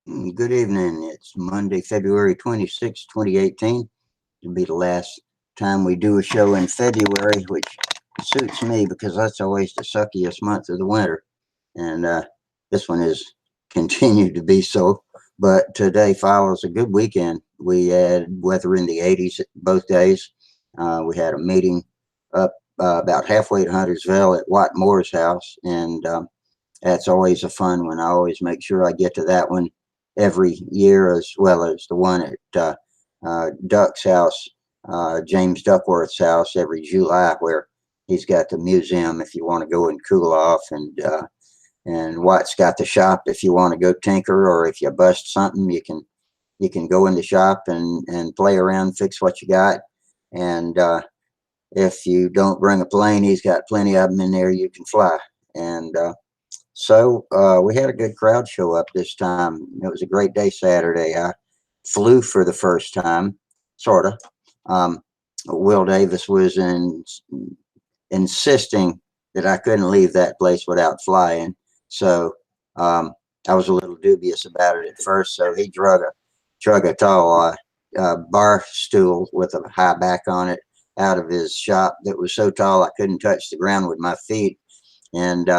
Good evening. It's Monday, February 26, 2018. It'll be the last time we do a show in February, which suits me because that's always the suckiest month of the winter. And this one is continued to be so. But today follows a good weekend. We had weather in the 80s both days. We had a meeting up about halfway to Huntersville at Watt Moore's house. And that's always a fun one. I always make sure I get to that one every year, as well as the one at Duck's house, James Duckworth's house, every July, where he's got the museum if you want to go and cool off, and Watt's got the shop if you want to go tinker, or if you bust something, you can go in the shop and play around, fix what you got. And if you don't bring a plane, he's got plenty of them in there you can fly. And so we had a good crowd show up this time. It was a great day Saturday. I flew for the first time, sort of. Will Davis was insisting that I couldn't leave that place without flying. So I was a little dubious about it at first. So he drug a tall bar stool with a high back on it out of his shop that was so tall I couldn't touch the ground with my feet. And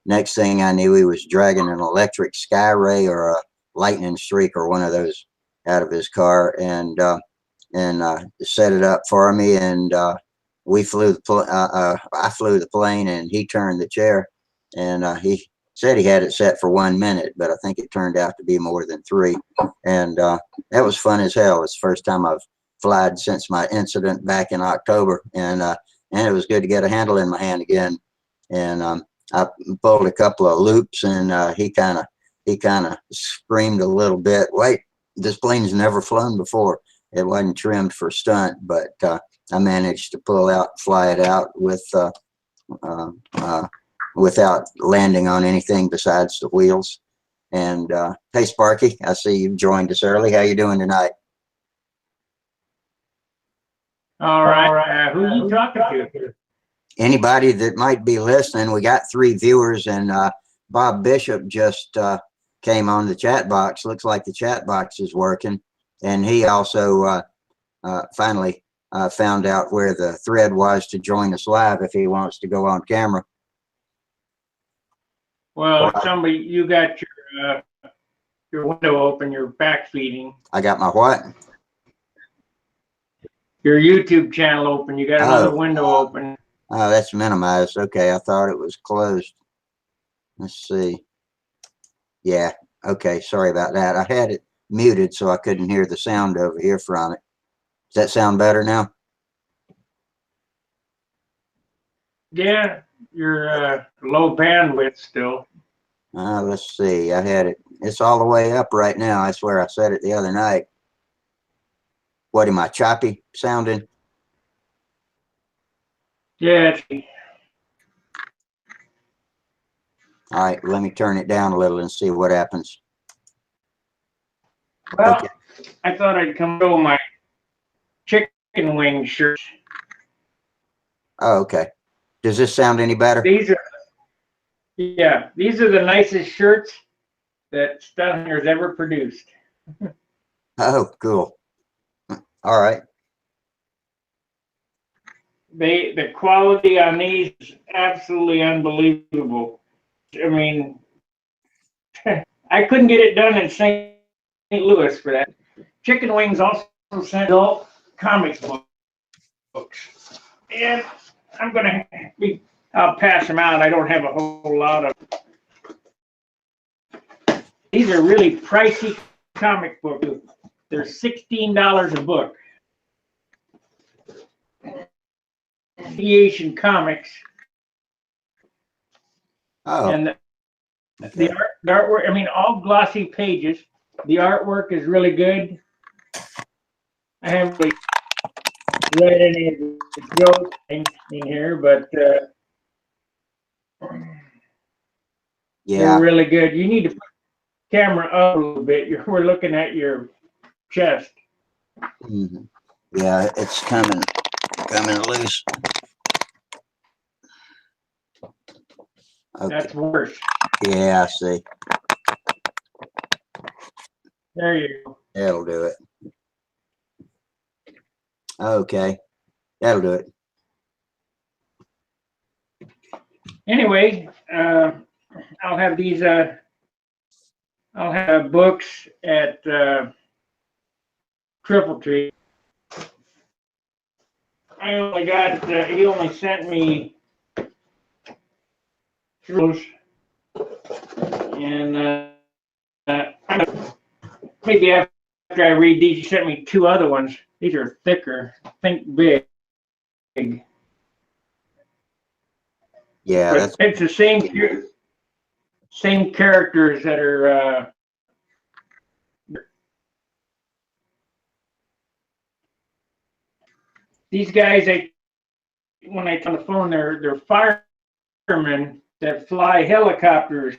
next thing I knew, he was dragging an electric sky ray or a lightning streak or one of those out of his car, and set it up for me. And we flew I flew the plane, and he turned the chair. And he said he had it set for 1 minute, but I think it turned out to be more than 3. And that was fun as hell. It's the first time I've flied since my incident back in October, and it was good to get a handle in my hand again. And I pulled a couple of loops, and he kind of screamed a little bit. Wait, this plane's never flown before. It wasn't trimmed for stunt, but I managed to fly it out without landing on anything besides the wheels. And hey, Sparky, I see you've joined us early. How you doing tonight? All right. Who are you talking to? Anybody that might be listening. We got 3 viewers, and Bob Bishop just came on the chat box. Looks like the chat box is working, and he also finally found out where the thread was to join us live if he wants to go on camera. Well, somebody, you got your window open, you're back feeding. I got my what? Your YouTube channel open. You got another window open. Oh, that's minimized. Okay, I thought it was closed. Let's see. Yeah, okay, sorry about that. I had it muted so I couldn't hear the sound over here from it. Does that sound better now? Yeah, you're low bandwidth still. Let's see. I had it. It's all the way up right now. I swear I said it the other night. What, am I choppy sounding? Yeah. All right, let me turn it down a little and see what happens. Well, okay. I thought I'd come show my chicken wing shirt. Oh, okay. Does this sound any better? These are the nicest shirts that Stunthangar's ever produced. Oh, cool. All right. The quality on these is absolutely unbelievable. I mean, I couldn't get it done in St. Louis for that. Chicken Wings also sent adult comics books, and I'll pass them out. I don't have a whole lot of. These are really pricey comic books. They're $16 a book. Aviation Comics. Oh. And the artwork, I mean, all glossy pages. The artwork is really good. I haven't really read any of the jokes in here, but yeah, they're really good. You need to put the camera up a little bit. We're looking at your chest. Mm-hmm. Yeah, it's coming loose. Okay. That's worse. Yeah, I see. There you go. That'll do it. Okay, that'll do it. Anyway, I'll have these. I'll have books at Triple Tree. I only got. He only sent me those, and maybe after I read these, he sent me two other ones. These are thicker. Think big. Yeah, But that's it's the same characters that are. These guys, when I on the phone, they're firemen that fly helicopters,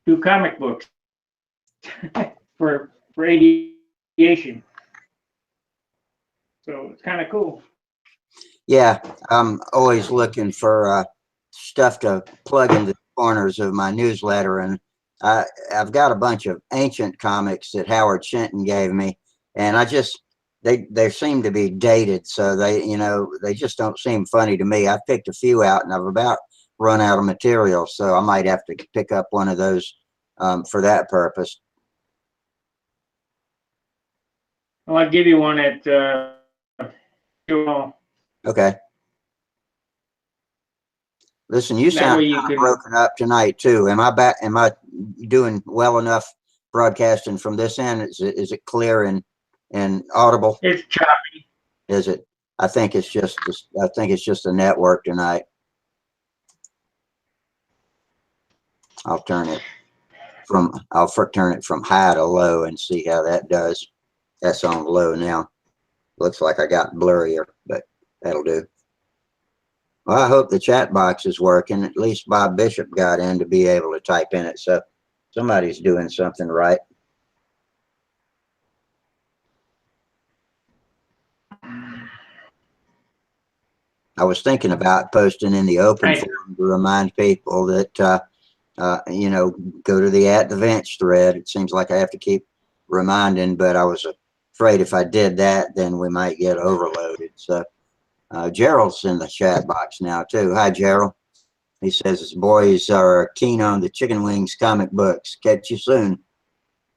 do comic books for aviation. So it's kind of cool. yeah. I'm always looking for stuff to plug into the corners of my newsletter, and I've got a bunch of ancient comics that Howard Shenton gave me, and they seem to be dated, so they just don't seem funny to me. I've picked a few out, and I've about run out of material, so I might have to pick up one of those for that purpose. Well, I'll give you one at Okay. Listen, you that sound way you kind of can. broken up tonight too. Am I back? Am I doing well enough broadcasting from this end? Is it clear and audible? It's choppy. Is it? I think it's just a network tonight. I'll turn it from high to low and see how that does. That's on low now. Looks like I got blurrier, but that'll do. Well, I hope the chat box is working. At least Bob Bishop got in to be able to type in it, so somebody's doing something right. I was thinking about posting in the open forum to remind people that, go to the at the bench thread. It seems like I have to keep reminding, but I was afraid if I did that, then we might get overloaded. So Gerald's in the chat box now too. Hi, Gerald. He says his boys are keen on the Chicken Wings comic books. Catch you soon.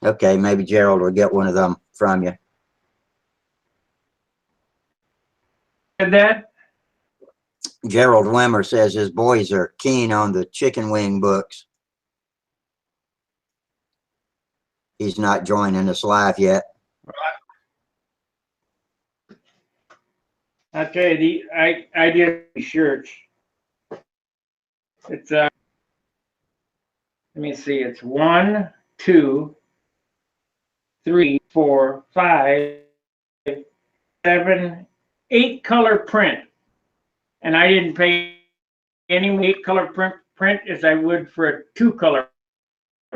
Okay, maybe Gerald will get one of them from you. And that Gerald Wimmer says his boys are keen on the Chicken Wing books. He's not joining us live yet. I'll tell you, I did shirts. It's let me see. It's 1, 2, 3, 4, 5, 7, 8 color print, and I didn't pay any 8 color print as I would for a 2 color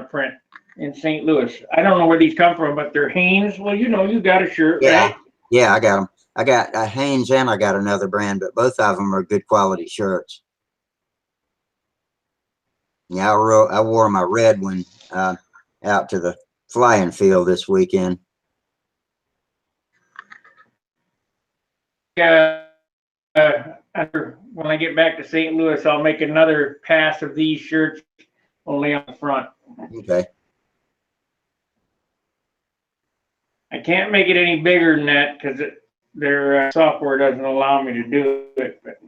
print in St. Louis. I don't know where these come from, but they're Hanes. Well, you got a shirt, right? Yeah, I got them. I got Hanes and I got another brand, but both of them are good quality shirts. Yeah, I wore my red one out to the flying field this weekend. When I get back to St. Louis, I'll make another pass of these shirts, only on the front. Okay. I can't make it any bigger than that because their software doesn't allow me to do it. But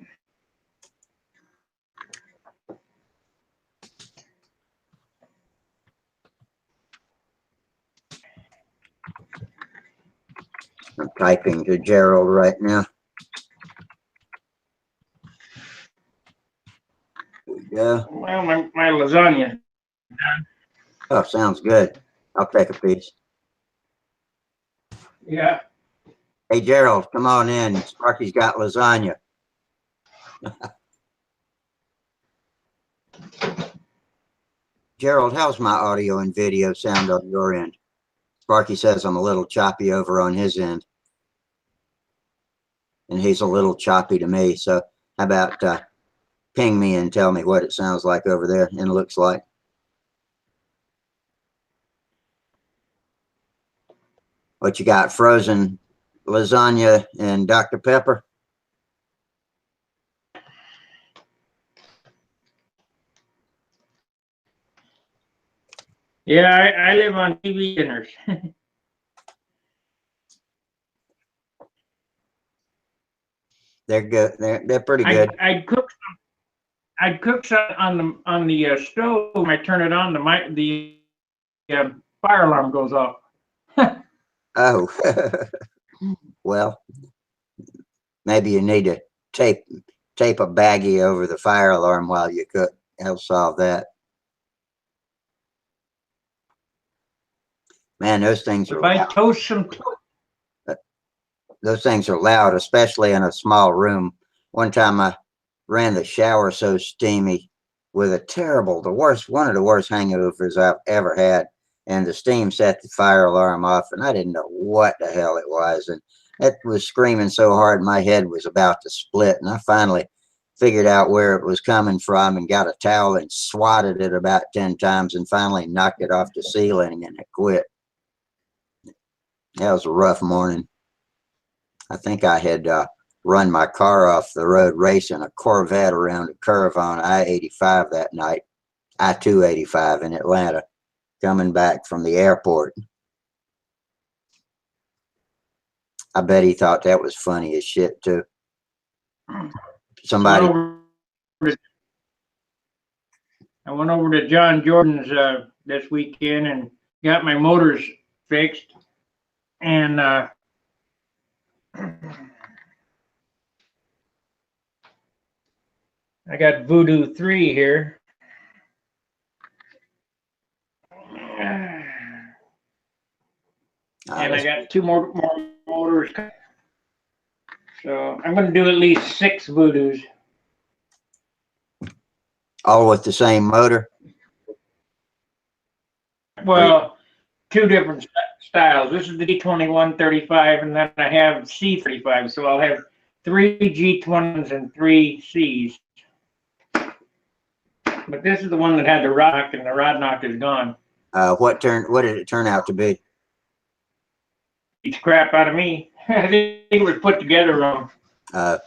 I'm typing to Gerald right now. There we go. well, my lasagna. Oh, sounds good. I'll take a piece. Yeah. Hey, Gerald, come on in. Sparky's got lasagna. Gerald, how's my audio and video sound on your end? Sparky says I'm a little choppy over on his end. And he's a little choppy to me. So how about ping me and tell me what it sounds like over there and looks like? What you got? Frozen lasagna and Dr. Pepper? Yeah, I live on TV dinners. They're good. They're pretty good. I'd cook some on the stove. When I turn it on, the fire alarm goes off. Oh, well, maybe you need to tape a baggie over the fire alarm while you cook. That'll solve that. Man, those things are If I loud. toast some Those things are loud, especially in a small room. One time I ran the shower so steamy with one of the worst hangovers I've ever had. And the steam set the fire alarm off, and I didn't know what the hell it was. And it was screaming so hard, my head was about to split. And I finally figured out where it was coming from and got a towel and swatted it about 10 times and finally knocked it off the ceiling, and it quit. That was a rough morning. I think I had run my car off the road racing a Corvette around a curve on I-85 that night, I-285 in Atlanta, coming back from the airport. I bet he thought that was funny as shit too. Somebody. I went over to John Jordan's this weekend and got my motors fixed, and I got Voodoo 3 here. And I got 2 more motors. So I'm going to do at least 6 Voodoos. All with the same motor? Well, 2 different styles. This is the G2135, and then I have C35. So I'll have 3 G20s and 3 Cs. But this is the one that had the rod knock, and the rod knock is gone. What did it turn out to be? Beats crap out of me. I think it was put together wrong. Well,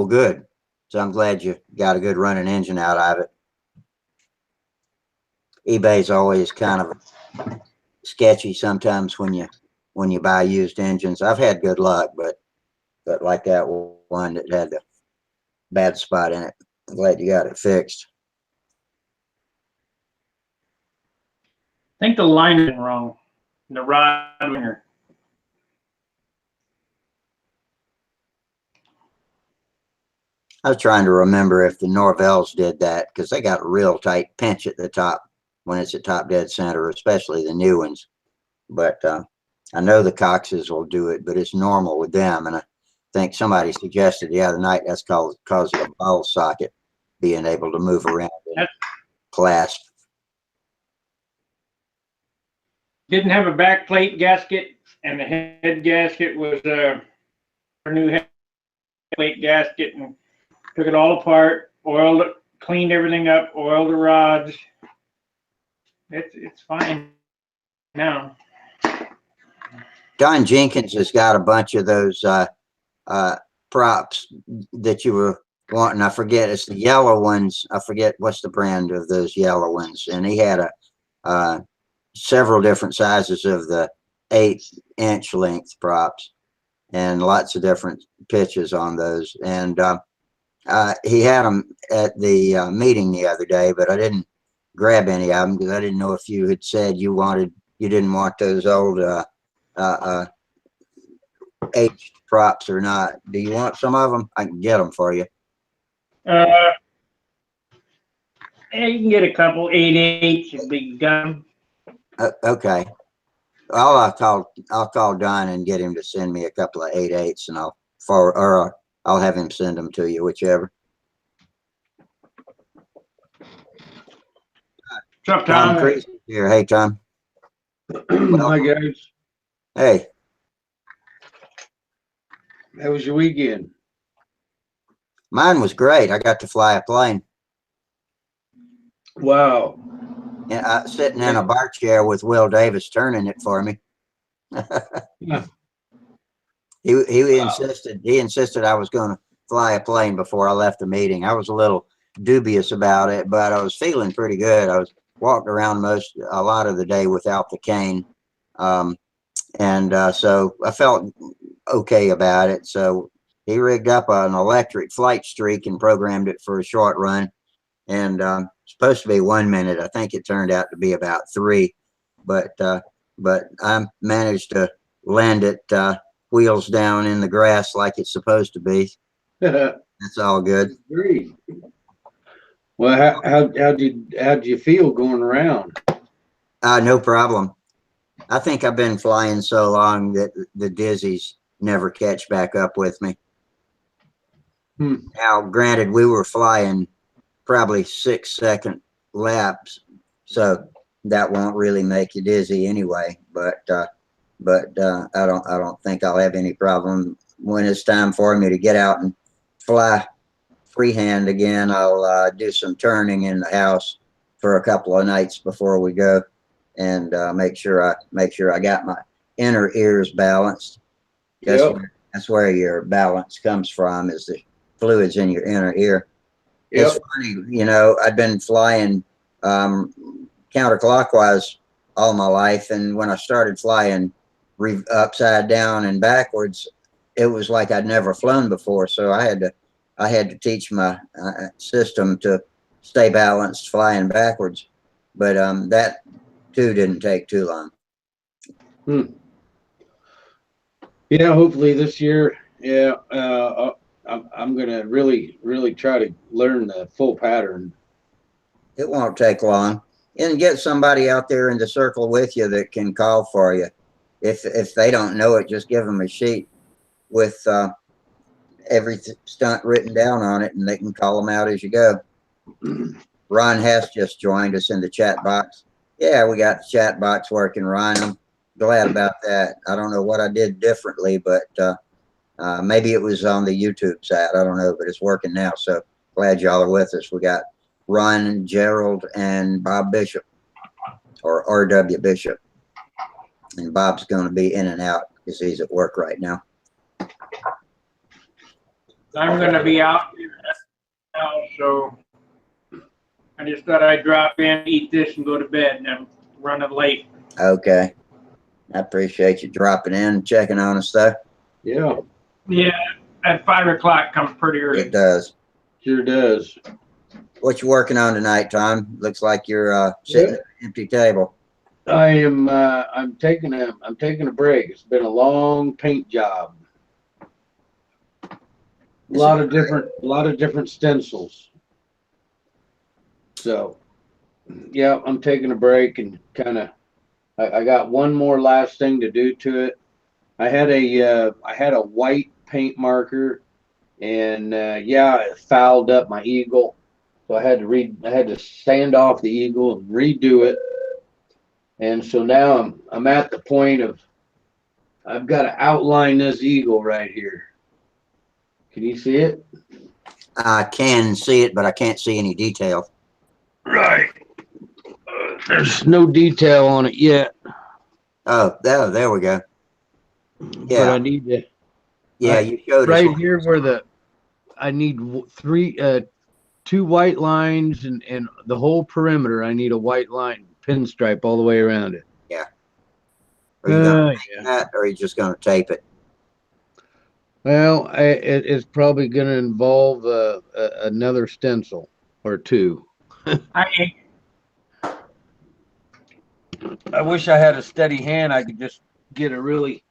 good. So I'm glad you got a good running engine out of it. eBay's always kind of sketchy sometimes when you buy used engines. I've had good luck, but like that one that had the bad spot in it. I'm glad you got it fixed. I think the line is wrong. The rod winger. I was trying to remember if the Norvells did that, because they got a real tight pinch at the top when it's at top dead center, especially the new ones. But I know the Coxes will do it, but it's normal with them. And I think somebody suggested the other night that's cause of the ball socket being able to move around and clasp. Didn't have a back plate gasket, and the head gasket was a new head plate gasket, and took it all apart, oiled it, cleaned everything up, oiled the rods. It's fine now. Don Jenkins has got a bunch of those props that you were wanting. I forget, it's the yellow ones. I forget what's the brand of those yellow ones. And he had several different sizes of the 8-inch length props and lots of different pitches on those. And he had them at the meeting the other day, but I didn't grab any of them because I didn't know if you had said you didn't want those old H props or not. Do you want some of them? I can get them for you. Yeah, you can get a couple 8/8 and be done. Okay. Well, I'll call Don and get him to send me a couple of 8/8, and I'll have him send them to you, whichever. What's up, Tom Tom? Creasy here. Hey, Tom. Hi, guys. Hey. How was your weekend? Mine was great. I got to fly a plane. Wow. sitting in a bar chair with Will Davis turning it for me. Yeah. He insisted I was going to fly a plane before I left the meeting. I was a little dubious about it, but I was feeling pretty good. I was walking around a lot of the day without the cane. So I felt okay about it. So he rigged up an electric flight streak and programmed it for a short run. And supposed to be 1 minute. I think it turned out to be about 3. But I managed to land it wheels down in the grass like it's supposed to be. That's all good. Great. Well, how'd you feel going around? No problem. I think I've been flying so long that the dizzies never catch back up with me. Now, granted, we were flying probably 6-second laps, so that won't really make you dizzy anyway. But I don't think I'll have any problem when it's time for me to get out and fly freehand again. I'll do some turning in the house for a couple of nights before we go, and make sure I got my inner ears balanced. That's where your balance comes from, is the fluids in your inner ear. It's funny, you know, I'd been flying counterclockwise all my life, and when I started flying upside down and backwards, it was like I'd never flown before. So I had to teach my system to stay balanced flying backwards. But that too didn't take too long. Yeah, hopefully this year. Yeah, I'm gonna really try to learn the full pattern. It won't take long, and get somebody out there in the circle with you that can call for you. If they don't know it, just give them a sheet with every stunt written down on it, and they can call them out as you go. Ron Hess just joined us in the chat box. Yeah, we got the chat box working, Ron. I'm glad about that. I don't know what I did differently, but maybe it was on the YouTube side. I don't know, but it's working now. So glad y'all are with us. We got Ron, Gerald, and Bob Bishop, or R.W. Bishop. And Bob's going to be in and out because he's at work right now. I'm going to be out now, so I just thought I'd drop in, eat this, and go to bed, and I'm running late. Okay. I appreciate you dropping in, checking on us, though. Yeah. Yeah, at 5 o'clock comes pretty early. It does. Sure does. What you working on tonight, Tom? Looks like you're sitting at an empty table. I am. I'm taking a break. It's been a long paint job. A lot of different stencils. So, yeah, I'm taking a break and kind of. I got one more last thing to do to it. I had a white paint marker, and it fouled up my eagle, so I had to sand off the eagle and redo it. And so now I'm at the point of I've got to outline this eagle right here. Can you see it? I can see it, but I can't see any detail. Right. There's no detail on it yet. Oh, there we go. Yeah. But I need to. Yeah, you showed us right here where I need two white lines and the whole perimeter. I need a white line pinstripe all the way around it. Yeah. Are you going to paint that, or are you just going to tape it? Well, it's probably going to involve another stencil or two. I wish I had a steady hand. I could just get a really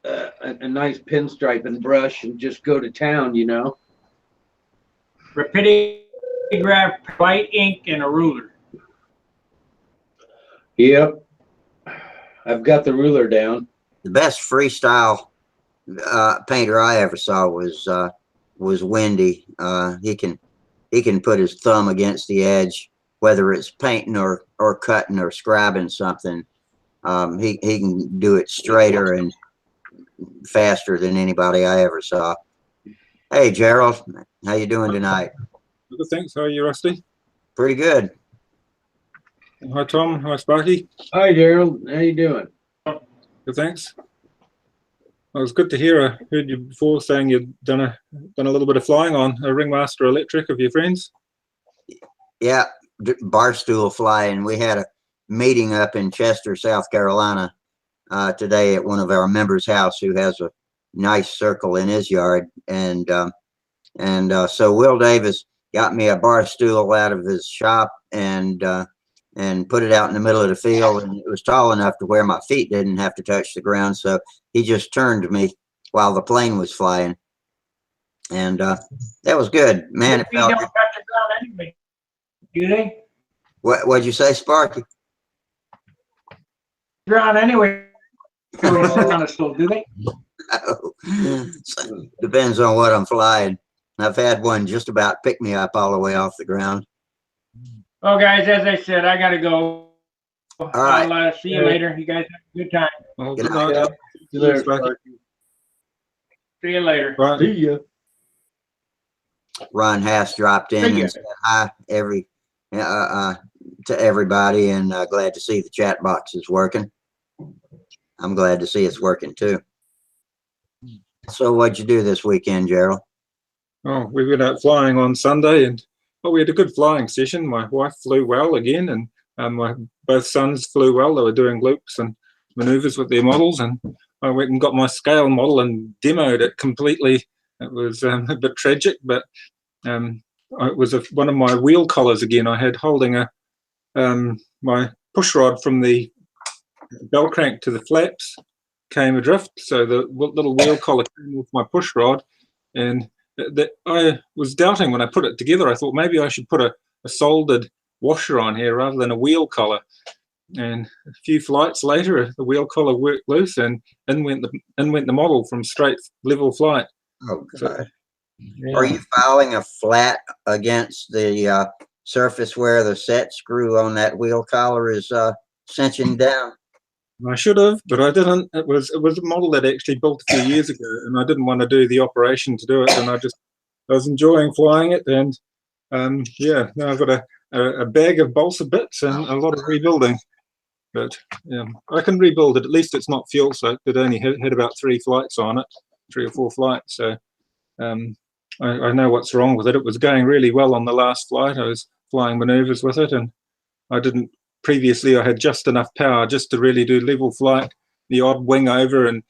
a nice pinstripe and brush and just go to town, you know. Rapidograph, white ink, and a ruler. Yep. I've got the ruler down. The best freestyle painter I ever saw was Wendy. He can put his thumb against the edge, whether it's painting or cutting or scribing something. He can do it straighter and faster than anybody I ever saw. Hey, Gerald, how you doing tonight? Good, thanks. How are you, Rusty? Pretty good. Hi, Tom. Hi, Sparky. Hi, Gerald. How you doing? Good, thanks. It was good to hear. I heard you before saying you'd done a little bit of flying on a Ringmaster Electric of your friends. Yeah, barstool flying. We had a meeting up in Chester, South Carolina, today at one of our members' house who has a nice circle in his yard, and so Will Davis got me a bar stool out of his shop and put it out in the middle of the field, and it was tall enough to where my feet didn't have to touch the ground. So he just turned me while the plane was flying, and that was good, man. It Feet felt don't good. touch the ground anyway, do they? What'd you say, Sparky? Ground anyway. When you sit on a stool, do they? So, depends on what I'm flying. I've had one just about pick me up all the way off the ground. Well, guys, as I said, I gotta go. All right. I'll see you later. You guys have a good time. Well, Good good night. night. See you later, Sparky. Sparky. See you later. Right. See ya. Ron Hass dropped in See ya. and said hi to everybody, and glad to see the chat box is working. I'm glad to see it's working too. So what'd you do this weekend, Gerald? Oh, we went out flying on Sunday, and we had a good flying session. My wife flew well again, and my both sons flew well. They were doing loops and maneuvers with their models, and I went and got my scale model and demoed it completely. It was a bit tragic, but it was one of my wheel collars again. I had holding my push rod from the bell crank to the flaps came adrift, so the little wheel collar came off my push rod, and I was doubting when I put it together. I thought maybe I should put a soldered washer on here rather than a wheel collar. And a few flights later, the wheel collar worked loose, and in went the model from straight level flight. Oh, So, God. yeah. Are you filing a flat against the surface where the set screw on that wheel collar is cinching down? I should have, but I didn't. It was a model that I actually built a few years ago, and I didn't want to do the operation to do it, and I was enjoying flying it, and yeah, now I've got a bag of balsa bits and a lot of rebuilding. But yeah, I can rebuild it. At least it's not fuel soaked. It only had about 3 flights on it, 3 or 4 flights. So I know what's wrong with it. It was going really well on the last flight. I was flying maneuvers with it, and I didn't. Previously, I had just enough power just to really do level flight, the odd wing over, and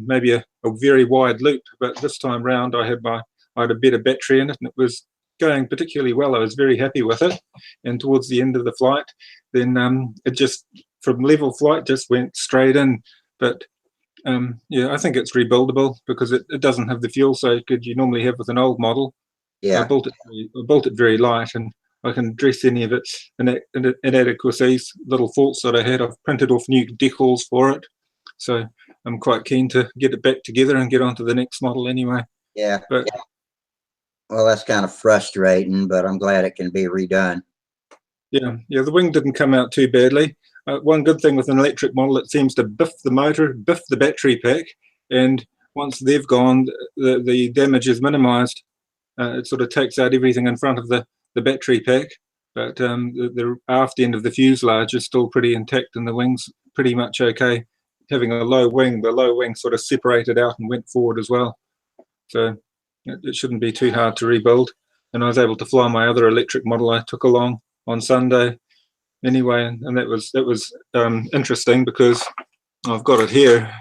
maybe a very wide loop. But this time round, I had a better battery in it, and it was going particularly well. I was very happy with it. And towards the end of the flight, then it just from level flight just went straight in. But yeah, I think it's rebuildable because it doesn't have the fuel soakage you normally have with an old model. Yeah. I built it very light, and I can address any of its inadequacies, little faults that I had. I've printed off new decals for it, so I'm quite keen to get it back together and get on to the next model anyway. Yeah. But Well, that's kind of frustrating, but I'm glad it can be redone. yeah, the wing didn't come out too badly. One good thing with an electric model, it seems to biff the motor, biff the battery pack, and once they've gone, the damage is minimized. It sort of takes out everything in front of the battery pack, but the aft end of the fuselage is still pretty intact, and the wing's pretty much okay. Having a low wing, the low wing sort of separated out and went forward as well. So it shouldn't be too hard to rebuild. And I was able to fly my other electric model I took along on Sunday anyway, and that was interesting because I've got it here.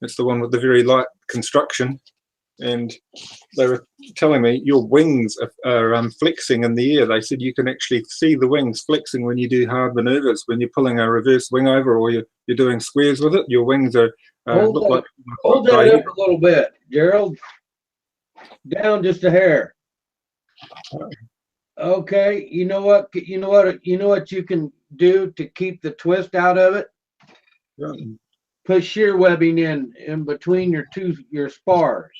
It's the one with the very light construction, and they were telling me your wings are flexing in the air. They said you can actually see the wings flexing when you do hard maneuvers, when you're pulling a reverse wing over or you're doing squares with it. Your wings are Hold that up a little bit, Gerald. Down just a hair. Okay, you know what you can do to keep the twist out of it? Put shear webbing in between your spars.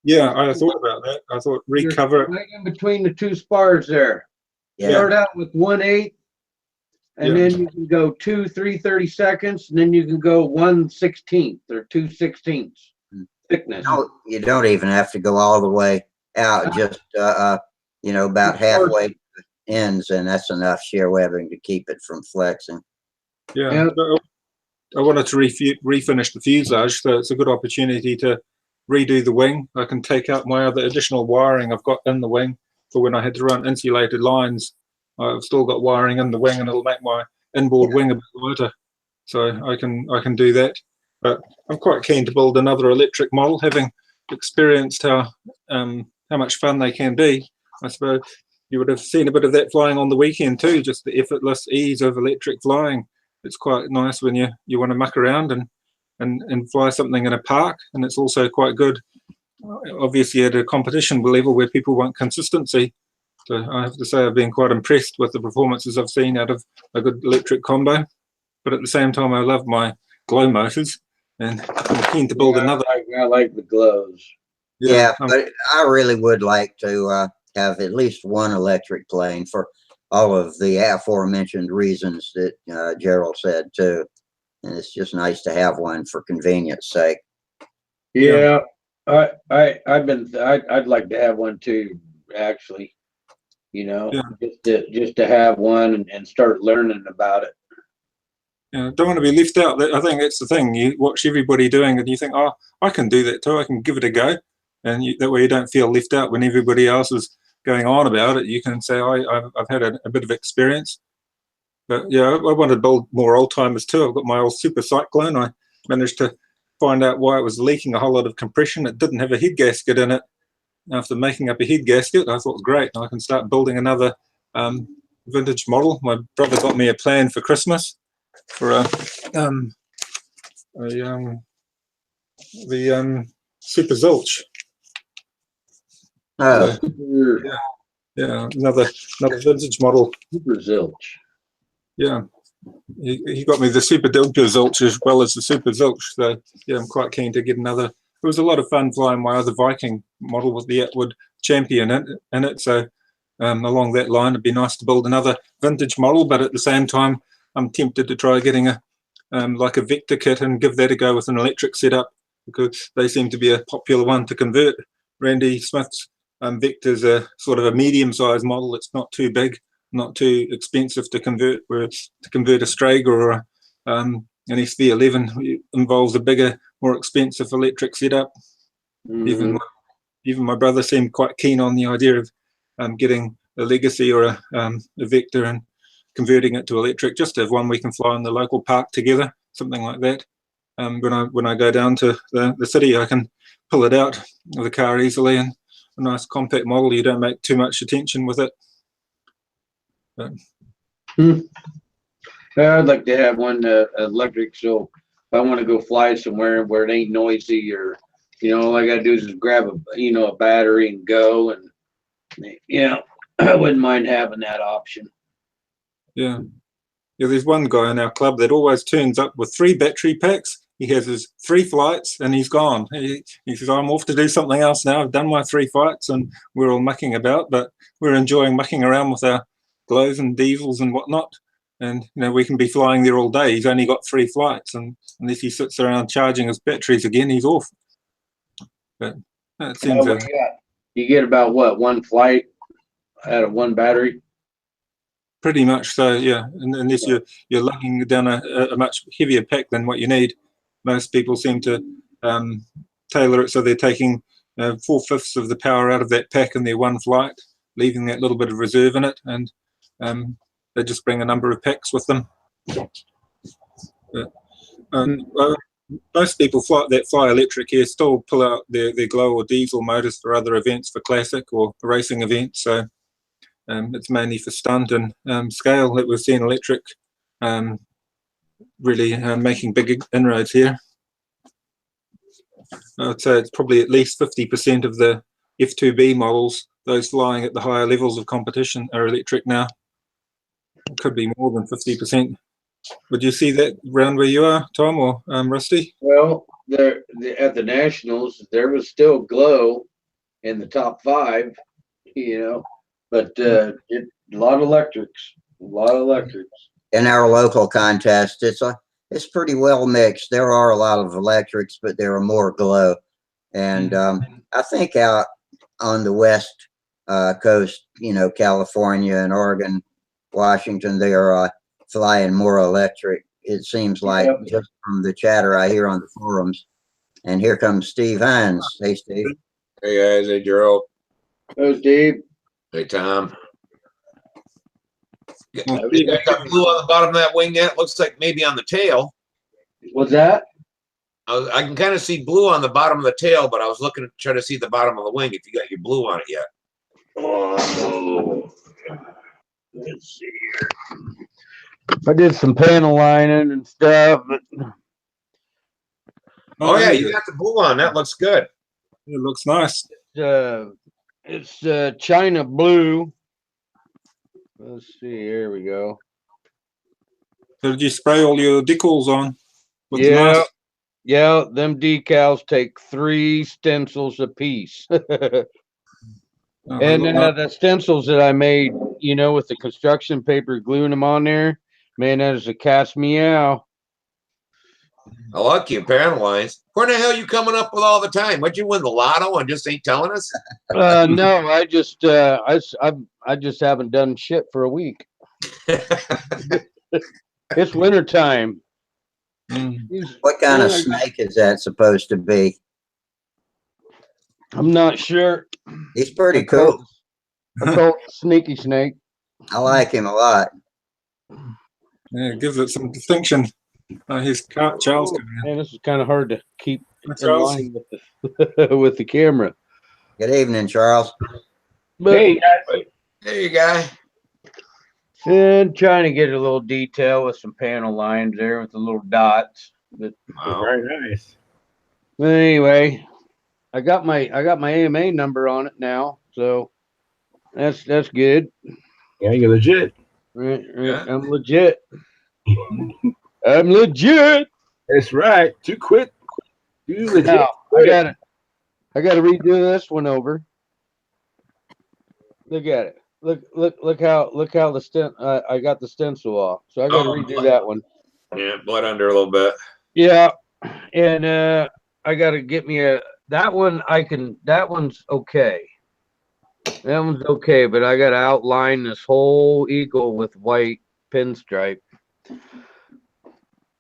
Yeah, I thought about that. I thought recover it right in between the 2 spars there. Yeah. Start out with 1/8, and Yeah. then you can go 2 3/32, and then you can go 1/16 or 2/16 thickness. No, you don't even have to go all the way out. Just about halfway ends, and that's enough shear webbing to keep it from flexing. Yeah. Yeah. But I wanted to refinish the fuselage, so it's a good opportunity to redo the wing. I can take out my other additional wiring I've got in the wing for when I had to run insulated lines. I've still got wiring in the wing, and it'll make my inboard wing a bit lighter, so I can do that. But I'm quite keen to build another electric model, having experienced how much fun they can be. I suppose you would have seen a bit of that flying on the weekend too, just the effortless ease of electric flying. It's quite nice when you want to muck around and fly something in a park, and it's also quite good, obviously, at a competition level where people want consistency. So I have to say I've been quite impressed with the performances I've seen out of a good electric combo. But at the same time, I love my glow motors, and I'm keen to build another. I like the glows. Yeah, but I really would like to have at least one electric plane for all of the aforementioned reasons that Gerald said too. And it's just nice to have one for convenience sake. Yeah, I'd like to have one too, actually. You know, just to have one and start learning about it. Yeah, don't want to be left out. I think that's the thing. You watch everybody doing it, and you think, "Oh, I can do that too. I can give it a go," and that way you don't feel left out when everybody else is going on about it. You can say, "I've had a bit of experience." But yeah, I wanted to build more old timers too. I've got my old Super Cyclone. I managed to find out why it was leaking a whole lot of compression. It didn't have a head gasket in it. After making up a head gasket, I thought, great, I can start building another vintage model. My brother got me a plan for Christmas for the Super Zilch. Oh, Yeah, another vintage model. Super Zilch. Yeah, he got me the Super Duper Zilch as well as the Super Zilch. So yeah, I'm quite keen to get another. It was a lot of fun flying my other Viking model with the Atwood Champion in it. So along that line, it'd be nice to build another vintage model, but at the same time, I'm tempted to try getting a like a Vector kit and give that a go with an electric setup, because they seem to be a popular one to convert. Randy Smith's Vector's a sort of a medium-sized model. It's not too big, not too expensive to convert, whereas to convert a Strega or an SV11 involves a bigger, more expensive electric setup. Mm-hmm. Even my brother seemed quite keen on the idea of getting a Legacy or a Vector and converting it to electric, just to have one we can fly in the local park together, something like that. When I go down to the city, I can pull it out of the car easily, and a nice compact model. You don't make too much attention with it. But, I'd like to have one electric, so if I want to go fly somewhere where it ain't noisy, or all I gotta do is just grab a battery and go, and I wouldn't mind having that option. yeah, there's one guy in our club that always turns up with 3 battery packs. He has his 3 flights and he's gone. He says, I'm off to do something else now. I've done my 3 flights, and we're all mucking about, but we're enjoying mucking around with our glows and diesels and whatnot. And we can be flying there all day. He's only got 3 flights, and unless he sits around charging his batteries again, he's off. But that seems you get about what, 1 flight out of 1 battery? Pretty much so, yeah. And unless you're lugging down a much heavier pack than what you need. Most people seem to tailor it so they're taking 4/5 of the power out of that pack in their 1 flight, leaving that little bit of reserve in it, and they just bring a number of packs with them. But, most people that fly electric here still pull out their glow or diesel motors for other events, for classic or racing events. So it's mainly for stunt and scale that we've seen electric really making big inroads here. I'd say it's probably at least 50% of the F2B models, those flying at the higher levels of competition, are electric now. It could be more than 50%. Would you see that around where you are, Tom, or Rusty? Well, at the Nationals, there was still glow in the top 5, but a lot of electrics, In our local contest, it's pretty well mixed. There are a lot of electrics, but there are more glow. And I think out on the west coast, you know, California and Oregon, Washington, they are flying more electric. It seems like, Yep. just from the chatter I hear on the forums. And here comes Steve Hines. Hey, Steve. Hey guys, hey Gerald. There's Dave. Hey Tom. Yeah, Well, you guys got blue on the bottom of that wing yet? Looks like maybe on the tail. What's that? I can kind of see blue on the bottom of the tail, but I was looking to try to see the bottom of the wing if you got your blue on it yet. Oh, let's see here. I did some panel lining and stuff, but Oh yeah, you got the blue on. That looks good. It looks nice. it's China blue. Let's see. Here we go. So did you spray all your decals on? Looks Yeah. nice. Yeah, them decals take 3 stencils a piece. Oh, they And look nice. the stencils that I made, you know, with the construction paper gluing them on there, man, that is a cast meow. I like you, panel lines. Where the hell are you coming up with all the time? What'd you win the lotto and just ain't telling us? No, I just I just haven't done shit for a week. It's winter time. Mm. What kind of Yeah, snake is that supposed to be? I'm not sure. He's pretty cool. I call it Sneaky Snake. I like him a lot. Yeah, it gives it some distinction. Here's Charles coming in. Man, this is kind of hard to keep Hi, in Charles. line with the with the camera. Good evening, Charles. But, Hey, guys. Hey guy. and trying to get a little detail with some panel lines there with the little dots. But Wow. Very nice. anyway, I got my AMA number on it now, so that's good. Yeah, you're legit. Right, Yeah. I'm legit. I'm legit. That's right. Too quick. You legit. Now I gotta redo this one over. Look at it. Look how the stent I got the stencil off. So I gotta Oh, redo that one. Yeah, blood under a little bit. Yeah. And I gotta get me that one that one's okay. That one's okay, but I gotta outline this whole eagle with white pinstripe.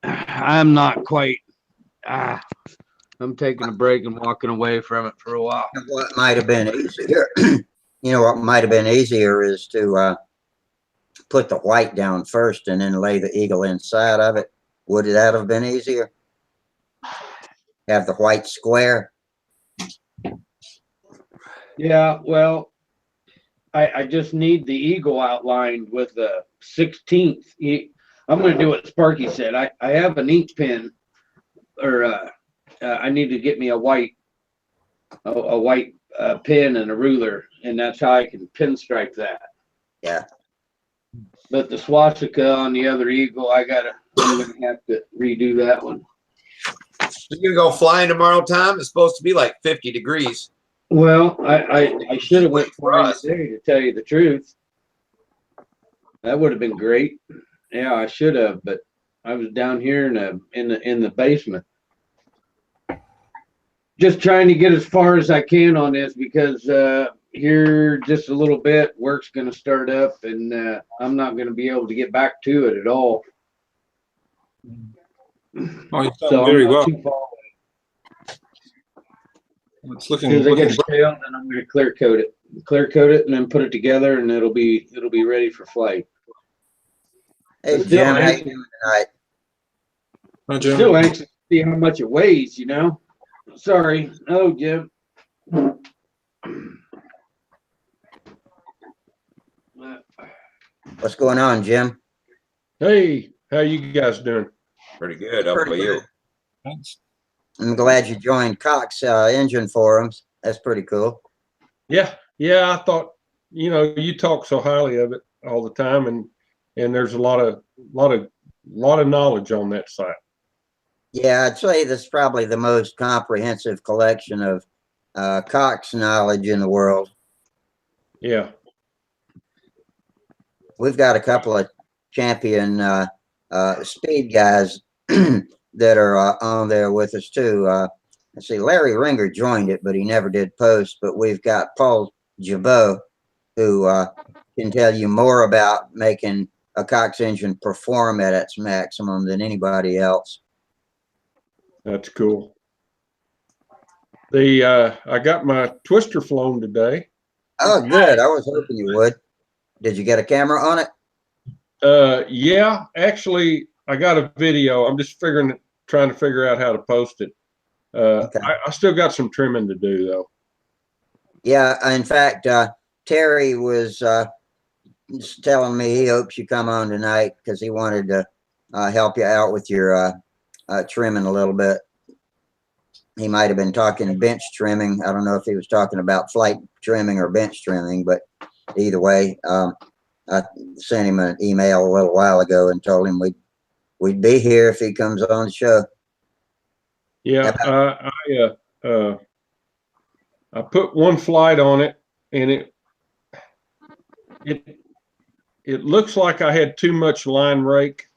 I'm not quite I'm taking a break and walking away from it for a while. What might have been easier, you know, what might have been easier is to put the white down first and then lay the eagle inside of it. Would that have been easier? Have the white square? Yeah, well, I just need the eagle outlined with the 16th. I'm going to do what Sparky said. I have an ink pen, or I need to get me a white pen and a ruler, and that's how I can pinstripe that. Yeah. But the swastika on the other eagle, I'm going to have to redo that one. You're gonna go flying tomorrow, Tom? It's supposed to be like 50 degrees. Well, I should have went For flying us. today, to tell you the truth. That would have been great. Yeah, I should have, but I was down here in the basement. Just trying to get as far as I can on this because here just a little bit, work's going to start up, and I'm not going to be able to get back to it at all. Oh, you've done So very I'm not well. too far. It's As looking, soon as I looking get it tailed, then I'm going to clear coat it, and then put it together, and it'll be ready for flight. Hey, Still Jim, how you anxious- doing tonight? Hi, Jim. Still anxious to see how much it weighs, you know? Sorry. Oh, Jim. What's going on, Jim? Hey, how you guys doing? Pretty good. How about you? Thanks. I'm glad you joined Cox Engine Forums. That's pretty cool. Yeah, I thought, you talk so highly of it all the time, and there's a lot of knowledge on that site. Yeah, I'd say this is probably the most comprehensive collection of Cox knowledge in the world. Yeah. We've got a couple of champion speed guys that are on there with us too. Let's see, Larry Ringer joined it, but he never did post. But we've got Paul Jabot, who can tell you more about making a Cox engine perform at its maximum than anybody else. That's cool. I got my twister flown today. Oh, good. I was hoping you would. Did you get a camera on it? Yeah, actually, I got a video. I'm just trying to figure out how to post it. Okay. I still got some trimming to do though. Yeah, in fact, Terry was telling me he hopes you come on tonight because he wanted to help you out with your trimming a little bit. He might have been talking bench trimming. I don't know if he was talking about flight trimming or bench trimming, but either way, I sent him an email a little while ago and told him we'd be here if he comes on the show. Yeah, I put one flight on it, and it looks like I had too much line rake,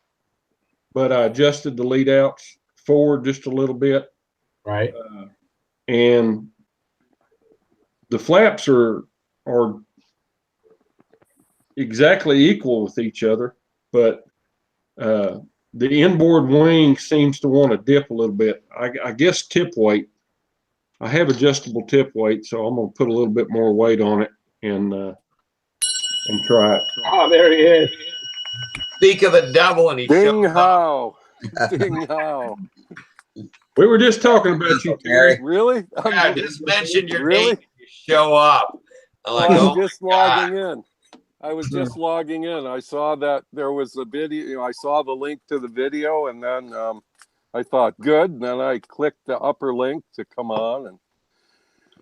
but I adjusted the lead outs forward just a little bit. Right. And the flaps are exactly equal with each other, but the inboard wing seems to want to dip a little bit. I guess tip weight. I have adjustable tip weight, so I'm going to put a little bit more weight on it and try it. Oh, there he is. Speak of the devil, and he Ding showed up. how. Ding how. We were just talking about you, Terry. Really? Yeah, I just mentioned your Really? name. You show up. I'm like, I oh was just my God. logging in. I was just logging in. I saw that there was a video. I saw the link to the video, and then I thought, good. And then I clicked the upper link to come on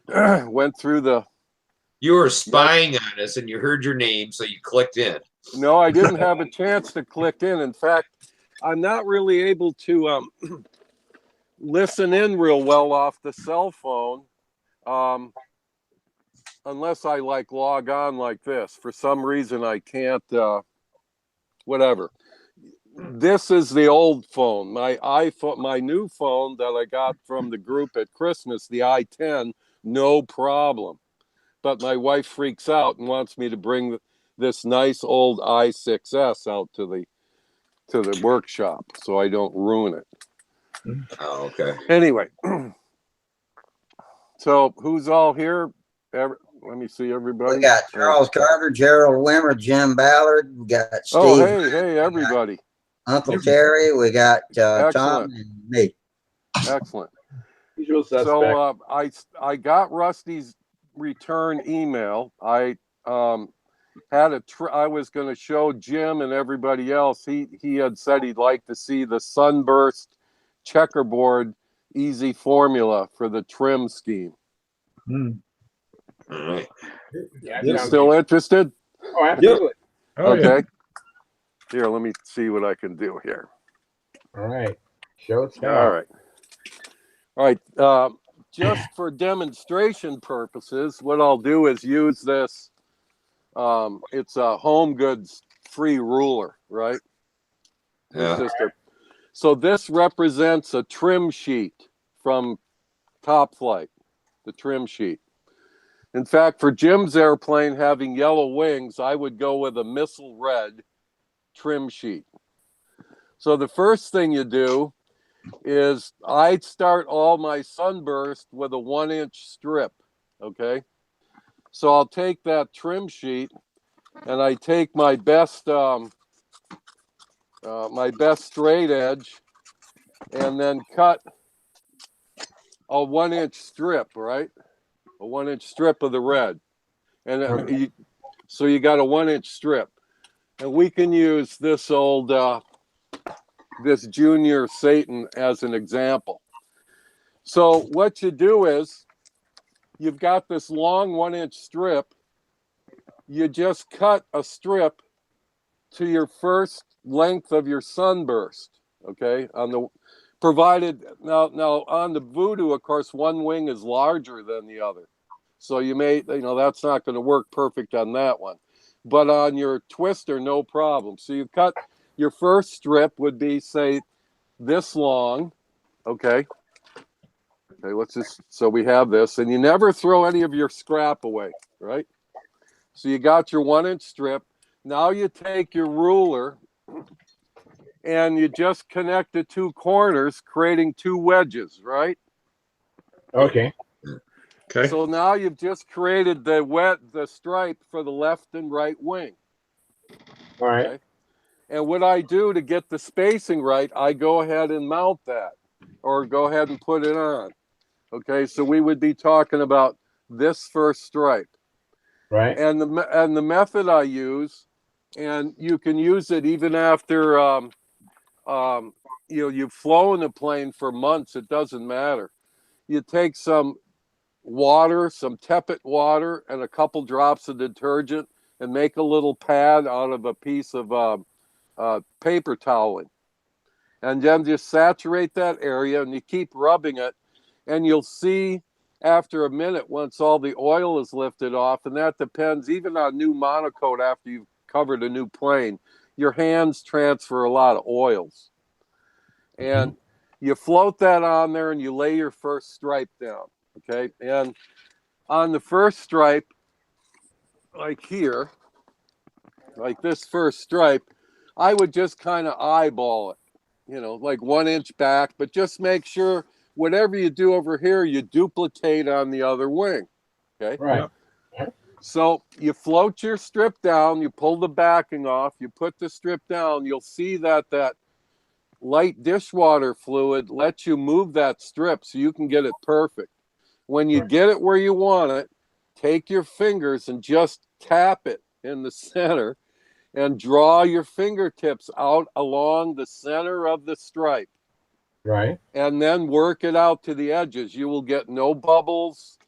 and went through the. You were spying on us, and you heard your name, so you clicked in. No, I didn't have a chance to click in. In fact, I'm not really able to listen in real well off the cell phone. Unless I like log on like this. For some reason, I can't, whatever. This is the old phone. My iPhone, my new phone that I got from the group at Christmas, the i10, no problem. But my wife freaks out and wants me to bring this nice old i6s out to the workshop so I don't ruin it. Oh, okay. Anyway, so who's all here? Let me see everybody. We got Charles Carter, Gerald Wimmer, Jim Ballard. We got Steve. Oh, hey, everybody. Uncle Terry. We got Tom Excellent. and me. Excellent. Usual suspect. So I got Rusty's return email. I had I was going to show Jim and everybody else. He had said he'd like to see the sunburst checkerboard easy formula for the trim scheme. All right. Yeah, You still interested? Oh, absolutely. Oh, Okay. yeah. Here, let me see what I can do here. All right. Show it. All right. All right. Just for demonstration purposes, what I'll do is use this. It's a Home Goods free ruler, right? Yeah. So this represents a trim sheet from Top Flight, the trim sheet. In fact, for Jim's airplane having yellow wings, I would go with a missile red trim sheet. So the first thing you do is I'd start all my sunburst with a 1-inch strip, okay? So I'll take that trim sheet and I take my best straight edge and then cut a 1-inch strip, right? A 1-inch strip of the red. And so you got a 1-inch strip. And we can use this old, this Junior Satan as an example. So what you do is you've got this long 1-inch strip. You just cut a strip to your first length of your sunburst, okay? Provided, now on the Voodoo, of course, one wing is larger than the other. So that's not going to work perfect on that one. But on your Twister, no problem. So you cut, your first strip would be, say, this long, okay? Okay, so we have this, and you never throw any of your scrap away, right? So you got your 1-inch strip. Now you take your ruler and you just connect the two corners, creating two wedges, right? Okay. Okay. So now you've just created the stripe for the left and right wing. All right. Okay. And what I do to get the spacing right, I go ahead and mount that or go ahead and put it on. Okay, so we would be talking about this first stripe. Right. And the method I use, and you can use it even after you've flown a plane for months, it doesn't matter. You take some water, some tepid water, and a couple drops of detergent, and make a little pad out of a piece of paper toweling. And then just saturate that area, and you keep rubbing it, and you'll see after a minute, once all the oil is lifted off, and that depends even on new monocoat after you've covered a new plane, your hands transfer a lot of oils. And you float that on there and you lay your first stripe down, okay? And on the first stripe, like here, like this first stripe, I would just kind of eyeball it, like 1 inch back, but just make sure whatever you do over here, you duplicate on the other wing, okay? Right. So you float your strip down, you pull the backing off, you put the strip down, you'll see that light dishwater fluid lets you move that strip so you can get it perfect. When you get it where you want it, take your fingers and just tap it in the center and draw your fingertips out along the center of the stripe. Right. And then work it out to the edges. You will get no bubbles,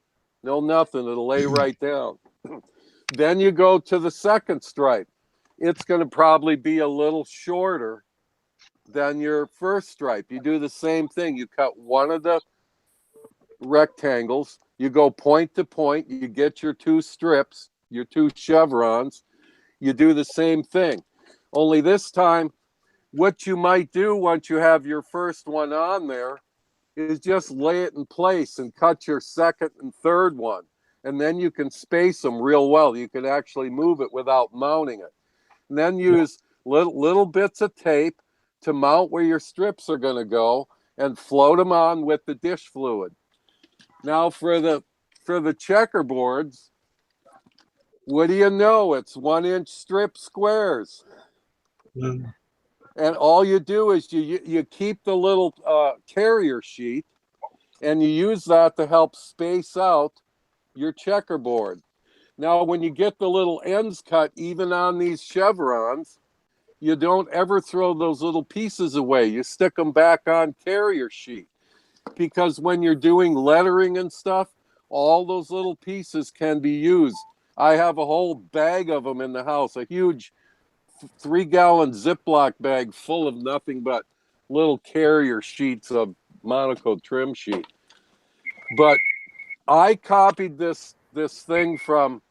no nothing. It'll lay right down. Then you go to the second stripe. It's going to probably be a little shorter than your first stripe. You do the same thing. You cut one of the rectangles. You go point to point. You get your two strips, your two chevrons. You do the same thing. Only this time, what you might do once you have your first one on there is just lay it in place and cut your second and third one. And then you can space them real well. You can actually move it without mounting it. And then use little bits of tape to mount where your strips are going to go and float them on with the dish fluid. Now for the checkerboards, what do you know? It's 1 inch strip squares. And all you do is you keep the little carrier sheet and you use that to help space out your checkerboard. Now, when you get the little ends cut, even on these chevrons, you don't ever throw those little pieces away. You stick them back on carrier sheet. Because when you're doing lettering and stuff, all those little pieces can be used. I have a whole bag of them in the house, a huge 3-gallon Ziploc bag full of nothing but little carrier sheets of monocoat trim sheet. But I copied this thing from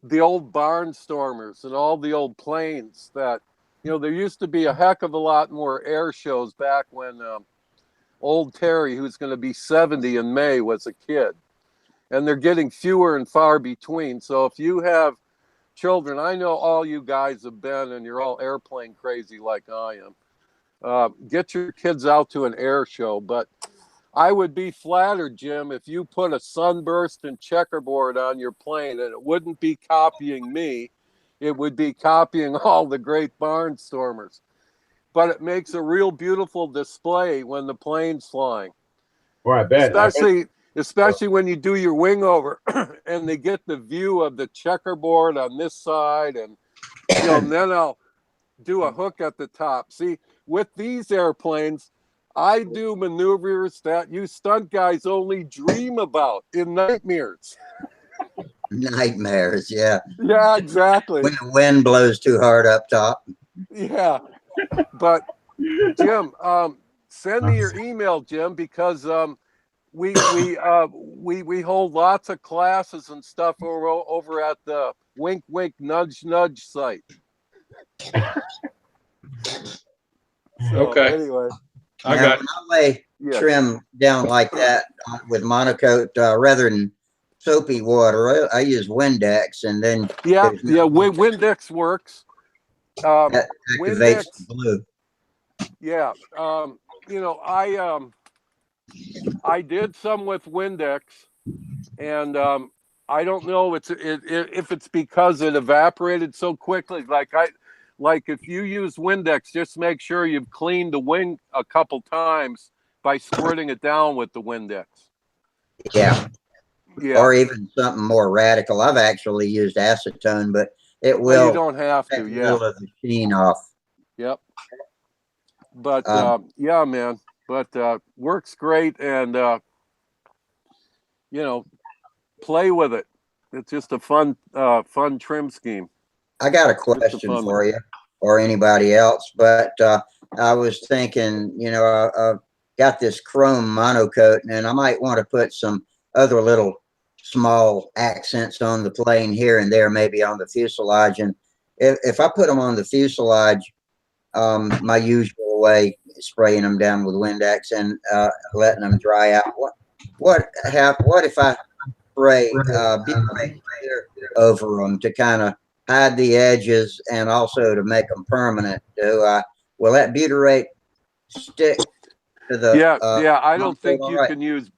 the old barnstormers and all the old planes that, there used to be a heck of a lot more air shows back when old Terry, who's going to be 70 in May, was a kid. And they're getting fewer and far between. So if you have children, I know all you guys have been and you're all airplane crazy like I am. Get your kids out to an air show. But I would be flattered, Jim, if you put a sunburst and checkerboard on your plane, and it wouldn't be copying me. It would be copying all the great barnstormers. But it makes a real beautiful display when the plane's flying. Well, I bet. Especially when you do your wing over and they get the view of the checkerboard on this side, and and then I'll do a hook at the top. See, with these airplanes, I do maneuvers that you stunt guys only dream about in nightmares. Nightmares, yeah. Yeah, exactly. When the wind blows too hard up top. Yeah, but Jim, send me your email, Jim, because we hold lots of classes and stuff over at the Wink Wink Nudge Nudge site. Okay. Anyway, I Now, got when I lay trim down like that with monocoat, rather than soapy water. I use Windex, and then Yeah, there's yeah. no- Windex works. that activates Windex. the blue. Yeah. You know, I did some with Windex, and I don't know if it's because it evaporated so quickly. Like if you use Windex, just make sure you've cleaned the wing a couple times by squirting it down with the Windex. Yeah. Yeah. Or even something more radical. I've actually used acetone, but it Well, you will don't have take to. a Yeah. little of the sheen off. Yep. But Um, man. But works great, and you know, play with it. It's just a fun trim scheme. I got a Just a question fun for you or anybody else, but I was thinking, I've got this chrome monocoat, and I might want to put some other little small accents on the plane here and there, maybe on the fuselage. And if I put them on the fuselage, my usual way, spraying them down with Windex and letting them dry out. What if I spray butyrate clear over them to kind of hide the edges and also to make them permanent? Will that butyrate stick to the? Yeah. I don't think all you right. can use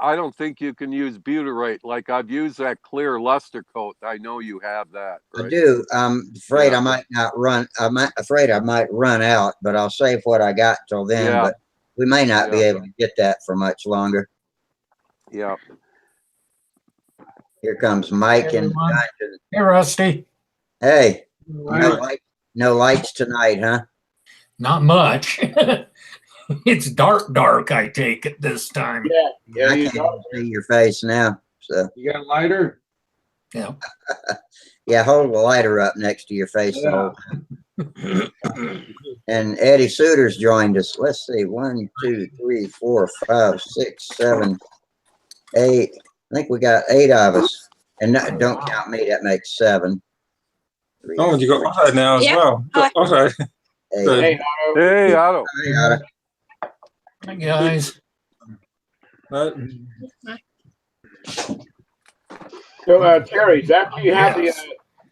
I don't think you can use butyrate. Like I've used that clear luster coat. I know you have that. I Right? do. I'm afraid Yeah. I might not run. Afraid I might run out, but I'll save what I got till then. Yeah. But we may not be Yeah. able to get that for much longer. Yeah. Here comes Mike and everyone. Dungeon. Hey, Rusty. Hey, Right. no lights tonight, huh? Not much. It's dark, I take it this time. Yeah, I you can't go. even see your face now. So You got a lighter? Yeah. yeah, hold the lighter up next to your face. The whole time. And Eddie Suter's joined us. Let's see, 1, 2, 3, 4, 5, 6, 7, 8. I think we got 8 of us. And don't count me. That makes 7. 3, Oh, and you got 4, Otto now as Yeah. well. Got Otto. 8. Hey, Hey, Otto. Hey, Otto. Hi, guys. No, so Terry, after you have Yes.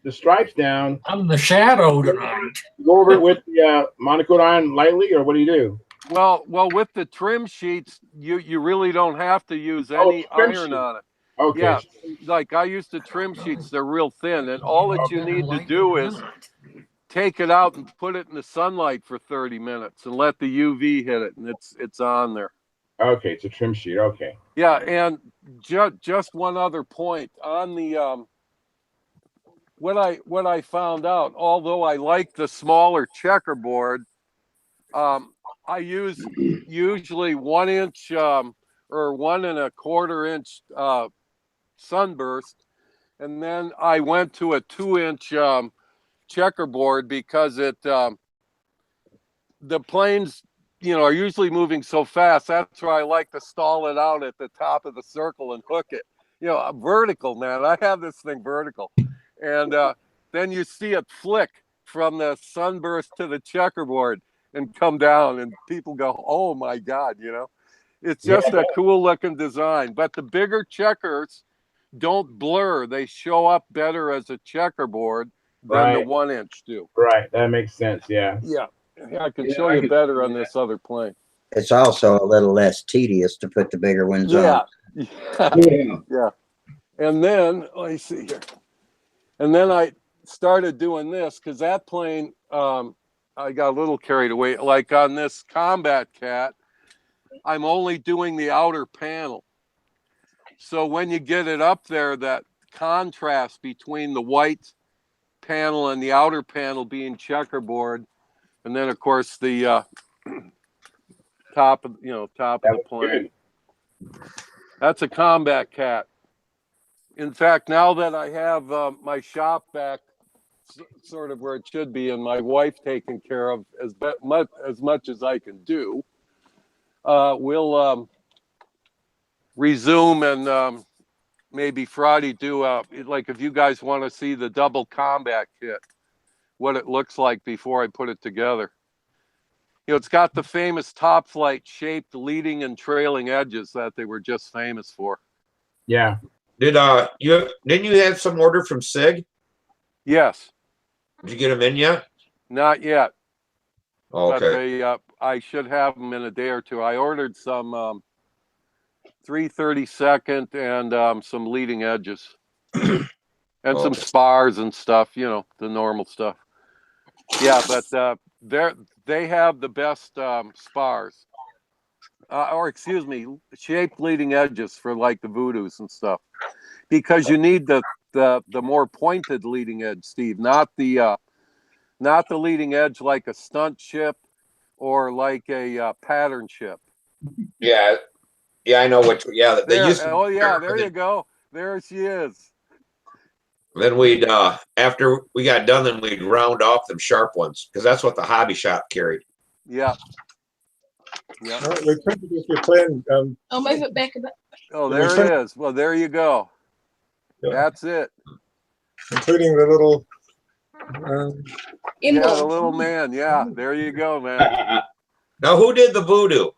the stripes down, I'm the shadow tonight. go over it with the monocoat iron lightly, or what do you do? Well, with the trim sheets, you really don't have to use Oh, any trim iron sheet. on it. Okay. Yeah, like I use the trim sheets; they're real thin, and all that you need to do is take it out and put it in the sunlight for 30 minutes and let the UV hit it, and it's on there. Okay, it's a trim sheet. Okay. Yeah, and just one other point on the what I found out. Although I like the smaller checkerboard, I use usually 1 inch or 1 1/4 inch sunburst, and then I went to a 2 inch checkerboard because the planes are usually moving so fast. That's why I like to stall it out at the top of the circle and hook it. Vertical, man. I have this thing vertical, and then you see it flick from the sunburst to the checkerboard and come down, and people go, "Oh my God!" It's just a cool looking design. But the bigger checkers don't blur; they show up better as a checkerboard than the Right. 1 inch do. Right. That makes sense. Yeah. Yeah, I can Yeah, show I you can better see on this other plane. It's also a little less tedious to put the bigger ones on. Yeah. And then let me see here. And then I started doing this because that plane, I got a little carried away. Like on this Combat Cat, I'm only doing the outer panel. So when you get it up there, that contrast between the white panel and the outer panel being checkerboard, and then of course the top of the plane. That's a Combat Cat. In fact, now that I have my shop back sort of where it should be, and my wife taken care of as much as I can do, we'll resume and maybe Friday do like if you guys want to see the double combat kit, what it looks like before I put it together. It's got the famous top flight shaped leading and trailing edges that they were just famous for. Yeah. Didn't you have some order from Sig? Yes, Did you get them in yet? not yet, but Okay. they I should have them in a day or two. I ordered some 3/32 and some leading edges and some Okay. spars and stuff. You know, the normal stuff. Yeah, but they have the best spars, or excuse me, shaped leading edges for like the voodoos and stuff, because you need the more pointed leading edge, Steve, not the leading edge like a stunt ship or like a pattern ship. Yeah. Yeah, I know what. Yeah, they There, used to. oh yeah, there you go. There she is. Then we'd after we got done, then we'd round off them sharp ones because that's what the hobby shop carried. Yeah. Yeah. All right, we printed if you're playing. I'll move it back a bit. Oh, there it is. Well, there you go. Yeah. That's it. Including the little. Yeah, the little man. Yeah, there you go, man. Now, who did the voodoo?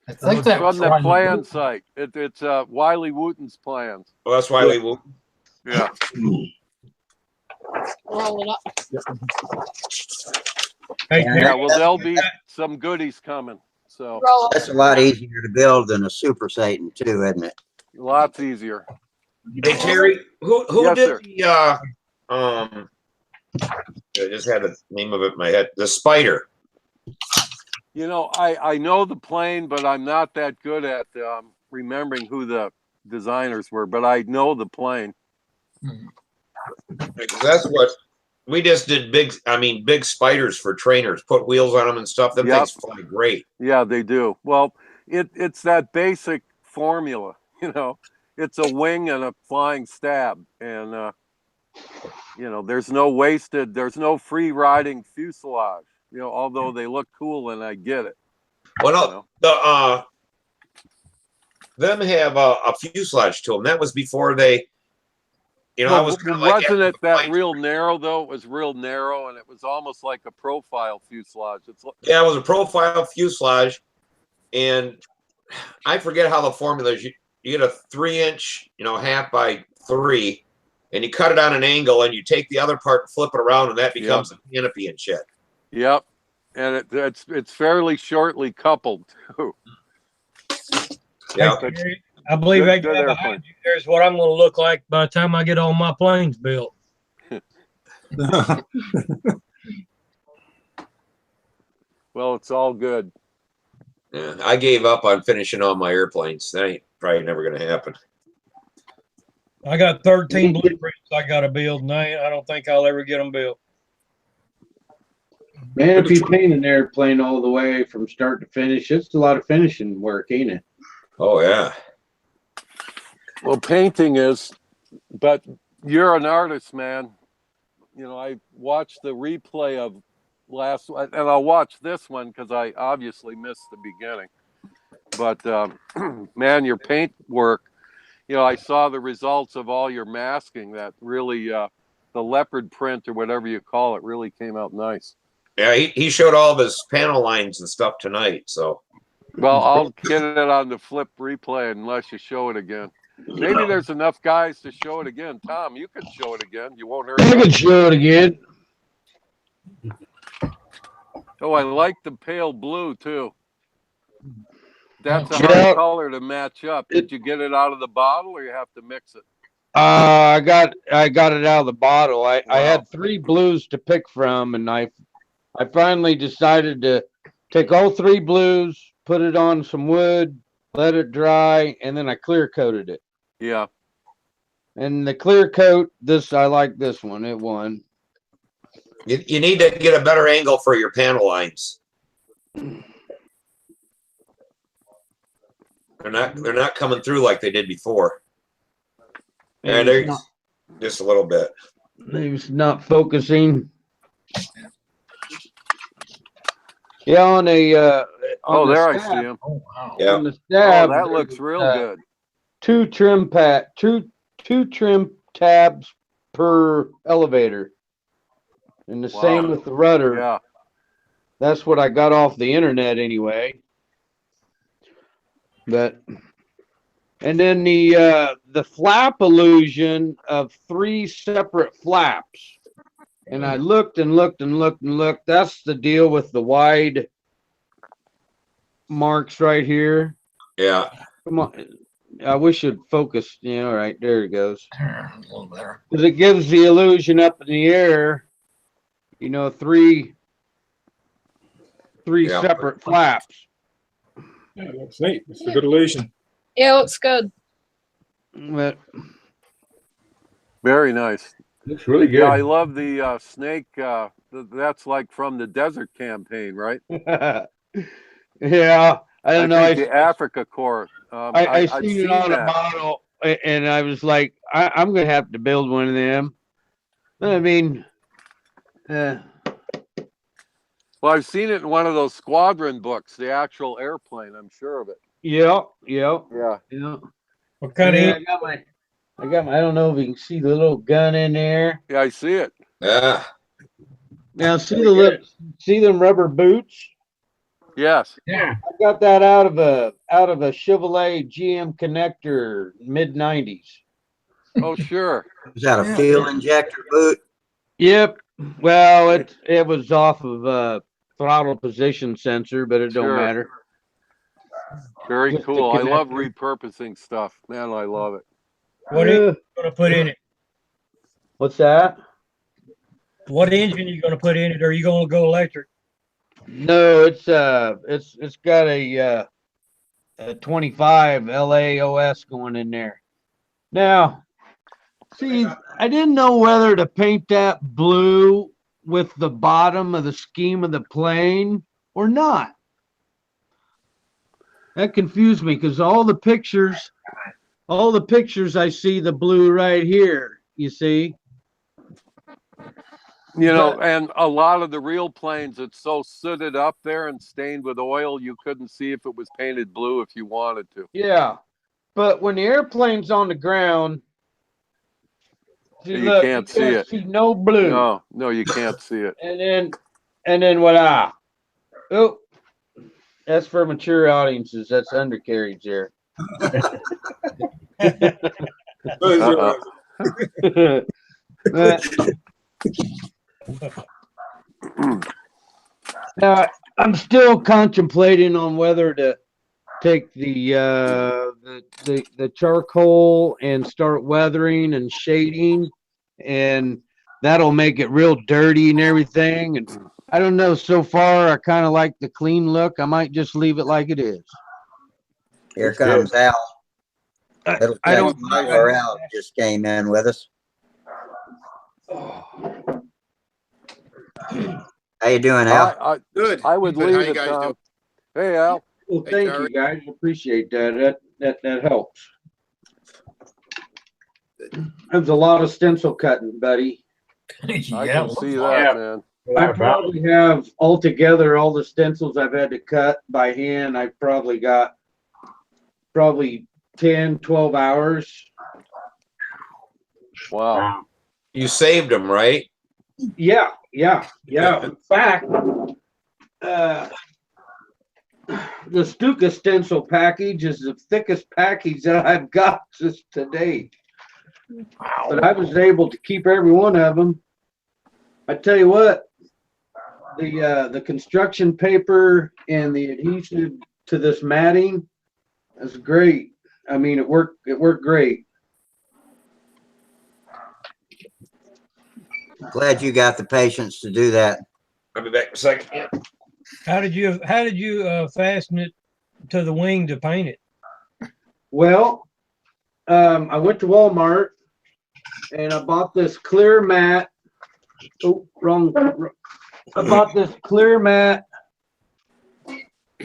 I think that From was the Ron plan Wood. site. It's Wiley Wooten's plans. Well, that's why we. Yeah. Roll it up. Hey, Yeah, Yeah, well, there'll be some goodies coming. So Roll up. That's a lot easier to build than a Super Satan too, isn't it? lots easier. Hey Terry, who Yes, did sir. the I just had the name of it in my head. The spider. You know, I know the plane, but I'm not that good at remembering who the designers were. But I know the plane. That's what we just did. Big spiders for trainers. Put wheels on them and stuff. Them Yep. things fly great. Yeah, they do. Well, it's that basic formula. You know, it's a wing and a flying stab, and you know, there's no free riding fuselage. You know, although they look cool and I get it. Well, no, You know? them have a fuselage to them. That was before they. You know, I was kinda like, wasn't it that real narrow though? It was real narrow, and it was almost like a profile fuselage. Yeah, it was a profile fuselage, and I forget how the formula is. You get a 3-inch, 1/2 by 3, and you cut it on an angle, and you take the other part and flip it around, and that becomes a canopy and shit. Yep, and it's fairly shortly coupled too. Yeah. But I believe good right airplane. behind you there's what I'm going to look like by the time I get all my planes built. Well, it's all good. Yeah, I gave up on finishing all my airplanes. That ain't probably never going to happen. I got 13 blueprints I got to build, and I don't think I'll ever get them built. Man, if you paint an airplane all the way from start to finish, it's a lot of finishing work, ain't it? Oh yeah. Well, painting is, but you're an artist, man. You know, I watched the replay of last, and I'll watch this one because I obviously missed the beginning. But man, your paint work, you know, I saw the results of all your masking. That really, the leopard print or whatever you call it, really came out nice. Yeah, he showed all of his panel lines and stuff tonight. So. Well, I'll get it on the flip replay unless you show it again. Maybe there's enough guys to show it again. Tom, you can show it again. You won't hurt. I can show it again. Oh, I like the pale blue too. That's a Yeah. hard color to match up. Did you get it out of the bottle, or you have to mix it? I got it out of the bottle. I Wow. had 3 blues to pick from, and I finally decided to take all 3 blues, put it on some wood, let it dry, and then I clear coated it. Yeah. And the clear coat, I like this one. It won. You need to get a better angle for your panel lines. They're not coming through like they did before. And they're just a little bit. It's not focusing. Yeah, on a Oh, the there I stab- see him. Oh, wow. Yeah. On the Oh, stab, that looks real good. two trim tabs per elevator. And the same with the rudder. Yeah. That's what I got off the internet anyway. But And then the flap illusion of 3 separate flaps. And I looked and looked and looked and looked. That's the deal with the wide marks right here. Yeah. Come on. I wish it'd focus. Yeah, all right, there it goes. A little better. Because it gives the illusion up in the air, you know, three Yeah. separate flaps. Yeah, it looks neat. It's a good illusion. Yeah, looks good. But Very nice. Looks really good. Yeah, I love the snake. That's like from the desert campaign, right? yeah, I don't know. think the Africa Corps. I I've seen it on a model, and I was like, I'm gonna have to build one of them. I mean, Well, I've seen it in one of those squadron books, the actual airplane. I'm sure of it. yeah. What kind Yeah, of I got my. I don't know if you can see the little gun in there. Yeah, I see it. Yeah. Now see see them rubber boots. Yes. Yeah. I got that out of a Chevrolet GM connector mid-90s. Oh, sure. Is that a fuel injector boot? Yep. Well, it was off of throttle position sensor, but it Sure. don't matter. Very Just the cool. I love connector. repurposing stuff. Man, I love it. What are you gonna put in it? What's that? What engine are you gonna put in it? Or are you gonna go electric? No, it's got a 25 LAOS going in there. Now, see, I didn't know whether to paint that blue with the bottom of the scheme of the plane or not. That confused me because all the pictures I see the blue right here, you see? You know, and a lot of the real planes, it's so sooted up there and stained with oil, you couldn't see if it was painted blue if you wanted to. Yeah. But when the airplane's on the ground, see, You look, can't see it. See no blue. No, you can't see it. And then voila. Oh, that's for mature audiences. That's undercarriage there. Now, I'm still contemplating on whether to take the charcoal and start weathering and shading, and that'll make it real dirty and everything. And I don't know. So far, I kind of like the clean look. I might just leave it like it is. Here comes Al. Little I don't- Al just came in with us. How you doing, Al? Good. I would Good. leave How you it. guys doing? Hey, Al. Well, Hey, thank Terry. you guys. Appreciate that. That helps. There's a lot of stencil cutting, buddy. I Yeah, can looks see like that, it. man. I probably have altogether all the stencils I've had to cut by hand. I've probably got 10, 12 hours. Wow. You saved them, right? Yeah. In fact, the Stuka stencil package is the thickest package that I've got just to date. But I was able to keep every one of them. I tell you what, the construction paper and the adhesive to this matting is great. I mean, it worked great. Glad you got the patience to do that. I'll be back in a second. How did you fasten it to the wing to paint it? Well, I went to Walmart and I bought this clear mat. Oh, wrong. I bought this clear mat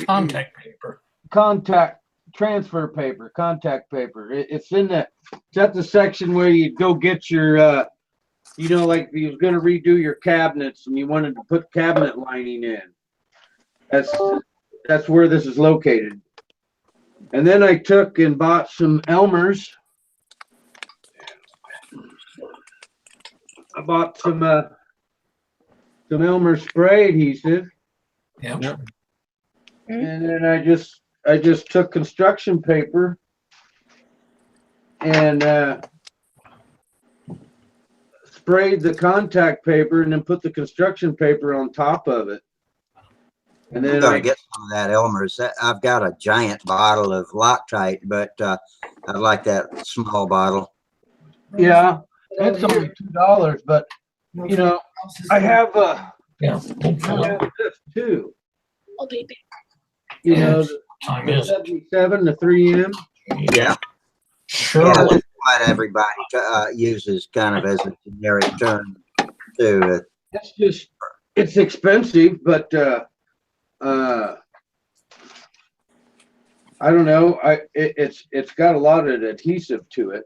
contact paper. contact paper. It's at the section where you go get your, like you was going to redo your cabinets and you wanted to put cabinet lining in. That's where this is located. And then I took and bought some Elmer's. I bought some Elmer's spray adhesive. Yep. And then I just took construction paper and sprayed the contact paper and then put the construction paper on top of it. And I'm then gonna get some of that Elmer's. I've got a giant bottle of Loctite, but I'd like that small bottle. yeah, it's only $2, but you know, I have Yeah. this too. Oh, baby. You know, Time the is it? 77, the 3M. Yeah. Sure. Yeah, that's what everybody uses kind of as a generic term too. It's just, it's expensive, but I don't know. It's got a lot of adhesive to it.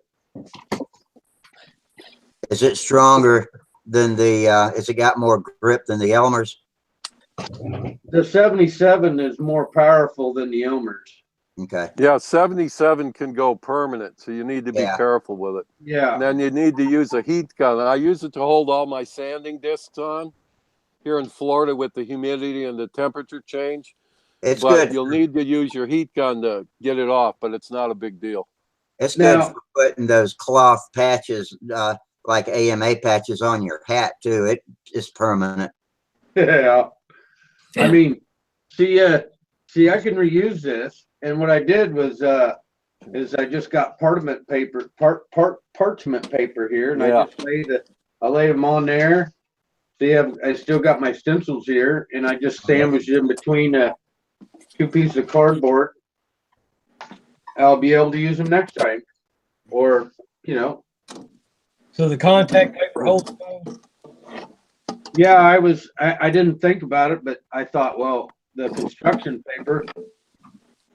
Is it stronger than the, has it got more grip than the Elmer's? The 77 is more powerful than the Elmer's. Okay. Yeah, 77 can go permanent, so you need to be Yeah. careful with it. Yeah. And then you need to use a heat gun. I use it to hold all my sanding discs on here in Florida with the humidity and the temperature change. It's But good. you'll need to use your heat gun to get it off, but it's not a big deal. It's good Now- for putting those cloth patches, like AMA patches on your hat too. It is permanent. Yeah. I mean, see, I can reuse this. And what I did was, is I just got parchment paper here, and Yeah. I just I laid them on there. See, I still got my stencils here, and I just sandwiched them between two pieces of cardboard. I'll be able to use them next time, or you know. So the contact paper holds. Yeah, I didn't think about it, but I thought, well, the construction paper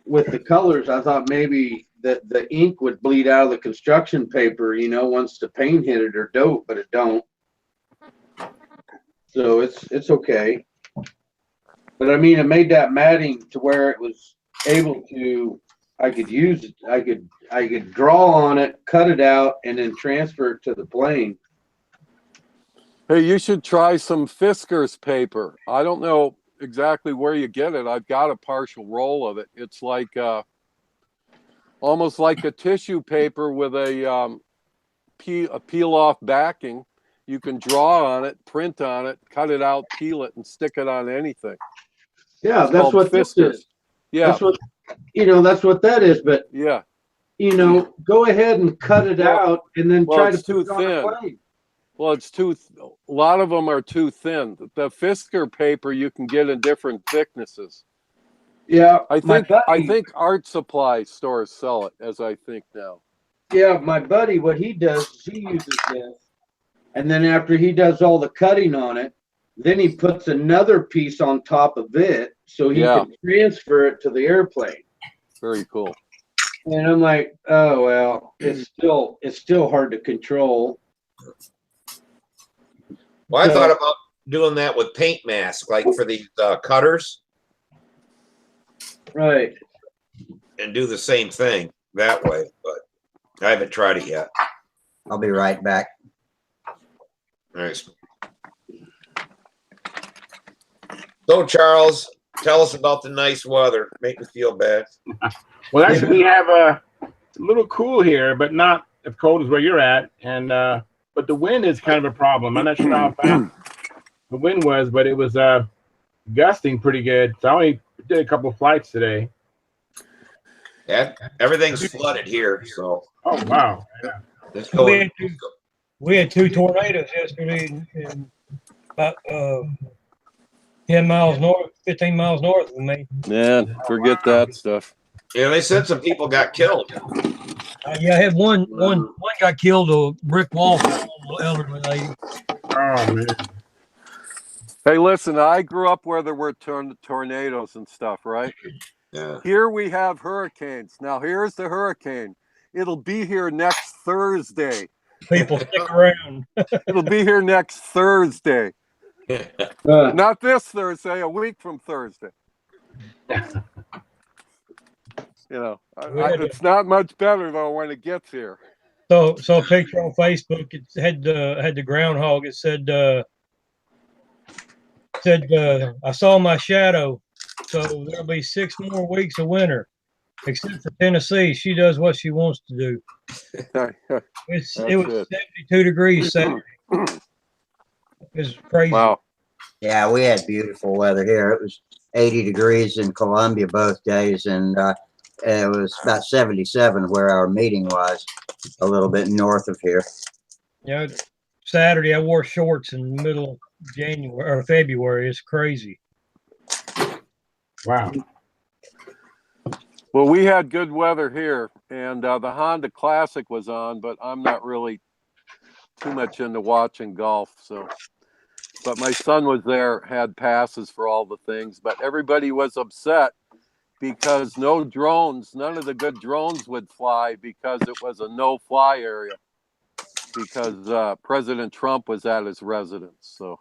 with the colors, I thought maybe the ink would bleed out of the construction paper, you know, once the paint hit it or dope, but it don't. So it's okay. But I mean, it made that matting to where it was able to, I could use it, I could draw on it, cut it out, and then transfer it to the plane. Hey, you should try some Fisker's paper. I don't know exactly where you get it. I've got a partial roll of it. It's like almost like a tissue paper with a peel off backing. You can draw on it, print on it, cut it out, peel it, and stick it on anything. Yeah, It's that's called what this Fisker's. is. Yeah, That's what, you know, that's what that is. But yeah. you know, go ahead and cut it Well- out and then well, try to it's too put it on a thin. plane. Well, it's a lot of them are too thin. The Fisker paper you can get in different thicknesses. Yeah, I my think buddy, art supply stores sell it, as I think now. yeah, my buddy, what he does is he uses this, and then after he does all the cutting on it, then he puts another piece on top of it so he Yeah. can transfer it to the airplane. Very cool. And I'm like, oh well, it's still hard to control. Well, I So- thought about doing that with paint mask, like for these cutters, Right. and do the same thing that way. But I haven't tried it yet. I'll be right back. Nice. So, Charles, tell us about the nice weather. Make me feel bad. Well, actually, we have a little cool here, but not as cold as where you're at. And but the wind is kind of a problem. I'm not sure how fast the wind was, but it was gusting pretty good. So I only did a couple of flights today. Yeah, everything's flooded here, so Oh wow! it's We going. had we had two tornadoes yesterday in about 10 miles north, 15 miles north of me. Man, forget that stuff. You know, they said some people got killed. Yeah, I had one got killed, a brick wall, fell on a little elderly lady. Oh man! Hey, listen, I grew up where there were tornadoes and stuff, right? Yeah. Here we have hurricanes. Now, here's the hurricane. It'll be here next Thursday. People stick around. It'll be here next Thursday. Uh, Not this Thursday, a week from Thursday. You know, it's not much better though when it gets here. So a picture on Facebook. It had the groundhog. It said I saw my shadow. So there'll be 6 more weeks of winter. except for Tennessee. She does what she wants to do. It was 72 degrees Saturday. It was crazy. Wow. Yeah, we had beautiful weather here. It was 80 degrees in Columbia both days, and it was about 77 where our meeting was, a little bit north of here. You know, Saturday I wore shorts in the middle of January or February. It's crazy. Wow. Well, we had good weather here, and the Honda Classic was on, but I'm not really too much into watching golf. So, but my son was there, had passes for all the things, but everybody was upset because no drones, none of the good drones would fly because it was a no-fly area because President Trump was at his residence. So,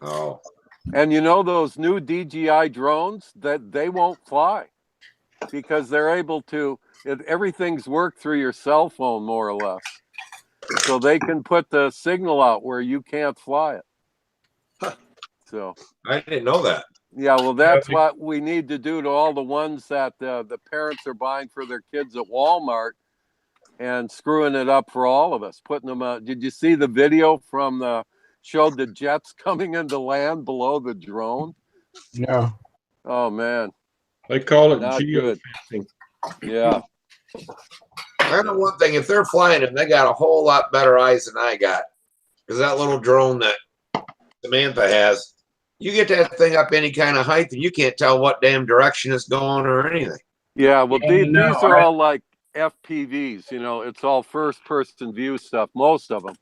Oh, and you know those new DJI drones that they won't fly because they're able to. Everything's worked through your cell phone more or less, so they can put the signal out where you can't fly it. So I didn't know that. yeah, well, that's what we need to do to all the ones that the parents are buying for their kids at Walmart and screwing it up for all of us, putting them out. Did you see the video from showed the jets coming into land below the drone? No. Oh man, They call it not good. geofencing. Yeah. I know one thing, if they're flying them, they got a whole lot better eyes than I got. Because that little drone that Samantha has, you get that thing up any kind of height and you can't tell what damn direction it's going or anything. Yeah, well, these no, are all like FPVs, you know, it's all first person view stuff, most of them.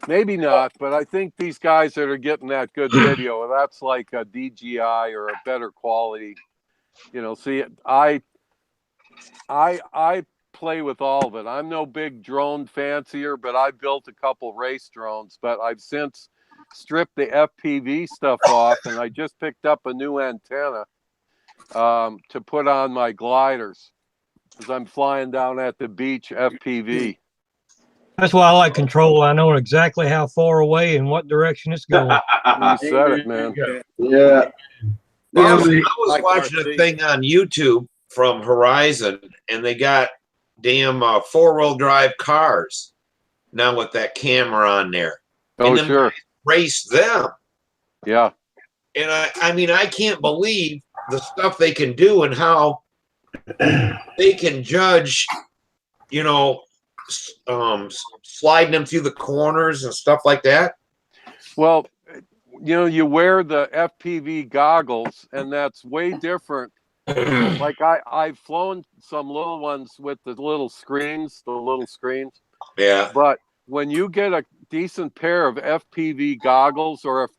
Maybe not, but I think these guys that are getting that good video, that's like a DJI or a better quality. You know, see, I play with all of it. I'm no big drone fancier, but I built a couple race drones, but I've since stripped the FPV stuff off, and I just picked up a new antenna to put on my gliders because I'm flying down at the beach FPV. That's why I like control. I know exactly how far away and what direction it's going. You said it, man. Yeah. I was watching a thing on YouTube from Horizon, and they got damn 4-wheel drive cars now with that camera on there. Oh, and sure. Race them. Yeah. And I mean, I can't believe the stuff they can do and how they can judge, you know, sliding them through the corners and stuff like that. Well, you know, you wear the FPV goggles, and that's way different. Like I've flown some little ones with the little screens, Yeah. But when you get a decent pair of FPV goggles, or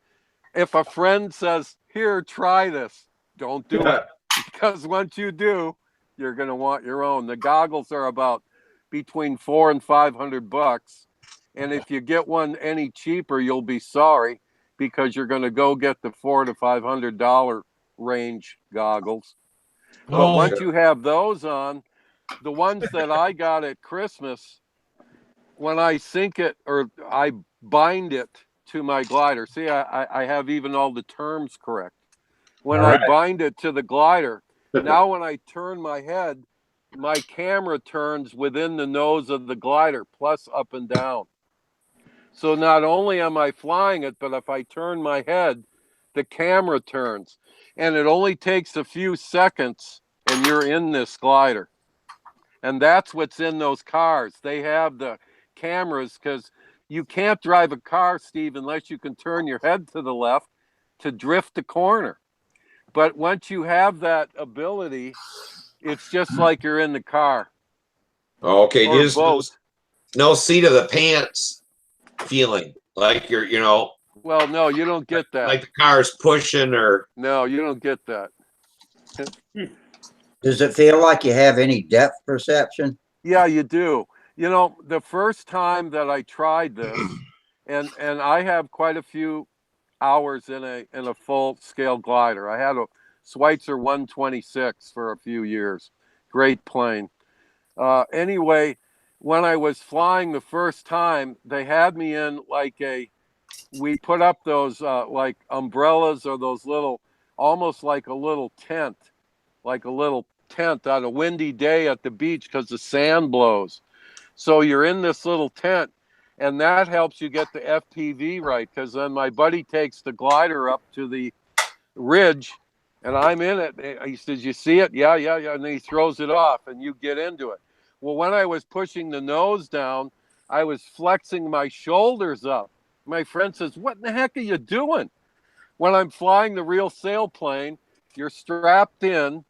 if a friend says, "Here, try this," don't do it, because once you do, you're gonna want your own. The goggles are about between $400 and $500, and if you get one any cheaper, you'll be sorry because you're gonna go get the $400 to $500 range goggles. But once you have those on, the ones that I got at Christmas, when I sync it or I bind it to my glider, see, I have even all the terms correct. When I bind it to the glider, now when I turn my head, my camera turns within the nose of the glider, plus up and down. So not only am I flying it, but if I turn my head, the camera turns. And it only takes a few seconds and you're in this glider. And that's what's in those cars. They have the cameras because you can't drive a car, Steve, unless you can turn your head to the left to drift the corner. But once you have that ability, it's just like you're in the car. Okay, Or just boat. no seat of the pants feeling like you're, you know. Well, no, you don't get that. Like the car's pushing or. No, you don't get that. Does it feel like you have any depth perception? Yeah, you do. You know, the first time that I tried this, and I have quite a few hours in a full scale glider. I had a Schweitzer 126 for a few years. Great plane. Anyway, when I was flying the first time, they had me in like we put up those like umbrellas or those little, almost like a little tent, like a little tent on a windy day at the beach because the sand blows. So you're in this little tent, and that helps you get the FPV right, because then my buddy takes the glider up to the ridge, and I'm in it. He says, "You see it?" Yeah, yeah, yeah. And then he throws it off, and you get into it. Well, when I was pushing the nose down, I was flexing my shoulders up. My friend says, "What in the heck are you doing?" When I'm flying the real sailplane, you're strapped in.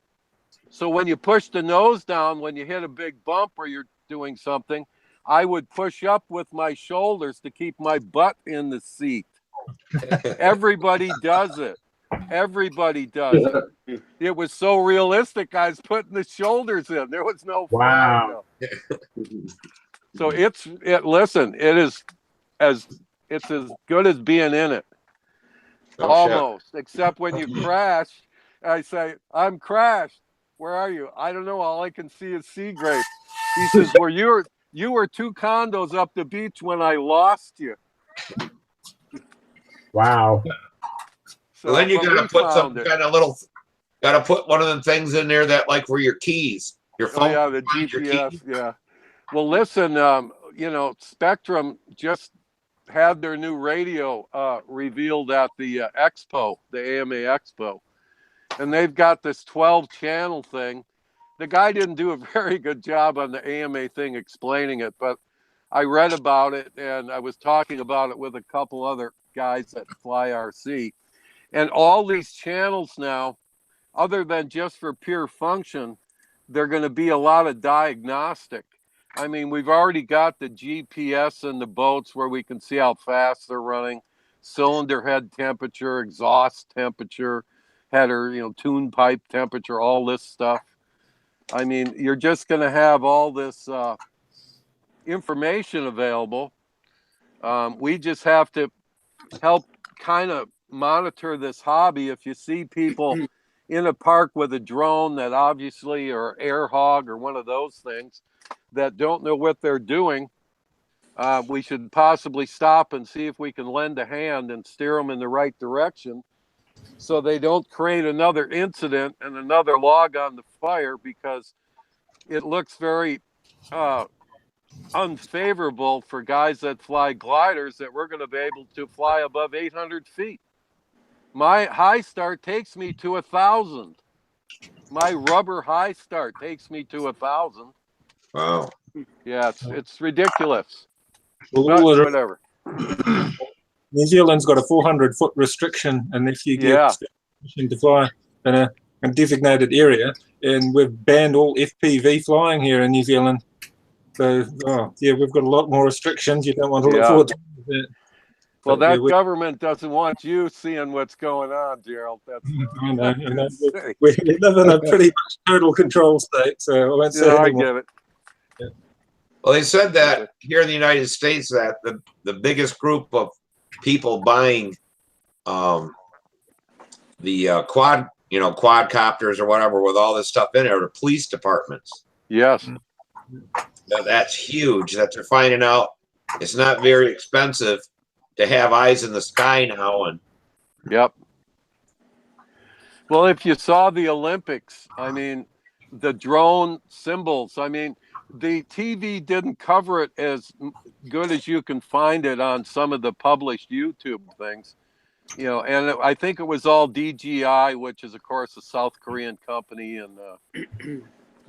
So when you push the nose down, when you hit a big bump or you're doing something, I would push up with my shoulders to keep my butt in the seat. Everybody does it. Everybody does it. It was so realistic. I was putting the shoulders in. There was no flying. Wow. So listen, it's as good as being in it. Oh, Almost. Except when you crash, I say, "I'm crashed. Where are you?" "I don't know. All I can see is sea grapes." He says, "Well, you were 2 condos up the beach when I lost you." Wow. So then you but gotta we put some found it. kind of little, gotta put one of them things in there that like for your keys, your Oh phone. yeah, the your GPS. keys. Yeah. Well, listen, Spectrum just had their new radio revealed at the expo, the AMA Expo, and they've got this 12-channel thing. The guy didn't do a very good job on the AMA thing explaining it, but I read about it, and I was talking about it with a couple other guys that fly RC. And all these channels now, other than just for pure function, they're going to be a lot of diagnostic. I mean, we've already got the GPS in the boats where we can see how fast they're running, cylinder head temperature, exhaust temperature, header, tune pipe temperature, all this stuff. I mean, you're just going to have all this information available. We just have to help kind of monitor this hobby. If you see people in a park with a drone that obviously, or air hog or one of those things, that don't know what they're doing, we should possibly stop and see if we can lend a hand and steer them in the right direction so they don't create another incident and another log on the fire, because it looks very unfavorable for guys that fly gliders that we're going to be able to fly above 800 feet. My high start takes me to 1,000. My rubber high start takes me to 1,000. Wow. Yeah, it's ridiculous. Well, But all the- whatever. New Zealand's got a 400-foot restriction, and if you Yeah. get permission to fly in a designated area, and we've banned all FPV flying here in New Zealand. So, we've got a lot more restrictions. You don't want to look Yeah. forward to that. Well, But, that government doesn't want you seeing what's going on, Gerald. That's I know. We live in a pretty much total control state, so I won't say I anymore. get it. Well, they said that here in the United States that the biggest group of people buying the quadcopters or whatever with all this stuff in it are the police departments. Yes. That's huge. That they're finding out it's not very expensive to have eyes in the sky now. And Yep. Well, if you saw the Olympics, I mean, the drone symbols, I mean, the TV didn't cover it as good as you can find it on some of the published YouTube things, and I think it was all DJI, which is, of course, a South Korean company. And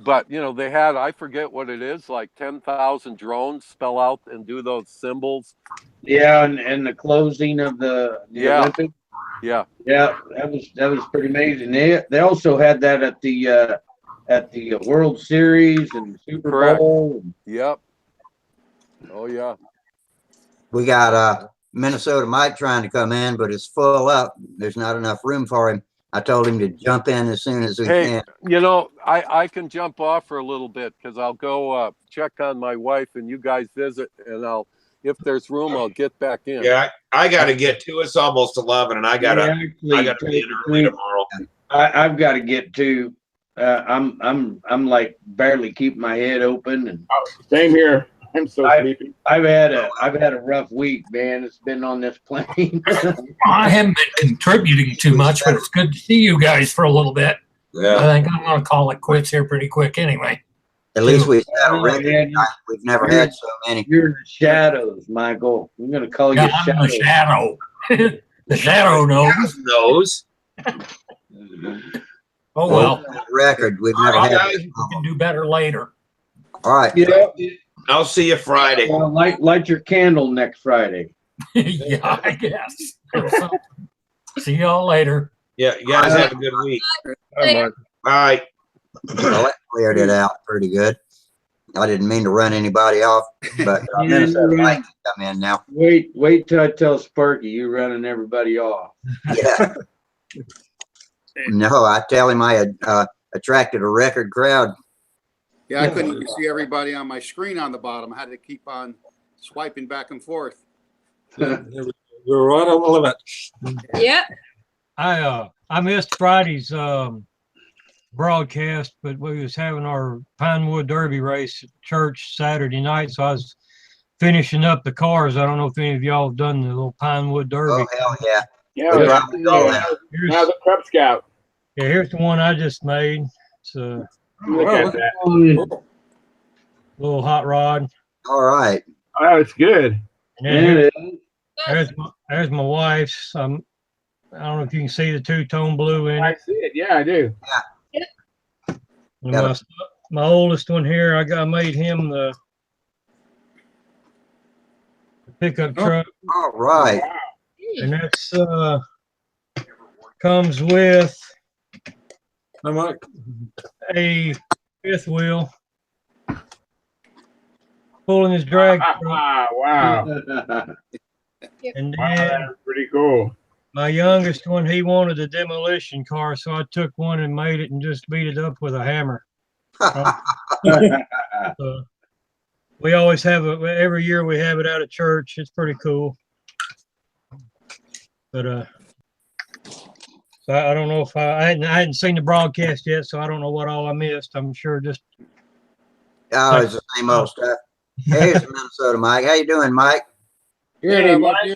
but, they had, I forget what it is, like 10,000 drones spell out and do those symbols. Yeah, and the closing of the Olympics. Yeah. Yeah, that was pretty amazing. They also had that at the World Series and Super Correct. Bowl. Yep. Oh yeah. We got Minnesota Mike trying to come in, but it's full up. There's not enough room for him. I told him to jump in as soon as we can. I can jump off for a little bit because I'll go check on my wife and you guys visit, and if there's room, I'll get back in. yeah, I got to get to. It's almost 11, and I got to be in early tomorrow. I've got to get to. I'm like barely keeping my head open, and Same here. I'm so sleepy. I've had a rough week, man. It's been on this plane. I haven't been contributing too much, but it's good to see you guys for a little bit. I Yeah. think I'm gonna call it quits here pretty quick anyway. At least we've had a Oh, record. man, We've never had so many. you're in the shadows, Michael. I'm gonna call you Yeah, I'm the shadow. shadow. The shadow knows. Knows. Oh well. Record. We've All never right, had. guys, we can do better later. All right. Yeah. I'll see you Friday. Well, light your candle next Friday. Yeah, I guess. See y'all later. Yeah, you guys have a good week. I'm Bye. Well, that cleared it out pretty good. I didn't mean to run anybody off, but Minnesota Mike can come in now. Wait till I tell Sparky you running everybody off. Yeah. No, I tell him I had attracted a record crowd. Yeah, I couldn't even see everybody on my screen on the bottom. I had to keep on swiping back and forth. You're right on the limit. Yeah. I missed Friday's broadcast, but we was having our Pinewood Derby race at church Saturday night, so I was finishing up the cars. I don't know if any of y'all have done the little Pinewood Derby. Oh, hell yeah. Yeah, We that's- probably all have. now the Cub Scout. Yeah, here's the one I just made. It's a Look at that. little hot rod. All right. Oh, it's good. And then there's my wife's. I don't know if you can see the two-tone blue in I it. see it. Yeah, I do. And my oldest one here, I made him the pickup truck. All right. And that's comes with I'm like, a fifth wheel, pulling his drag truck. Wow. And Wow, then that's pretty cool. my youngest one, he wanted a demolition car, so I took one and made it and just beat it up with a hammer. We always have every year we have it out at church. It's pretty cool. But so I don't know if I hadn't seen the broadcast yet, so I don't know what all I missed. I'm sure just Oh, it's the same old stuff. Hey, here's Minnesota Mike. How you doing, Mike? Good, Yeah, Mike.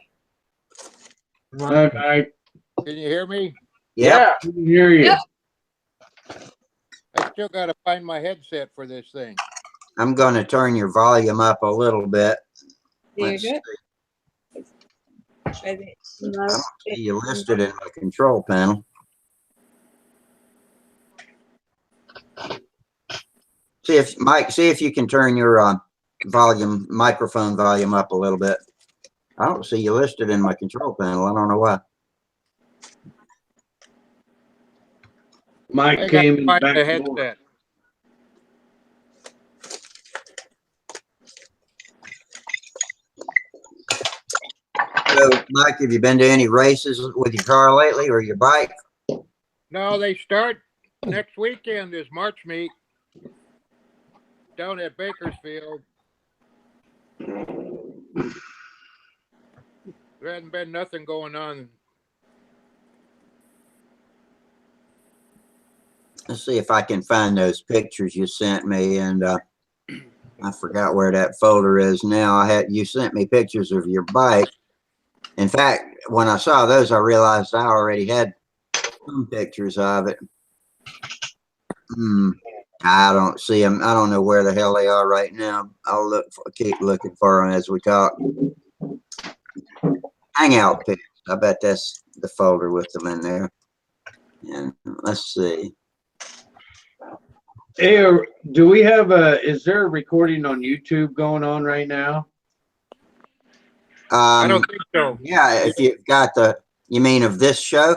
Mike, Can you hear me? Yep. I can hear you. Yep. I still got to find my headset for this thing. I'm going to turn your volume up a little bit. There Let's you see. go. Maybe. No. I don't see you listed in my control panel. See if you can turn your microphone volume up a little bit. I don't see you listed in my control panel. I don't know why. Mike I got came to in find back the door. headset. So, Mike, have you been to any races with your car lately or your bike? No, they start next weekend. Is March meet down at Bakersfield. There hasn't been nothing going on. Let's see if I can find those pictures you sent me, and I forgot where that folder is now. You sent me pictures of your bike. In fact, when I saw those, I realized I already had some pictures of it. I don't see them. I don't know where the hell they are right now. I'll keep looking for them as we talk. Hangout pictures. I bet that's the folder with them in there. And let's see. Hey, do we have is there a recording on YouTube going on right now? I don't think so. Yeah, if you've got you mean of this show?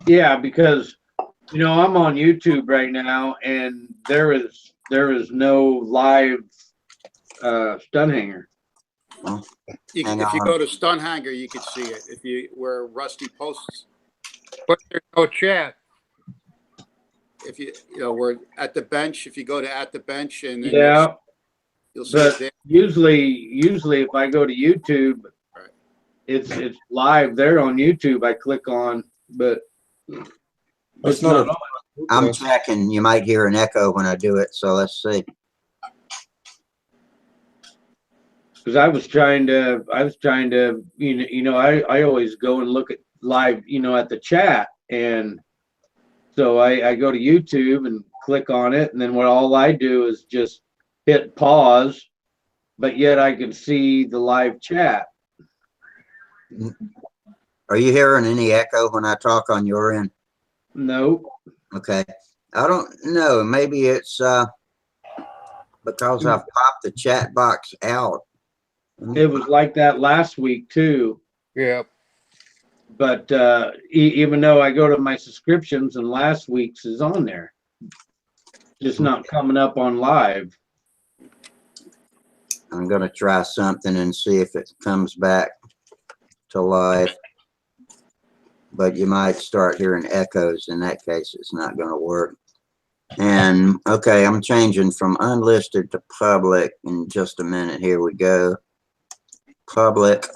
Yeah, because I'm on YouTube right now, and there is no live Stunthangar. Well, If hang you on. go to Stunthangar, you can see it. Where Rusty posts, but there's no chat. If we're at the bench. If you go to at the bench, and then you'll see it But there. usually if I go to YouTube, Right. it's live there on YouTube. I click on, but That's not a- I'm checking. You might hear an echo when I do it, so let's see. because I was trying to, I always go and look at live, at the chat, and So I go to YouTube and click on it, and then what all I do is just hit pause, but yet I can see the live chat. Are you hearing any echo when I talk on your end? Nope. Okay. I don't know. Maybe it's because I've popped the chat box out. It was like that last week too. Yeah. But even though I go to my subscriptions and last week's is on there, just not coming up on live. I'm going to try something and see if it comes back to live. But you might start hearing echoes. In that case, it's not going to work. And okay, I'm changing from unlisted to public in just a minute. Here we go. Public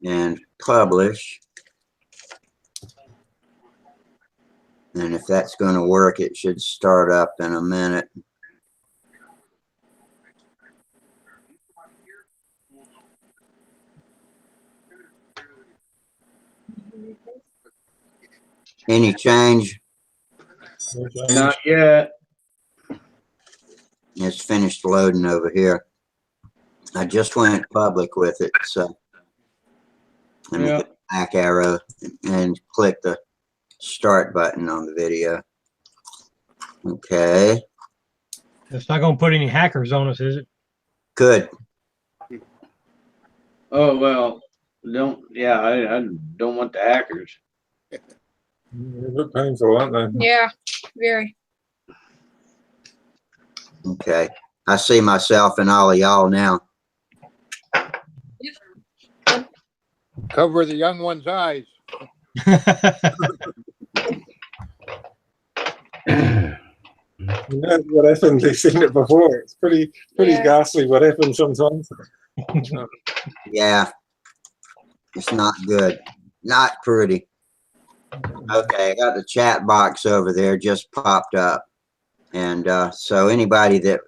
and publish. And if that's going to work, it should start up in a minute. Any change? Not yet. It's finished loading over here. I just went public with it, so let me hit the back arrow and click the start button on the video. Okay. It's not going to put any hackers on us, is it? Good. Oh, well, I don't want the hackers. They look painful, aren't they? Yeah, very. Okay. I see myself and all of y'all now. Cover the young one's eyes. You know what happens? They've seen it before. It's pretty Yeah. ghastly what happens sometimes. Yeah. It's not good. Not pretty. Okay, I got the chat box over there just popped up. And so anybody that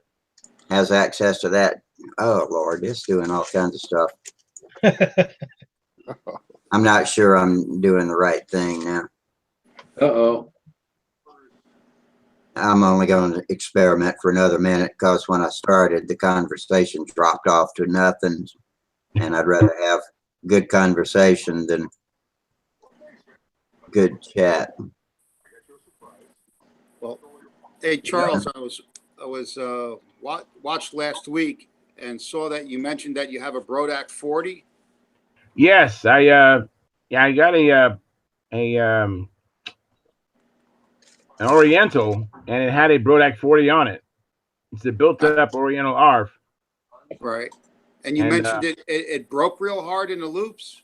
has access to that, oh Lord, it's doing all kinds of stuff. I'm not sure I'm doing the right thing now. Uh-oh. I'm only going to experiment for another minute because when I started, the conversation dropped off to nothing. And I'd rather have good conversation than good chat. Well, hey Charles, I was watched last week and saw that you mentioned that you have a Brodak 40. Yes, I got an Oriental, and it had a Brodak 40 on it. It's a built-up Oriental ARF. Right. And you mentioned it broke real hard in the loops.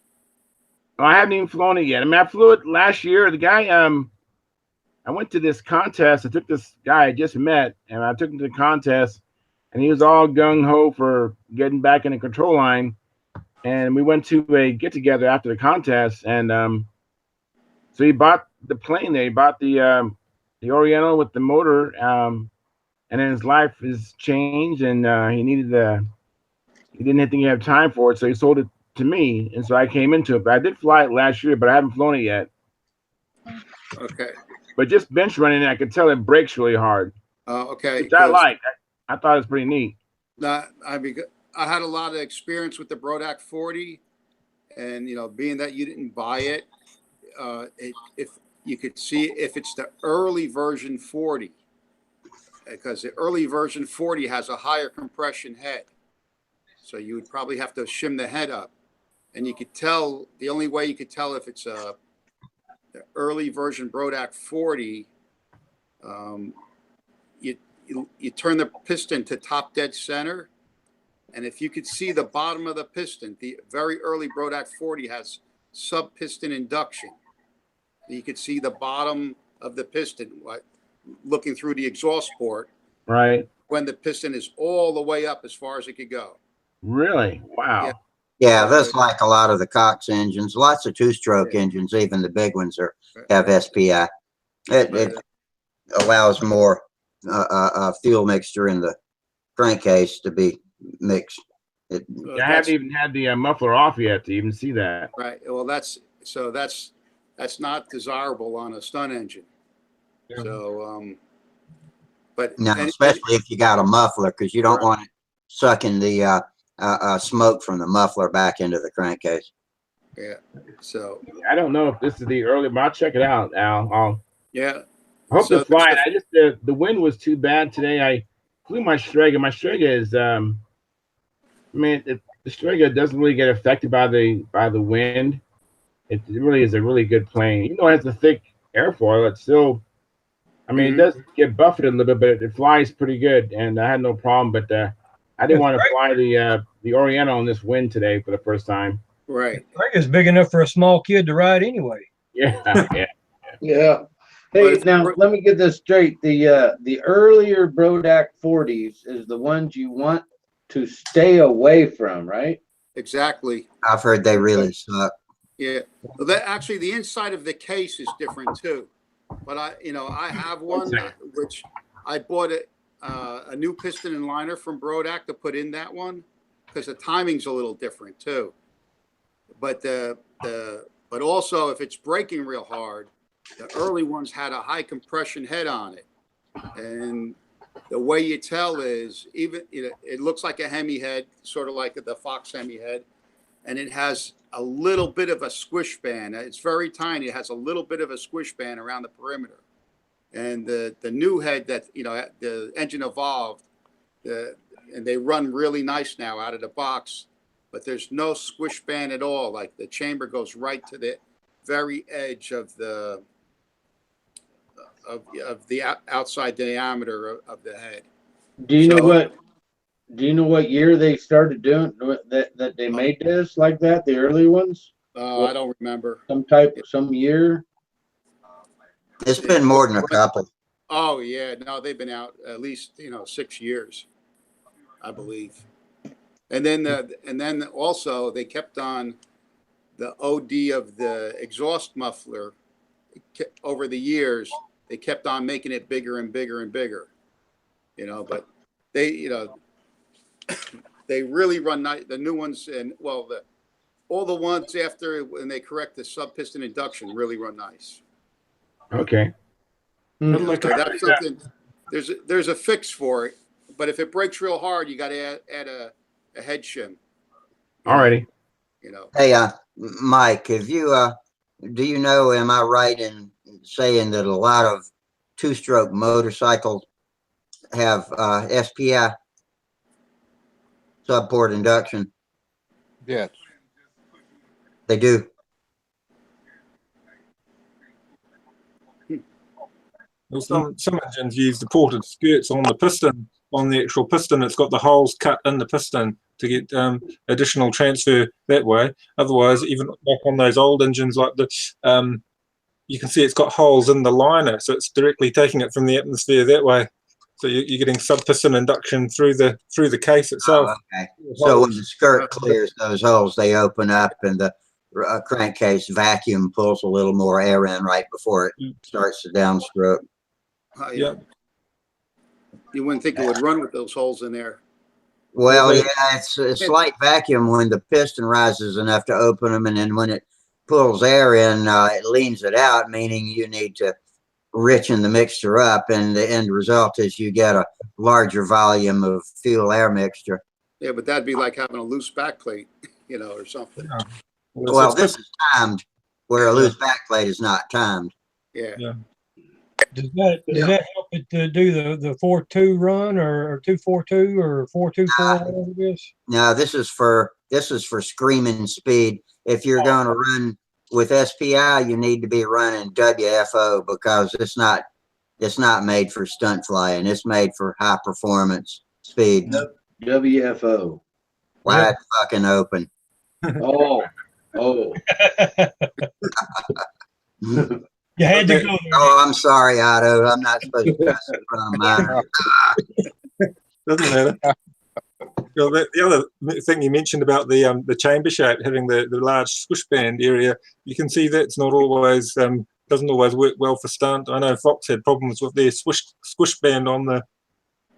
Oh, I haven't even flown it yet. I mean, I flew it last year. The guy, I went to this contest. I took this guy I just met, and I took him to the contest, and he was all gung-ho for getting back in the control line. And we went to a get-together after the contest, and so he bought the plane there. He bought the Oriental with the motor, and then his life has changed, and he didn't think he had time for it, so he sold it to me, and so I came into it. But I did fly it last year, but I haven't flown it yet. Okay. But just bench running, I could tell it brakes really hard. Okay. Which I like. I thought it was pretty neat. I had a lot of experience with the Brodak 40, and being that you didn't buy it, if you could see if it's the early version 40, because the early version 40 has a higher compression head, so you would probably have to shim the head up, and you could tell. The only way you could tell if it's the early version Brodak 40, you turn the piston to top dead center. And if you could see the bottom of the piston, the very early Brodak 40 has sub-piston induction. You could see the bottom of the piston, looking through the exhaust port. Right. When the piston is all the way up as far as it could go. Really? Wow. Yeah, that's like a lot of the Cox engines. Lots of two-stroke engines, even the big ones have SPI. It allows more fuel mixture in the crankcase to be mixed. I haven't even had the muffler off yet to even see that. Right. Well, that's not desirable on a stunt engine. So, but No, and- especially if you got a muffler, because you don't Right. want it sucking the smoke from the muffler back into the crankcase. yeah. So I don't know if this is the early, but I'll check it out, Al. yeah. I hope So to fly it. there's I just the wind was too bad today. I flew my Strega. My Strega is I mean the Strega doesn't really get affected by the wind. It really is a really good plane. Even though it has a thick airfoil, it's still I mean it does get buffeted a little bit, but it flies pretty good and I had no problem. But I didn't want to fly the Oriental on this wind today for the first time. right. It's big enough for a small kid to ride anyway. Yeah, yeah. Yeah. But Hey, if- now let me get this straight. The earlier Brodak 40s is the ones you want to stay away from, right? Exactly. I've heard they really suck. Yeah. Well, that actually the inside of the case is different too. But I have one which I bought a new piston and liner from Brodak to put in that one because the timing's a little different too. But but also if it's braking real hard, the early ones had a high compression head on it, and the way you tell is even it looks like a Hemi head, sort of like the Fox Hemi head, and it has a little bit of a squish band. It's very tiny. It has a little bit of a squish band around the perimeter. And the new head that the engine evolved, and they run really nice now out of the box, but there's no squish band at all. Like the chamber goes right to the very edge of the outside diameter of the head. Do you know So- what? Do you know what year they started doing that they made this like that? The early ones, I don't remember. some year. It's been more than a couple. Oh yeah, no, they've been out at least 6 years, I believe. And then also they kept on the OD of the exhaust muffler over the years. They kept on making it bigger and bigger and bigger, but they they really run nice. The new ones and all the ones after when they correct the sub piston induction really run nice. Okay. So that's something. There's a fix for it, but if it breaks real hard, you got to add a head shim. Alrighty. Hey, Mike, have you do you know? Am I right in saying that a lot of two-stroke motorcycles have SPI, subport induction? Yes. They do. Well, some engines use the ported skirts on the piston, on the actual piston. It's got the holes cut in the piston to get additional transfer that way. Otherwise, even like on those old engines like the, you can see it's got holes in the liner, so it's directly taking it from the atmosphere that way. So you're getting sub-piston induction through the case itself. Oh, okay. So when the skirt clears those holes, they open up, and the crankcase vacuum pulls a little more air in right before it starts to downstroke. Yeah. You wouldn't think it would run with those holes in there. Well, yeah, it's a slight vacuum when the piston rises enough to open them, and then when it pulls air in, it leans it out, meaning you need to richen the mixture up, and the end result is you get a larger volume of fuel air mixture. Yeah, but that'd be like having a loose backplate, or something. Yeah. Well, this is timed, where a loose backplate is not timed. Yeah. Does that help it to do the 4.2 run or 2.42 or 4.24, whatever it is? No, this is for screaming speed. If you're going to run with SPI, you need to be running WFO, because it's not made for stunt flying. It's made for high performance speed. WFO. Wide fucking open. Oh. You had to go there. Oh, I'm sorry, Otto. I'm not supposed to cuss in front of mine. Doesn't matter. Well, the other thing you mentioned about the chamber shape having the large squish band area, you can see that's not always doesn't always work well for stunt. I know Fox had problems with their squish band on the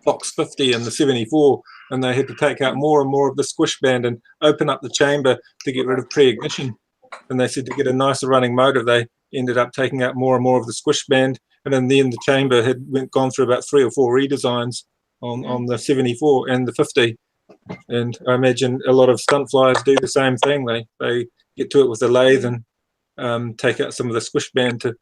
Fox 50 and the 74, and they had to take out more and more of the squish band and open up the chamber to get rid of pre-ignition. And they said to get a nicer running motor, they ended up taking out more and more of the squish band, and in the end, the chamber had gone through about 3 or 4 redesigns on the 74 and the 50. And I imagine a lot of stunt flyers do the same thing. They get to it with the lathe and take out some of the squish band to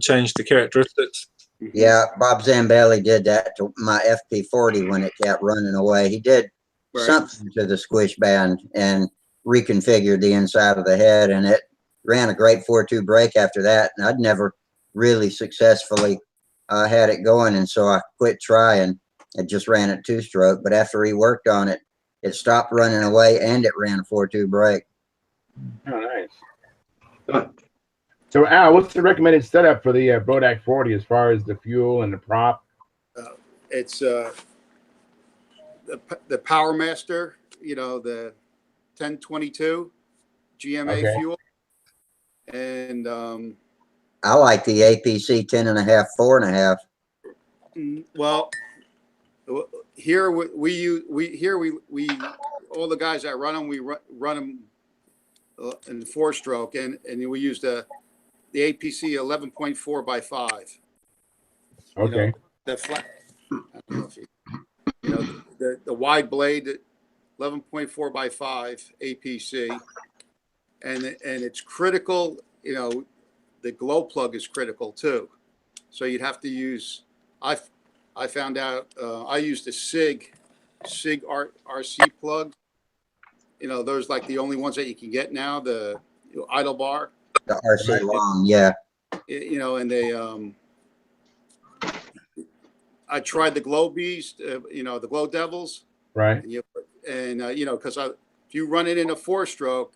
change the characteristics. Yeah, Bob Zambelli did that to my FP40 when it kept running away. He did something to the squish band and reconfigured the inside of the head, and it ran a great 4.2 brake after that. And I'd never really successfully had it going, and so I quit trying. It just ran at 2-stroke, but after he worked on it, it stopped running away and it ran a 4.2 brake. Oh, nice. So, Al, what's the recommended setup for the Brodak 40 as far as the fuel and the prop? It's the Power Master, you know, the 1022 GMA fuel, and I like the APC 10.5, 4.5. well, here we use all the guys that run them, we run them in 4-stroke, and we use the APC 11.4 by 5. Okay. You know, the flat, I don't know if you know, the wide blade 11.4 by 5 APC, and it's critical. You know, the glow plug is critical too. So you'd have to use. I found out I used a SIG RC plug. You know, those like the only ones that you can get now. The idle bar. The RC long, yeah. You know, and they I tried the Glow Beast, you know, the Glow Devils. Right. And you know, because if you run it in a 4-stroke,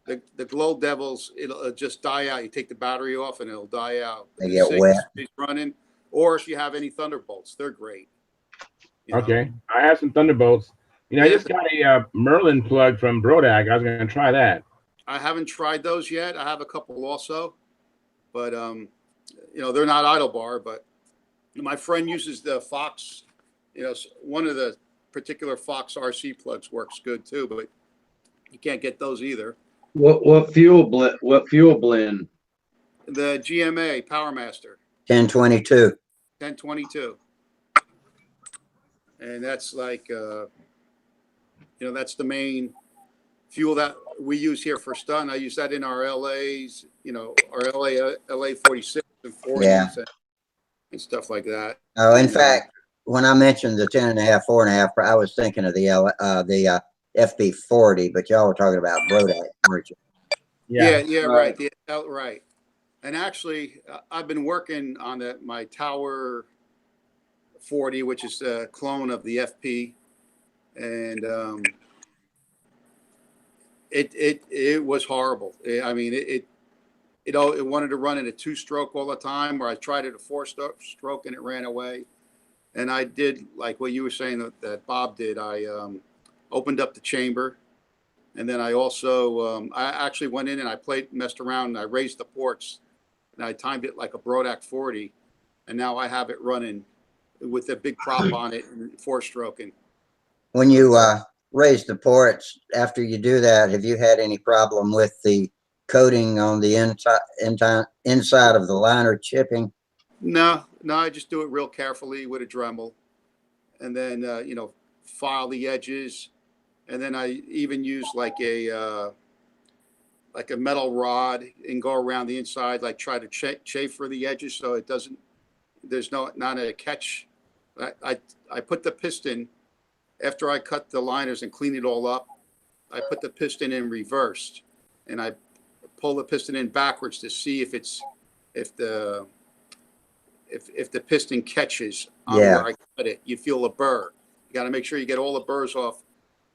the Glow Devils, it'll just die out. You take the battery off and it'll die out. They get wet. Running, or if you have any Thunderbolts, they're great. Okay. I have some Thunderbolts. You know, I just got a Merlin plug from Brodak. I was going to try that. I haven't tried those yet. I have a couple also, but you know, they're not idle bar. But my friend uses the Fox. You know, one of the particular Fox RC plugs works good too, but you can't get those either. What fuel blend? What fuel blend? The GMA Power Master 1022. 1022, and that's like you know, that's the main fuel that we use here for Stunt. I use that in our LAs, you know, our LA 46 and 40s and stuff like that. Oh, in fact, when I mentioned the 10.5, 4.5, I was thinking of the FB40, but y'all were talking about Brodak, weren't you? Yeah, right. Right. And actually, I've been working on my Tower 40, which is a clone of the FP, and it was horrible. I mean, it wanted to run in a 2-stroke all the time, where I tried it a 4-stroke and it ran away. And I did like what you were saying that Bob did. I opened up the chamber, and then I also I actually went in and I messed around, and I raised the ports, and I timed it like a Brodak 40, and now I have it running with a big prop on it and 4-stroking. When you raise the ports, after you do that, have you had any problem with the coating on the inside of the liner chipping? No, I just do it real carefully with a Dremel, and then you know, file the edges, and then I even use like a metal rod and go around the inside, like try to chamfer the edges so it doesn't. There's not a catch. I put the piston after I cut the liners and clean it all up. I put the piston in reversed, and I pull the piston in backwards to see if the piston catches on where I cut it. You feel a burr. You got to make sure you get all the burrs off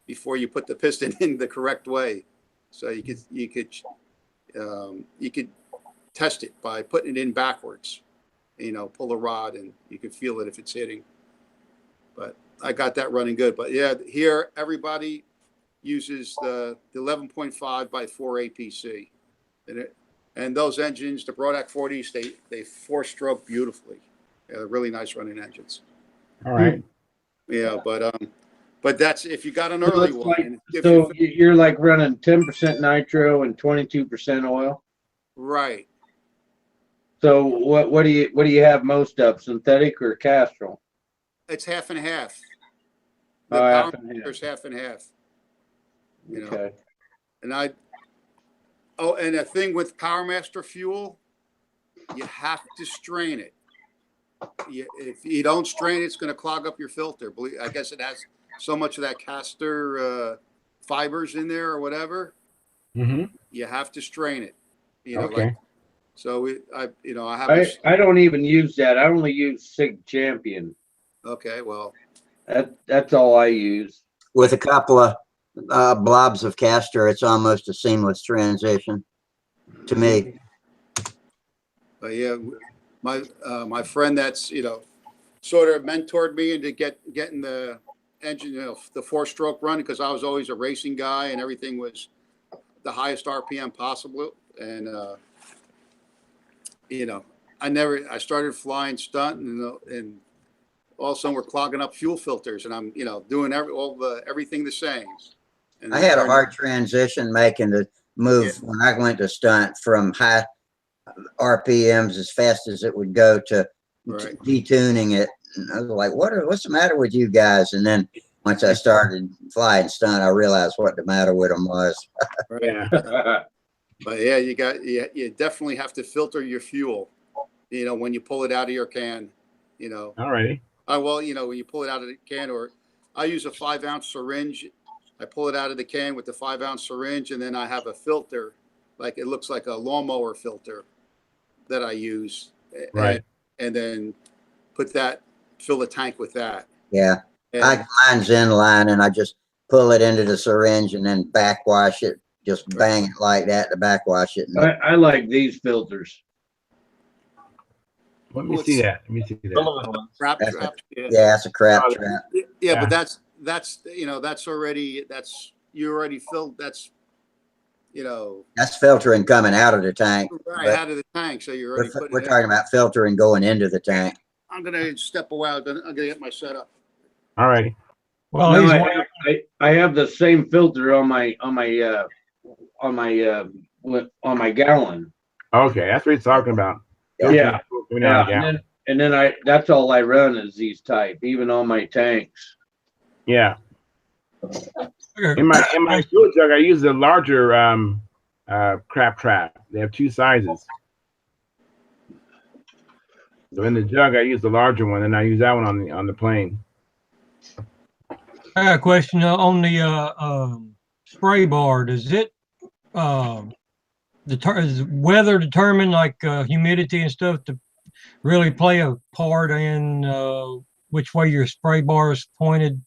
before you put the piston in the correct way. So you could test it by putting it in backwards. You know, pull a rod and you can feel it if it's hitting. But I got that running good. But yeah, here everybody uses the 11.5 by 4 APC, and those engines, the Brodak 40s, they 4-stroke beautifully. They're really nice running engines. All right. Yeah, but that's if you got an early one. Like, so you're like running 10% nitro and 22% oil. Right. So what do you have most of, synthetic or Castrol? It's half and half. The Oh, half Power and half. Master's half and half. You know, Okay. and and the thing with Power Master fuel, you have to strain it. If you don't strain it, it's going to clog up your filter. I guess it has so much of that castor fibers in there or whatever. Mm-hmm. You have to strain it. You know, Okay. like so. I have. I don't even use that. I only use Sig Champion. Okay, well, That's all I use. With a couple of blobs of castor, it's almost a seamless transition to me. but yeah, my friend that's sort of mentored me into getting the engine, the 4-stroke run, because I was always a racing guy and everything was the highest RPM possible. And I started flying stunt, and all of a sudden we're clogging up fuel filters, and I'm doing everything the same. And I had a hard transition making the move when I went to stunt from high RPMs as fast as it would go to detuning it. And I was like, what's the matter with you guys? And then once I started flying stunt, I realized what the matter with them was. Yeah. But yeah, you definitely have to filter your fuel, when you pull it out of your can, All righty. Well, when you pull it out of the can, or I use a 5-ounce syringe. I pull it out of the can with the 5-ounce syringe, and then I have a filter, like it looks like a lawnmower filter that I use. Right. And then fill the tank with that. Yeah. And, Mine's inline, and I just pull it into the syringe and then backwash it. Just bang it like that to backwash it. I like these filters. Let me see that. Crap That's trap. yeah, that's a crap trap. Yeah, but that's already you already filled. That's filtering coming out of the tank. right out of the tank. So you're already We're talking about filtering going into the tank. I'm gonna step away. I'm gonna get my setup. All right. Well, No, I have the same filter on my gallon. Okay, that's what he's talking about. Yeah. Yeah. And then that's all I run is these type, even on my tanks. Yeah. In my fuel jug, I use the larger crab trap. They have 2 sizes. So in the jug, I use the larger one, and I use that one on the plane. I got a question on the spray bar. Does it is weather determined, like humidity and stuff, to really play a part in which way your spray bar is pointed,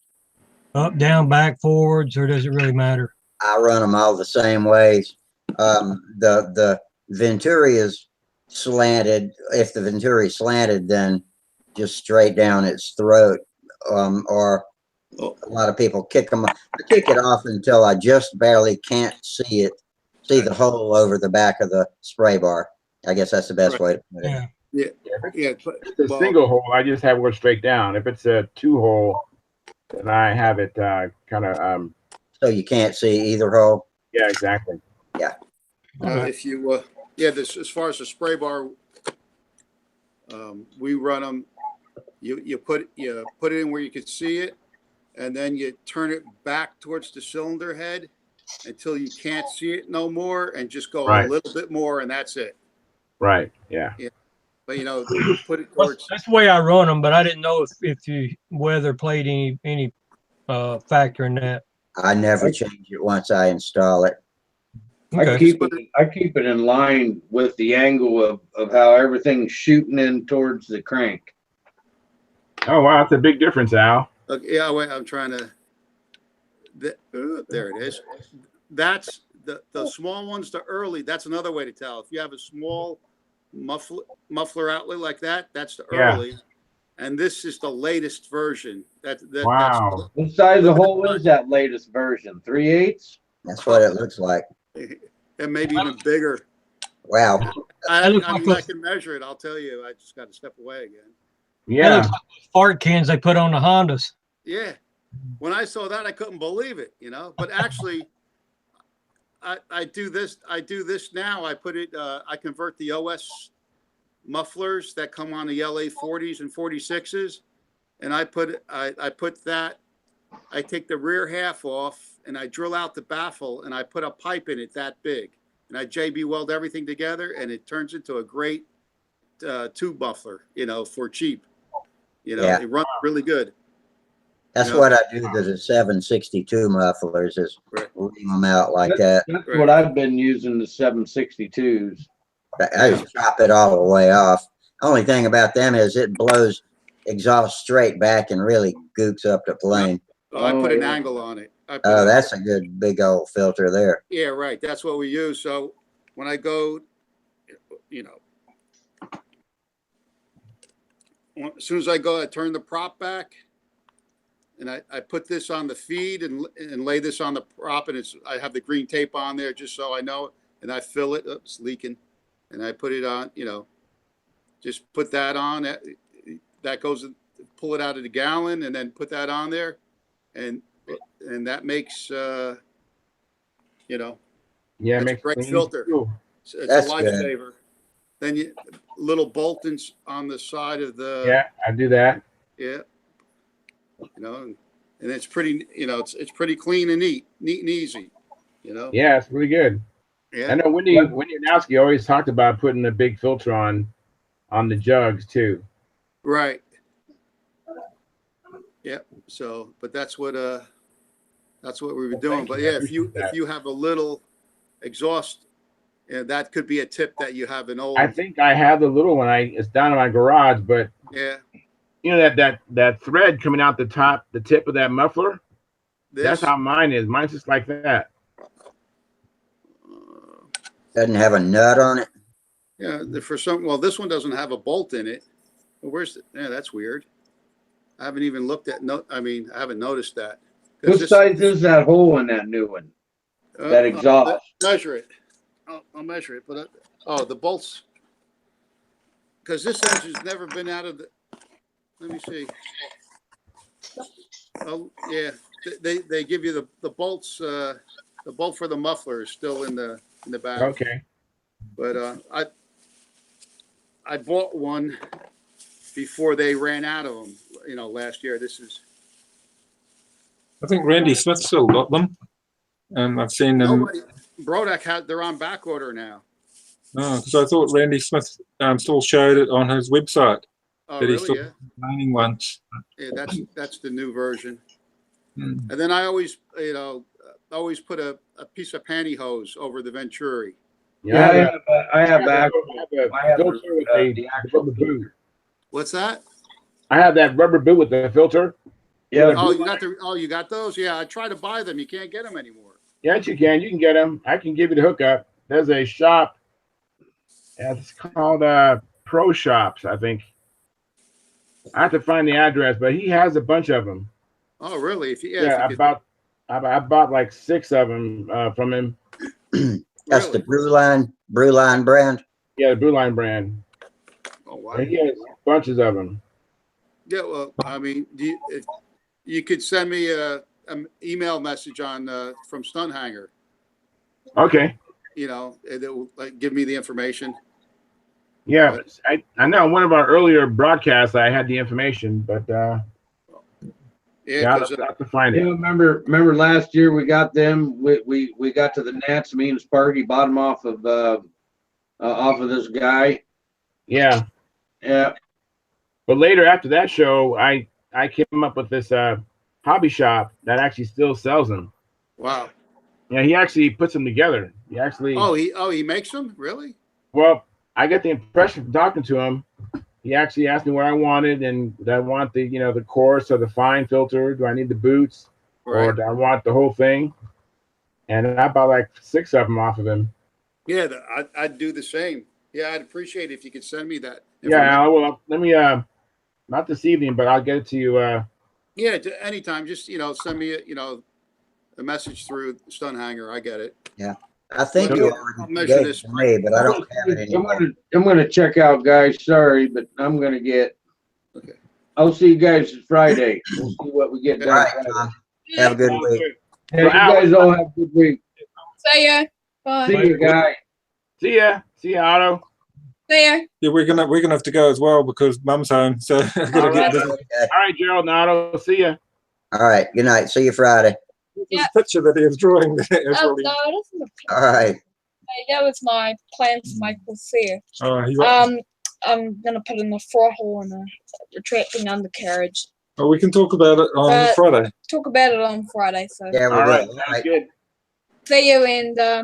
up, down, back, forwards, or does it really matter? I run them all the same ways. The Venturi is slanted. If the Venturi is slanted, then just straight down its throat. Or a lot of people kick them. I kick it off until I just barely can't see the hole over the back of the spray bar. I guess that's the best way to put it. Yeah. If it's a single hole, I just have it straight down. If it's a 2-hole, then I have it kind of. So you can't see either hole. Yeah, exactly. Yeah. If you as far as the spray bar, we run them. You put it in where you can see it, and then you turn it back towards the cylinder head until you can't see it no more, and just go a little bit more, and that's it. Right. Yeah. But put it towards. That's the way I run them, but I didn't know if the weather played any factor in that. I never change it once I install it. Okay. I keep it in line with the angle of how everything's shooting in towards the crank. Oh wow, that's a big difference, Al. Yeah, wait, I'm trying to. There it is. That's the small ones. The early. That's another way to tell. If you have a small muffler outlet like that, that's the early. And this is the latest version. Wow. What size of hole is that latest version? 3/8? That's what it looks like. And maybe even bigger. Wow. I can measure it. I'll tell you. I just got to step away again. Yeah. Like fart cans they put on the Hondas. Yeah. When I saw that, I couldn't believe it. But actually, I do this now. I put it. I convert the OS mufflers that come on the LA 40s and 46s. And I put that, I take the rear half off and I drill out the baffle and I put a pipe in it that big. And I JB weld everything together and it turns into a great tube muffler, you know, for cheap. You know, Yeah. it runs really good. That's You know? what I do to the 762 mufflers is ream them out like that. That's what I've been using, the 762s. I just chop it all the way off. Only thing about them is it blows exhaust straight back and really goops up the plane. I put an angle on it. Oh, that's a good big old filter there. Yeah, right. That's what we use. So when I go, you know, as soon as I go, I turn the prop back and I put this on the feed and lay this on the prop, and I have the green tape on there just so I know, and I fill it. It's leaking. And I put it on, you know, just put that on. That goes, pull it out of the gallon and then put that on there. And that makes, you know, yeah, it's makes a great clean. filter. Cool. It's a That's lifesaver. good. Then little boltons on the side of the, Yeah, I do that. yeah, you know, and it's pretty, you know, it's pretty clean and neat and easy, you know. Yeah, it's really good. Yeah. I know Wendy Yanowski always talked about putting a big filter on the jugs too. Right. Yeah. So, but that's what we were doing. But yeah, if you have a little exhaust, that could be a tip that you have an old. I think I have the little one. It's down in my garage, but yeah, you know that thread coming out the tip of that muffler. That's how mine is. Mine's just like that. Doesn't have a nut on it. Yeah, for some. Well, this one doesn't have a bolt in it. Well, yeah, that's weird. I haven't even looked at. I mean, I haven't noticed that. What size is that hole in that new one? That exhaust. Measure it. I'll measure it. But the bolts. Because this engine's never been out of the. Let me see. Oh yeah, they give you the bolts. The bolt for the muffler is still in the back. Okay. But I bought one before they ran out of them. You know, last year. I think Randy Smith still got them. I've seen them. Brodak they're on back order now. Oh, because I thought Randy Smith still showed it on his website. Oh, that really? he's still Yeah. planning ones. Yeah, that's the new version. Hmm. And then I always, you know, put a piece of pantyhose over the Venturi. Yeah, I have that. I have filter with the rubber boot. What's that? I have that rubber boot with the filter. Yeah. Oh, you got those? Yeah, I try to buy them. You can't get them anymore. Yes, you can. You can get them. I can give you the hookup. There's a shop. It's called Pro Shops, I think. I have to find the address, but he has a bunch of them. Oh, really? I bought like 6 of them from him. That's the Brewline brand. Yeah, the Brewline brand. Oh, wow. And he has bunches of them. Yeah, well, I mean, you could send me an email message on from Stunthangar. Okay. You know, it will give me the information. Yeah, I know one of our earlier broadcasts I had the information, but yeah, I'll have to find it. Yeah, remember last year we got them. We got to the Nats. Me and Sparky bought them off of this guy. Yeah. Yeah. But later after that show, I came up with this hobby shop that actually still sells them. Wow. Yeah, he actually puts them together. He actually. He makes them? Really? Well, I get the impression from talking to him, he actually asked me what I wanted, and do I want the coarse or the fine filter? Do I need the boots, or do I want the whole thing? And I bought like 6 of them off of him. Yeah, I'd do the same. Yeah, I'd appreciate it if you could send me that. Yeah, I will. Let me not this evening, but I'll get it to you. Yeah, anytime. Just send me a message through Stunthangar. I get it. Yeah. I think I'll you already measure gave this. it to me, but I don't have it anymore. I'm gonna check out, guys. Sorry, but I'm gonna get. Okay. I'll see you guys Friday. We'll see what we get done. All right, Tom. Have a good week. Hey, you guys all have a good week. See ya. Bye. See you, guys. See ya, Otto. There. Yeah, we're gonna have to go as well because Mum's home. So I gotta All get right. busy. All right, Gerald. Now I'll see you. All right. Good night. See you Friday. Yeah. The picture that he was drawing there is Oh, really. no, it isn't a All right. That was my plan for Michael Fear. I'm gonna put in the throttle and a retracting undercarriage. Oh, we can talk about it on Friday. Talk about it on Friday. So. Yeah, we All will. right. All Sounds right. good. See you and Yeah.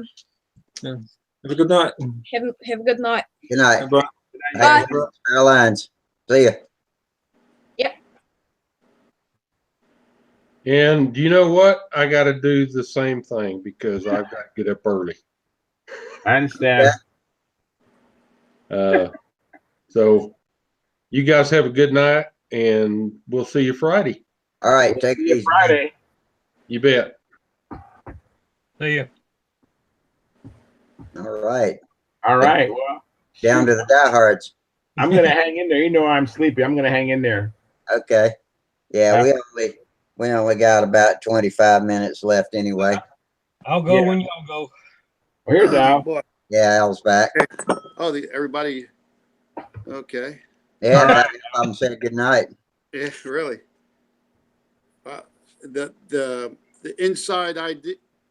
Have a good night. have a good night. Good night. Bye. Bye. Airlines. See ya. And you know what? I got to do the same thing because I've got to get up early. I understand. So you guys have a good night and we'll see you Friday. All right. We'll Take see it you easy. Friday. You bet. See ya. All right. All right. Well, Down to the diehards. I'm gonna hang in there. You know I'm sleepy. I'm gonna hang in there. Okay. Yeah, we only got about 25 minutes left anyway. I'll go Yeah. when y'all go. Well, here's Al. Boy. Yeah, Al's back. Oh, everybody. Okay. Yeah, All right. I'm saying good night. Yeah, really. The inside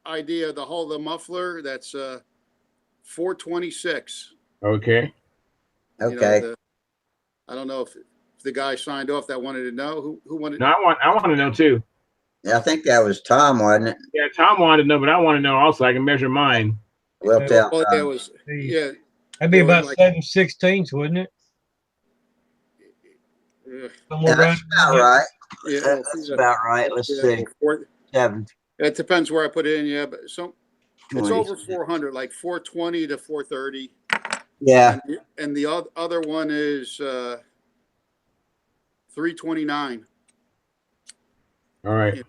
idea of the hull of the muffler, that's 426. Okay. Okay. I don't know if the guy signed off that wanted to know who wanted. No, I want to know too. Yeah, I think that was Tom, wasn't it? Yeah, Tom wanted to know, but I want to know also. I can measure mine. We'll tell Well, yeah, it Tom. was. Yeah. That'd be It was about like- 7/16, wouldn't it? Somewhere Yeah, that's around about right. Yeah, That's about right. Let's see. 7. It depends where I put it in. Yeah, but it's 20. over 400, like 420 to 430. Yeah. And the other one is 329. All right.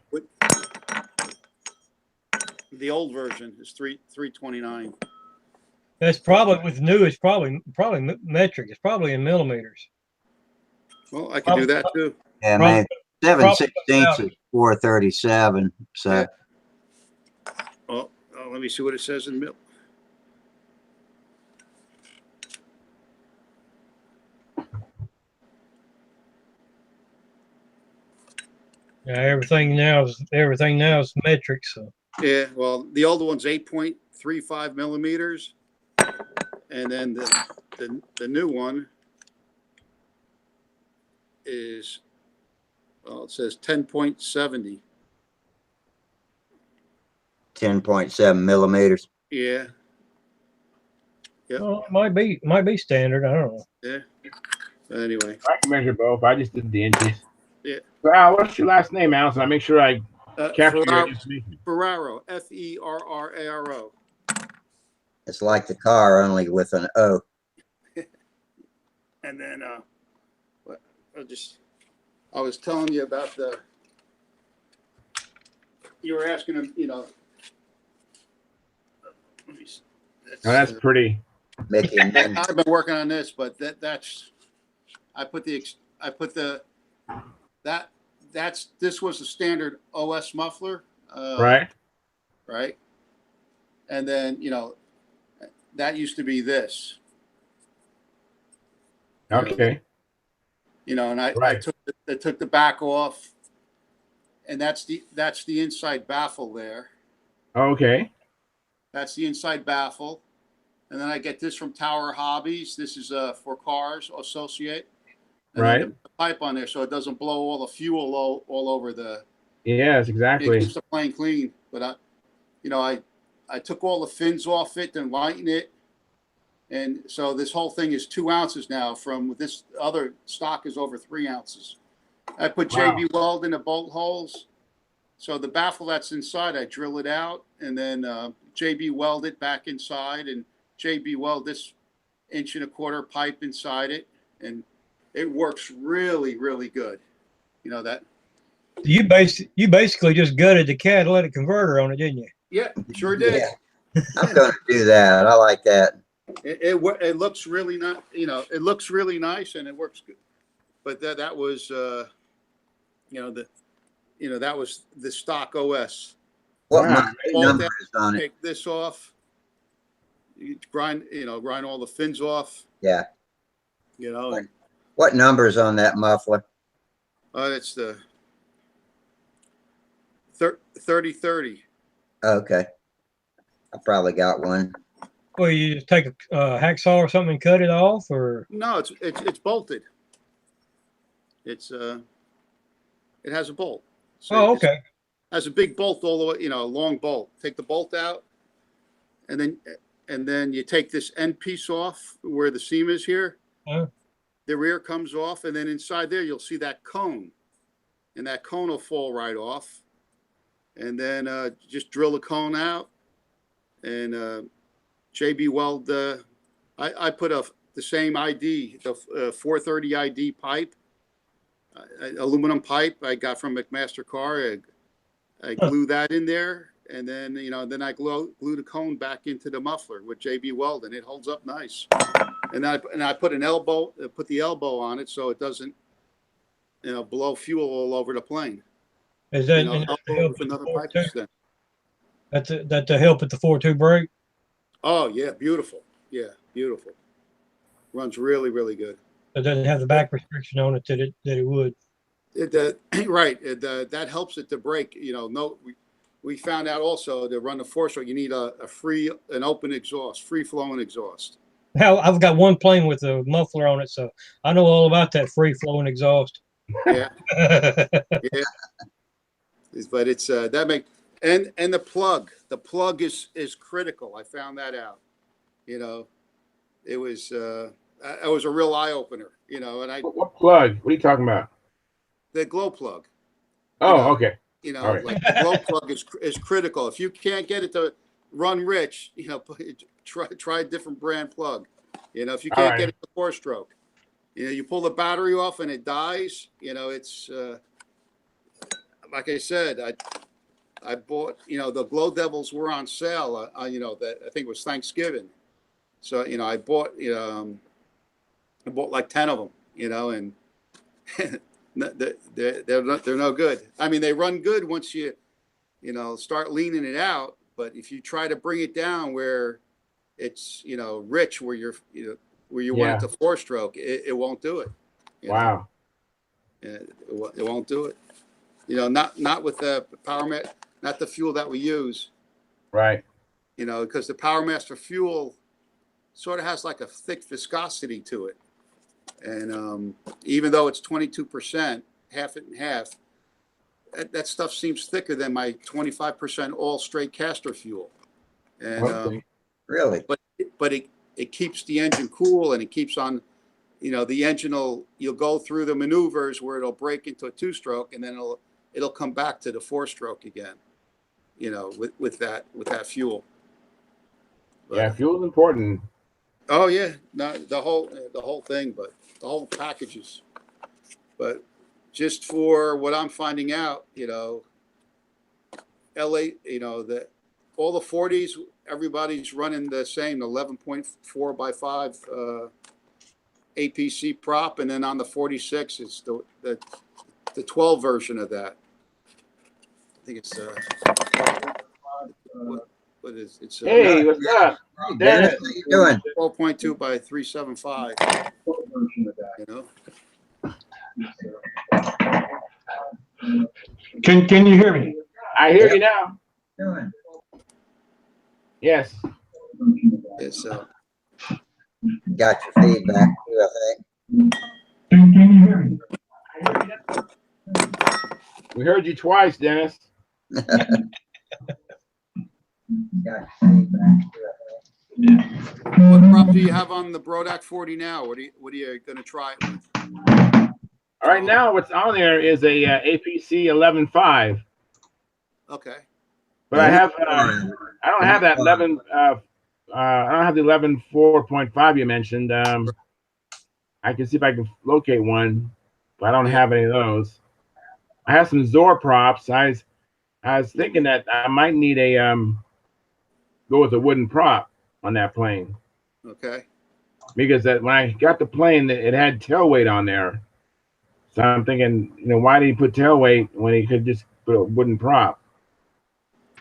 The old version is 329. That's probably with new. It's probably metric. It's probably in millimeters. Well, I can do that too. Yeah, Probably- man. 7/16 probably- is 437. So Yeah. Oh, let me see what it says in mil. Yeah, everything now is metric. So Yeah, well, the old one's 8.35 millimeters, and then the new one is, well, it says 10.70. 10.7 millimeters. Yeah. Yep. well, it might be standard. I don't know. Yeah. Anyway. I can measure both. I just did the inches. Yeah. So, Al, what's your last name, Al? So I make sure I capture your Ferraro, information. Ferraro, Ferraro. It's like the car, only with an O. And then, I was telling you about you were asking him, let me see. Oh, that's pretty. Mickey and Minnie. I've been working on this, but this was a standard OS muffler. Right. Right. And then, that used to be this, Okay. and I Right. took the back off, and that's the inside baffle there. Okay. That's the inside baffle. And then I get this from Tower Hobbies. This is for cars, Associate. And Right. then the pipe on there so it doesn't blow all the fuel all over the. Yes, It exactly. keeps the plane clean. But I took all the fins off it and lightened it. And so this whole thing is 2 ounces now. From this other stock is over 3 ounces. I put Wow. JB Weld in the bolt holes. So the baffle that's inside, I drill it out and then JB Weld it back inside and JB Weld this 1.25 inch pipe inside it. And it works really, really good. That. You basically just gutted the catalytic converter on it, didn't you? Yeah, sure did. Yeah. I'm going to do that. I like that. It looks really not, it looks really nice and it works good. But that was, that was the stock OS. What Wow. my number is on it? Take this off. you grind all the fins off. Yeah. You know. And, what number's on that muffler? It's the 3030. Okay. I probably got one. Well, you just take a hacksaw or something and cut it off, or no? It's bolted. It has a bolt. So okay. It has a big bolt all the way, a long bolt. Take the bolt out, and then you take this end piece off where the seam is here. The rear comes off, and then inside there you'll see that cone, and that cone will fall right off. And then just drill the cone out, and JB Weld. I put the same ID, the 430 ID pipe, aluminum pipe I got from McMaster Car. I glue that in there, and then then I glue the cone back into the muffler with JB Weld, and it holds up nice. And I put the elbow on it so it doesn't blow fuel all over the plane. Is that that to help with the 4.2 brake? Oh yeah, beautiful. Yeah, beautiful. Runs really, really good. It doesn't have the back restriction on it that it would. Right. That helps it to brake. We found out also to run the 4-stroke, you need an open exhaust, free flowing exhaust. Now I've got one plane with a muffler on it, so I know all about that free flowing exhaust. Yeah. Yeah. But it's that and the plug is critical. I found that out. It was a real eye opener. And what plug? What are you talking about? The glow plug. Oh, okay. Right. Like the glow plug is critical. If you can't get it to run rich, try a different brand plug. If you can't get it to 4-stroke, you pull the battery off and it dies. It's like I said, I bought, the Glow Devils were on sale. I think it was Thanksgiving. So, I bought like 10 of them, and they're no good. I mean, they run good once you start leaning it out. But if you try to bring it down where it's, rich, where you want it to 4-stroke, it won't do it. Wow. It won't do it. Not with the not the fuel that we use. Right. Because the PowerMaster fuel sort of has like a thick viscosity to it. And even though it's 22%, half it and half, that stuff seems thicker than my 25% all straight caster fuel. And really, but it keeps the engine cool, and it keeps on, the engine you'll go through the maneuvers where it'll break into a 2-stroke, and then it'll come back to the 4-stroke again, with that fuel. Yeah, fuel's important. Oh yeah, not the whole thing, but the whole packages. But just for what I'm finding out, LA, all the 40s, everybody's running the same 11.4 by 5 APC prop, and then on the 46, it's the 12 version of that. I think it's what is it's hey, what's up? Dennis, how you doing? 12.2 by 375. Version of that, Can you hear me? I hear you now. Doing? Yes. So Got your feedback too, I think. Can you hear me? We heard you twice, Dennis. Got your feedback too, I think. what prop do you have on the Brodak 40 now? What are you going to try it with? All right, now what's on there is a APC 11.5. Okay. But I don't have that 11. I don't have the 11.4.5 you mentioned. I can see if I can locate one, but I don't have any of those. I have some Zor props. I was thinking that I might need a go with a wooden prop on that plane. Okay. Because when I got the plane, it had tail weight on there. So I'm thinking, why did he put tail weight when he could just put a wooden prop?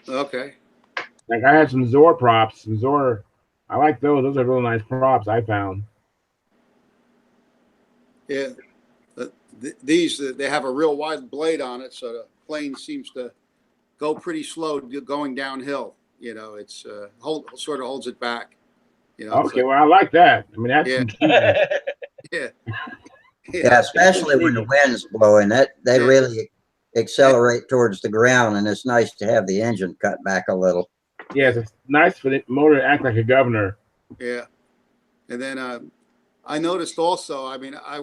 Okay. Like I had some Zor props, some Zor I like those. Those are real nice props. I found. Yeah. These they have a real wide blade on it, so the plane seems to go pretty slow going downhill. You know, it's sort of holds it back. You know. Okay, well, I like that. I mean, that's Yeah. intriguing. Yeah. Yeah, especially when the wind's blowing, that they really accelerate towards the ground, and it's nice to have the engine cut back a little. Yes, it's nice for the motor to act like a governor. Yeah. And then I noticed also, I mean, I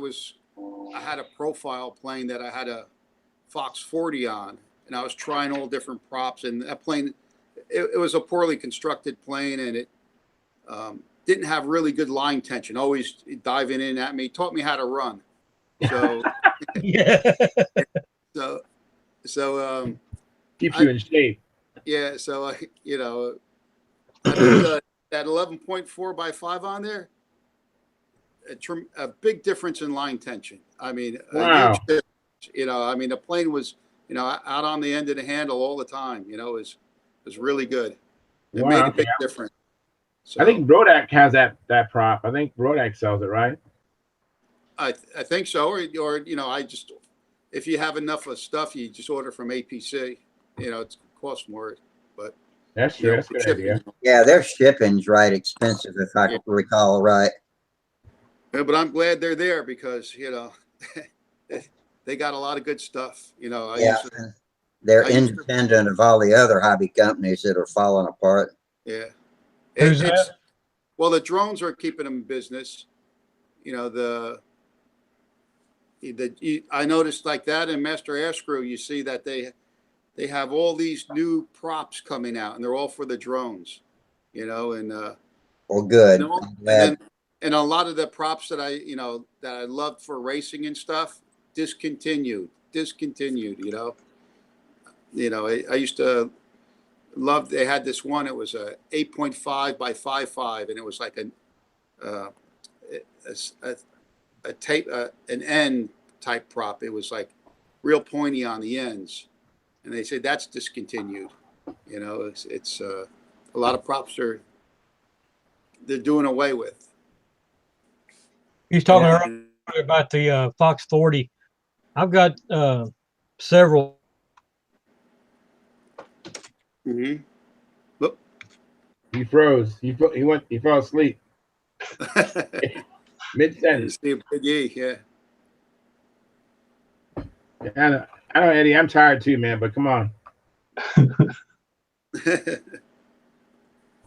had a profile plane that I had a Fox 40 on, and I was trying all different props, and that plane, it was a poorly constructed plane, and it didn't have really good line tension, always diving in at me, taught me how to run. So, Yeah. so keeps you in shape. Yeah. So, you know, I put that 11.4 by 5 on there. A big difference in line tension. I mean, wow. A huge difference. You know, I mean, the plane was, you know, out on the end of the handle all the time. You know, it was really good. It Wow, made a big difference. So, I think Brodak has that prop. I think Brodak sells it, right? I think so, or you know, if you have enough of stuff, you just order from APC. You know, it costs more, but that's true. That's a good idea. Yeah, their shipping's right expensive, if I recall right. Yeah, but I'm glad they're there because you know they got a lot of good stuff. You know, They're independent of all the other hobby companies that are falling apart. Yeah. Who's that? Well, the drones are keeping them in business. You know, I noticed like that in Master Airscrew, you see that they have all these new props coming out, and they're all for the drones. You know, and well, good. And a lot of the props that I loved for racing and stuff discontinued. You know, I used to love. They had this one. It was a 8.5 by 5.5, and it was like a tape, an end type prop. It was like real pointy on the ends, and they said that's discontinued. You know, it's a lot of props they're doing away with. He's talking earlier about the Fox 40. I've got several. Mm-hmm. Look. He froze. He fell asleep. Mid-sentence. Big E, yeah. I know, Eddie. I'm tired too, man. But come on.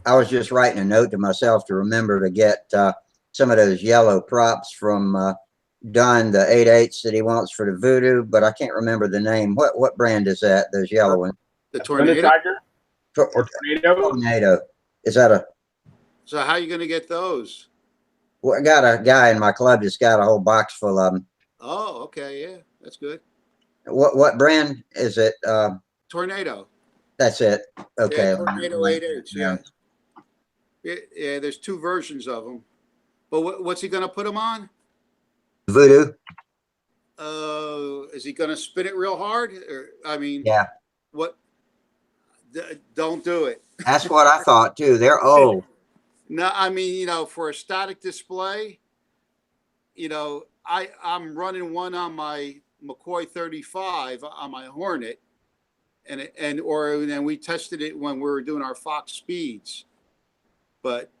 I was just writing a note to myself to remember to get some of those yellow props from Don, the 8/8s that he wants for the Voodoo, but I can't remember the name. What brand is that? Those yellow ones. The Tornado. Tiger or Tornado. Tornado. Is that a? So how are you going to get those? Well, I got a guy in my club that's got a whole box full of them. Oh, okay, yeah, that's good. What brand is it? Tornado. That's it. Okay. Yeah, Tornado 8/8. Yeah. Yeah, there's two versions of them. But what's he going to put them on? Voodoo. Is he going to spin it real hard? Or, I mean, yeah. What? Don't do it. That's what I thought too. They're old. No, I mean, you know, for a static display, you know, I'm running one on my McCoy 35 on my Hornet, and then we tested it when we were doing our Fox Speeds, but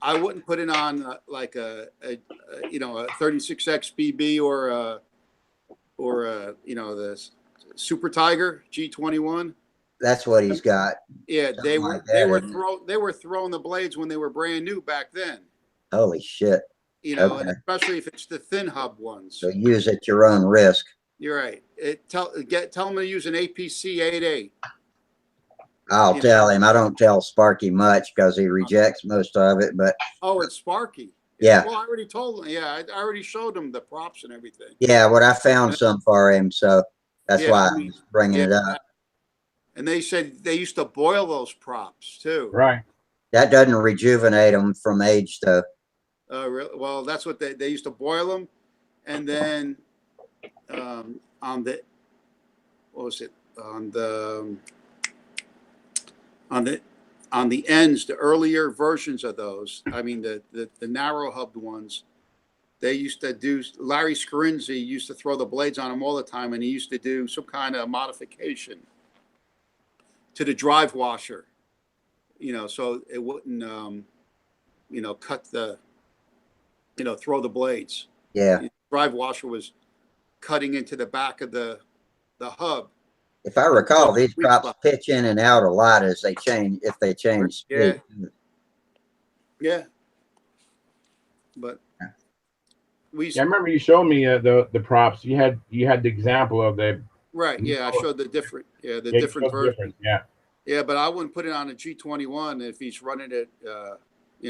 I wouldn't put it on like a 36X BB or you know, the Super Tiger G21. That's what he's got. Yeah, they were throwing the blades when they were brand new back then. Holy shit. You know, okay. And especially if it's the thin hub ones. So use at your own risk. You're right. Tell them to use an APC 8/8. I'll tell him. I don't tell Sparky much because he rejects most of it. But it's Sparky. Yeah. Well, I already told him. Yeah, I already showed him the props and everything. Yeah, I found some for him, so that's why I'm bringing it up. And they said they used to boil those props too. Right. That doesn't rejuvenate them from age, though. Really? Well, that's what they used to boil them, and then on the on the ends, the earlier versions of those, I mean, the narrow hubbed ones, they used to do, Larry Scarinzi used to throw the blades on them all the time, and he used to do some kind of modification to the drive washer, so it wouldn't, cut the, throw the blades. Yeah. The drive washer was cutting into the back of the hub. If I recall, these props pitch in and out a lot as they change, if they change Yeah. speed. Yeah. But I remember you showed me the props. You had the example of the right. Yeah, I showed the different different versions. Yeah. Yeah, but I wouldn't put it on a G21 if he's running it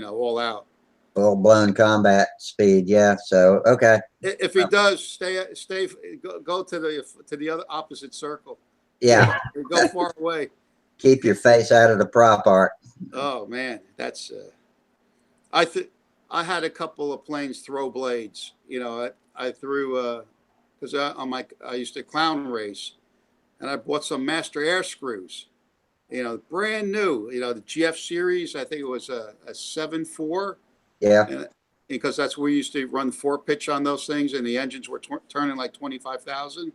all out. Full blown combat speed. Yeah. So okay. If he does, stay go to the other opposite circle. Yeah. Go far away. Keep your face out of the prop art. Oh man, that's I had a couple of planes throw blades. I threw because I used to clown race, and I bought some Master Air screws. Brand new. The GF series. I think it was a 7.4. Yeah. And because that's where we used to run 4-pitch on those things, and the engines were turning like 25,000.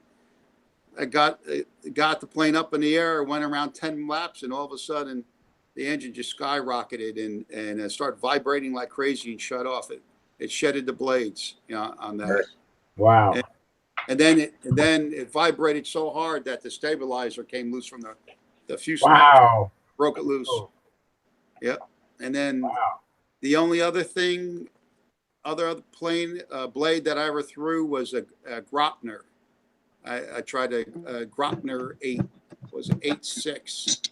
I got the plane up in the air, went around 10 laps, and all of a sudden, the engine just skyrocketed and started vibrating like crazy and shut off. It shedded the blades, on that. Wow. And then it vibrated so hard that the stabilizer came loose from the fuselage. Wow. Broke it loose. Oh. Yep. And then the only other thing, other plane blade that I ever threw was a Gropner. I tried a Gropner 8.6.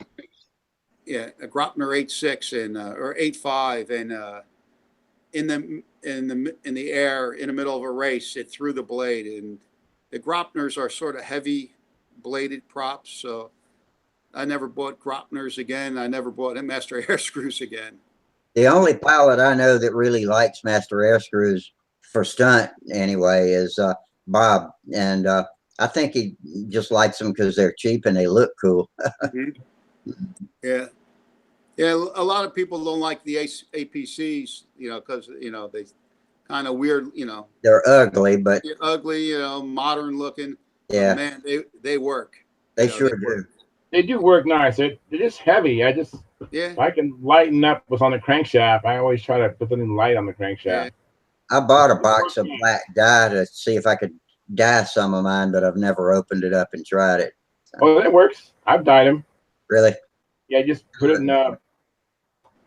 Yeah, a Gropner 8.6 and or 8.5, and in the air in the middle of a race, it threw the blade. And the Gropners are sort of heavy bladed props, so I never bought Gropners again. I never bought Master Air screws again. The only pilot I know that really likes Master Air screws for stunt anyway is Bob, and I think he just likes them because they're cheap and they look cool. Yeah. Yeah, a lot of people don't like the APCs, because, they kind of weird, They're ugly, but ugly, modern looking. Yeah. Man, they work. They sure do. They do work nice. They're just heavy. If I can lighten up what's on the crankshaft, I always try to put something light on the crankshaft. Yeah. I bought a box of black dye to see if I could dye some of mine, but I've never opened it up and tried it. So. Oh, that works. I've dyed them. Really? Yeah, just put it in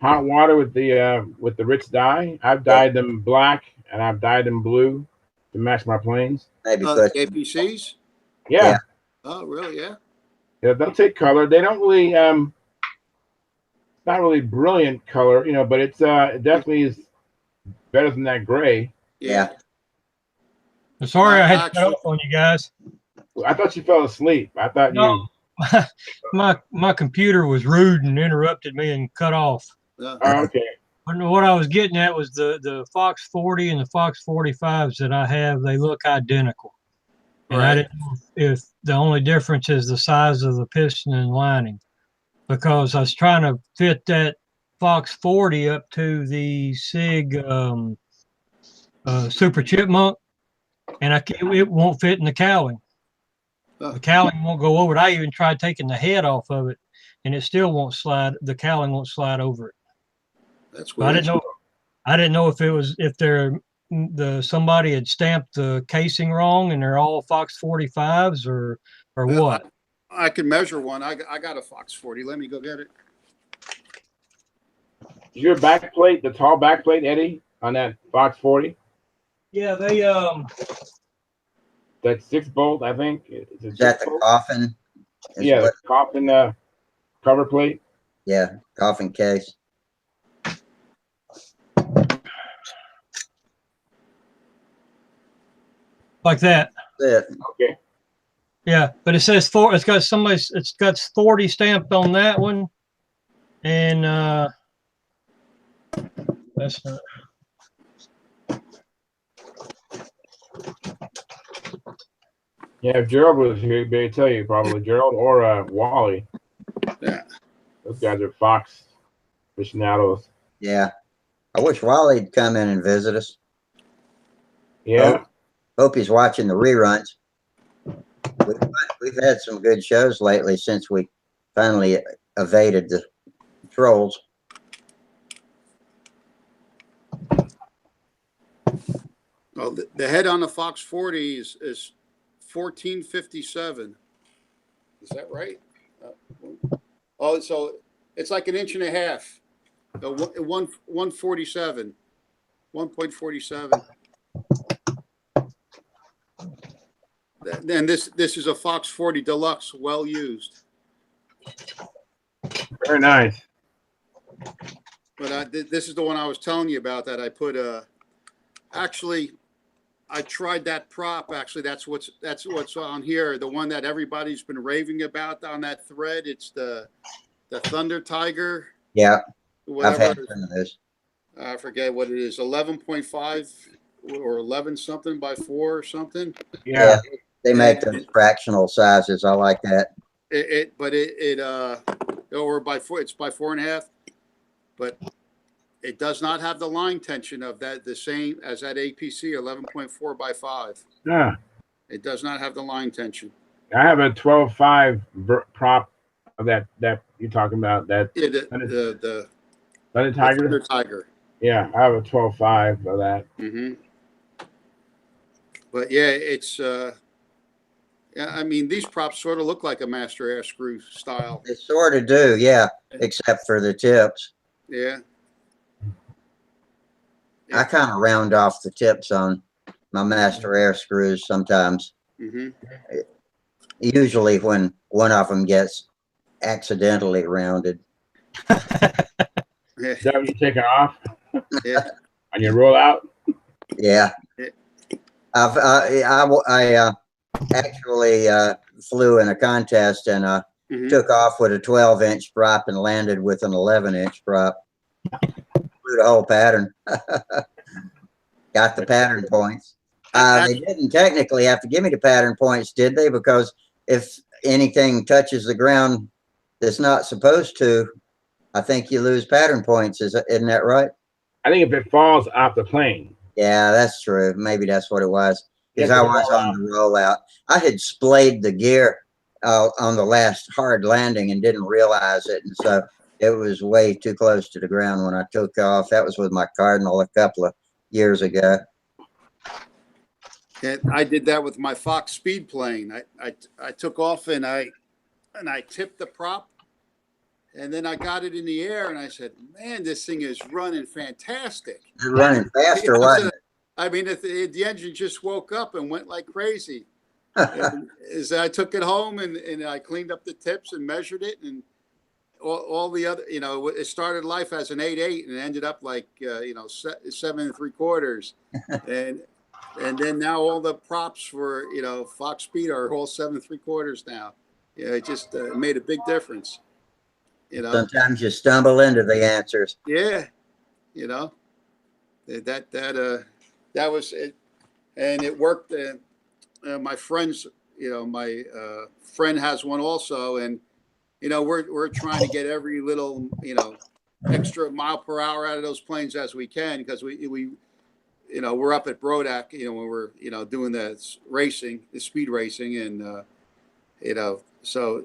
hot water with the rich dye. I've dyed them black and I've dyed them blue to match my planes. Maybe APCs? Yeah. Oh, really? Yeah. Yeah, they'll take color. They don't really not really brilliant color, but it's it definitely is better than that gray. Yeah. I'm sorry I had to cut off on you guys. I thought you fell asleep. I thought No. My computer was rude and interrupted me and cut off. Oh, okay. But what I was getting at was the Fox 40 and the Fox 45s that I have, they look identical. And I didn't know if the only difference is the size of the piston and lining, because I was trying to fit that Fox 40 up to the SIG Super Chipmunk, and it won't fit in the cowling. The cowling won't go over it. I even tried taking the head off of it, and it still won't slide. The cowling won't slide over it. That's weird. I didn't know if somebody had stamped the casing wrong and they're all Fox 45s or what. I can measure one. I got a Fox 40. Let me go get it. Is your back plate the tall back plate, Eddie, on that Fox 40? Yeah, they that 6-bolt, I think. Is that the coffin? Yeah, the coffin cover plate. Yeah, coffin case. like that. That's it. Okay. Yeah, but it says it's got 40 stamped on that one, and that's not. Yeah, if Gerald was here, he'd be able to tell you probably. Gerald or Wally. Yeah. Those guys are Fox aficionados. Yeah. I wish Wally'd come in and visit us. Yeah. Hope he's watching the reruns. We've had some good shows lately since we finally evaded the trolls. Oh, the head on the Fox 40 is 1457. Is that right? Oh, so it's like an inch and a half. 147. 1.47. And this is a Fox 40 Deluxe, well used. Very nice. But this is the one I was telling you about that I put. Actually, I tried that prop. Actually, that's what's on here. The one that everybody's been raving about on that thread. It's the Thunder Tiger. Yeah, Whatever. I've had some of those. I forget what it is. 11.5 or 11 something by 4 or something. Yeah. They make those fractional sizes. I like that. Or by 4. It's by 4.5, but it does not have the line tension of that, the same as that APC 11.4 by 5. Yeah. It does not have the line tension. I have a 12.5 prop of that you're talking about. That the Thunder Tiger. Thunder Tiger. Yeah, I have a 12.5 of that. Mm-hmm. But yeah, it's I mean, these props sort of look like a master air screw style. They sort of do, yeah, except for the tips. Yeah. I kind of round off the tips on my master air screws sometimes. Mm-hmm. Usually when one of them gets accidentally rounded. Is that when you take it off? Yeah. On your rollout? Yeah. I actually flew in a contest and took off with a 12-inch prop and landed with an 11-inch prop. Flew the whole pattern. Got the pattern points. They didn't technically have to give me the pattern points, did they? Because if anything touches the ground that's not supposed to, I think you lose pattern points. Isn't that right? I think if it falls off the plane. Yeah, that's true. Maybe that's what it was. Because I was on the rollout. I had splayed the gear on the last hard landing and didn't realize it. And so it was way too close to the ground when I took off. That was with my Cardinal a couple of years ago. And I did that with my Fox Speed plane. I took off and I tipped the prop, and then I got it in the air and I said, man, this thing is running fantastic. It's running faster, wasn't it? I mean, the engine just woke up and went like crazy. As I took it home and I cleaned up the tips and measured it, and all the other, it started life as an 8.8 and ended up like 7 3/4, and then now all the props for Fox Speed are all 7 3/4 now. It just made a big difference. Sometimes you stumble into the answers. Yeah, that was it, and it worked. My friends, my friend has one also, and we're trying to get every little extra mile per hour out of those planes as we can, because we we're up at Brodak, when we're doing the speed racing, and so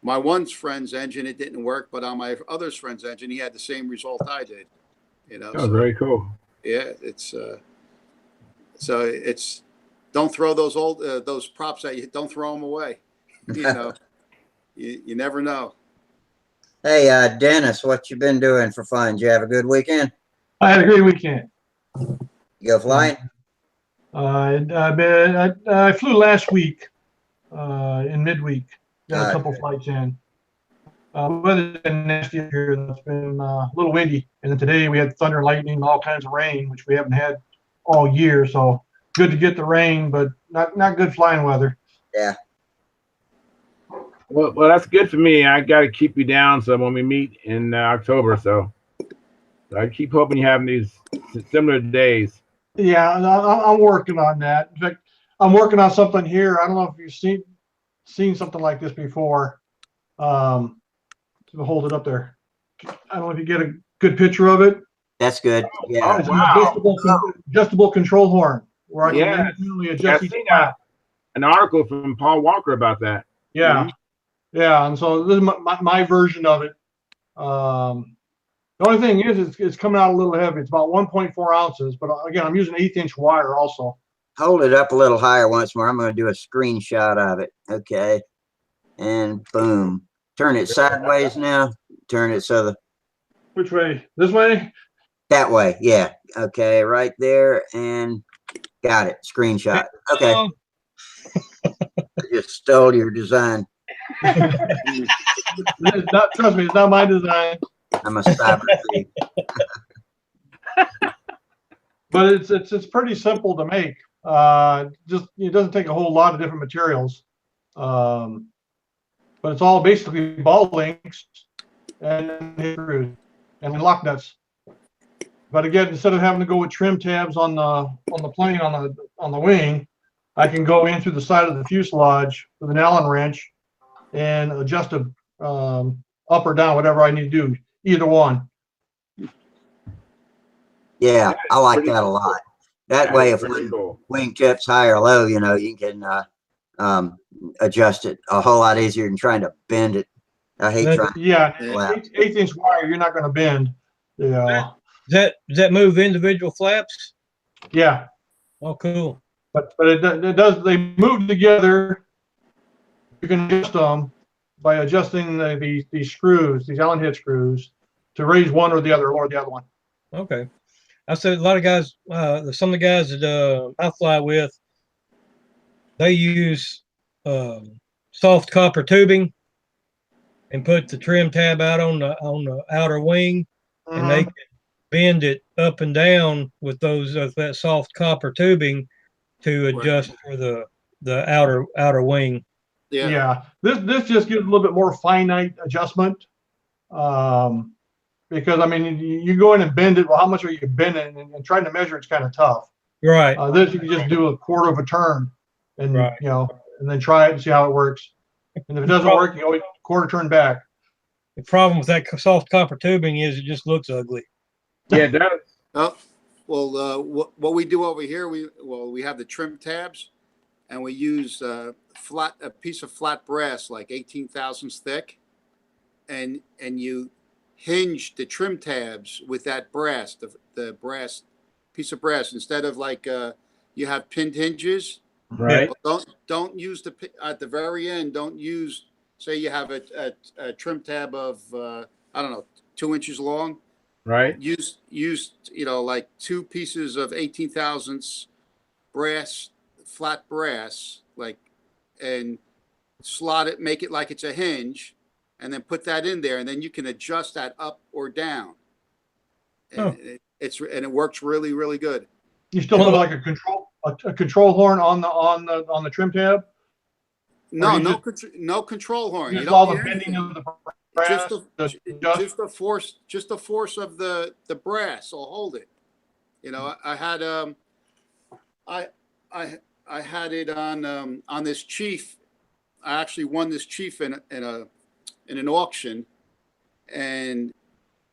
my one friend's engine, it didn't work, but on my other friend's engine, he had the same result I did. Oh, very cool. Yeah, it's so it's don't throw those those props at you. Don't throw them away. You never know. Hey, Dennis, what you been doing for fun? Did you have a good weekend? I had a great weekend. You go flying? I flew last week in midweek. Got a couple flights in. Weather's been nasty up here. It's been a little windy. And then today we had thunder, lightning, and all kinds of rain, which we haven't had all year. So good to get the rain, but not good flying weather. Yeah. Well, that's good for me. I got to keep you down so when we meet in October. So I keep hoping you have these similar days. Yeah, I'm working on that. In fact, I'm working on something here. I don't know if you've seen something like this before. To hold it up there. I don't know if you get a good picture of it. That's good. Yeah. It's an adjustable control horn where I can Yeah. manually I've adjust each seen flap. an article from Paul Walker about that. Yeah. Yeah. And so this is my version of it. The only thing is, it's coming out a little heavy. It's about 1.4 ounces, but again, I'm using 1/8" wire also. Hold it up a little higher once more. I'm going to do a screenshot of it. Okay. And boom. Turn it sideways now. Turn it so the. Which way? This way? That way. Yeah. Okay. Right there. And got it. Screenshot. Okay. I just stole your design. It's not, trust me, it's not my design. I'm a cyber thief. But it's pretty simple to make. Just it doesn't take a whole lot of different materials. But it's all basically ball links and lock nuts. But again, instead of having to go with trim tabs on the plane on the wing, I can go in through the side of the fuselage with an Allen wrench and adjust it up or down, whatever I need to do. Either one. Yeah, I like that a lot. That way, if wing tips high or low, you know, you can adjust it a whole lot easier than trying to bend it. I hate trying. Yeah, 1/8" wire, you're not going to bend. Yeah. Does that move individual flaps? Yeah. Oh, cool. But it does. They move together. You can adjust them by adjusting these screws, these Allen head screws, to raise one or the other one. Okay. I said a lot of guys, some of the guys that I fly with, they use soft copper tubing and put the trim tab out on the outer wing, and they can bend it up and down with that soft copper tubing to adjust for the outer wing. Yeah. This just gives a little bit more finite adjustment. Because I mean, you go in and bend it. Well, how much are you bending? And trying to measure it's kind of tough. Right. This you can just do a quarter of a turn, and you know, and then try it and see how it works. And if it doesn't work, you always quarter turn back. The problem with that soft copper tubing is it just looks ugly. Yeah, it does. Oh, well, what we do over here, we have the trim tabs, and we use a piece of flat brass, like 18 thousandths thick, and you hinge the trim tabs with that brass, the brass piece of brass, instead of like you have pinned hinges. Right. Don't use at the very end. Don't use, say you have a trim tab of I don't know, 2 inches long. Right. Use you know, like 2 pieces of 18 thousandths brass, flat brass, like, and slot it, make it like it's a hinge, and then put that in there, and then you can adjust that up or down. And it works really, really good. You still put like a control horn on the trim tab? No control horn. Just all the bending of the brass. Just the force of the brass will hold it. You know, I had it on this Chief. I actually won this Chief in an auction, and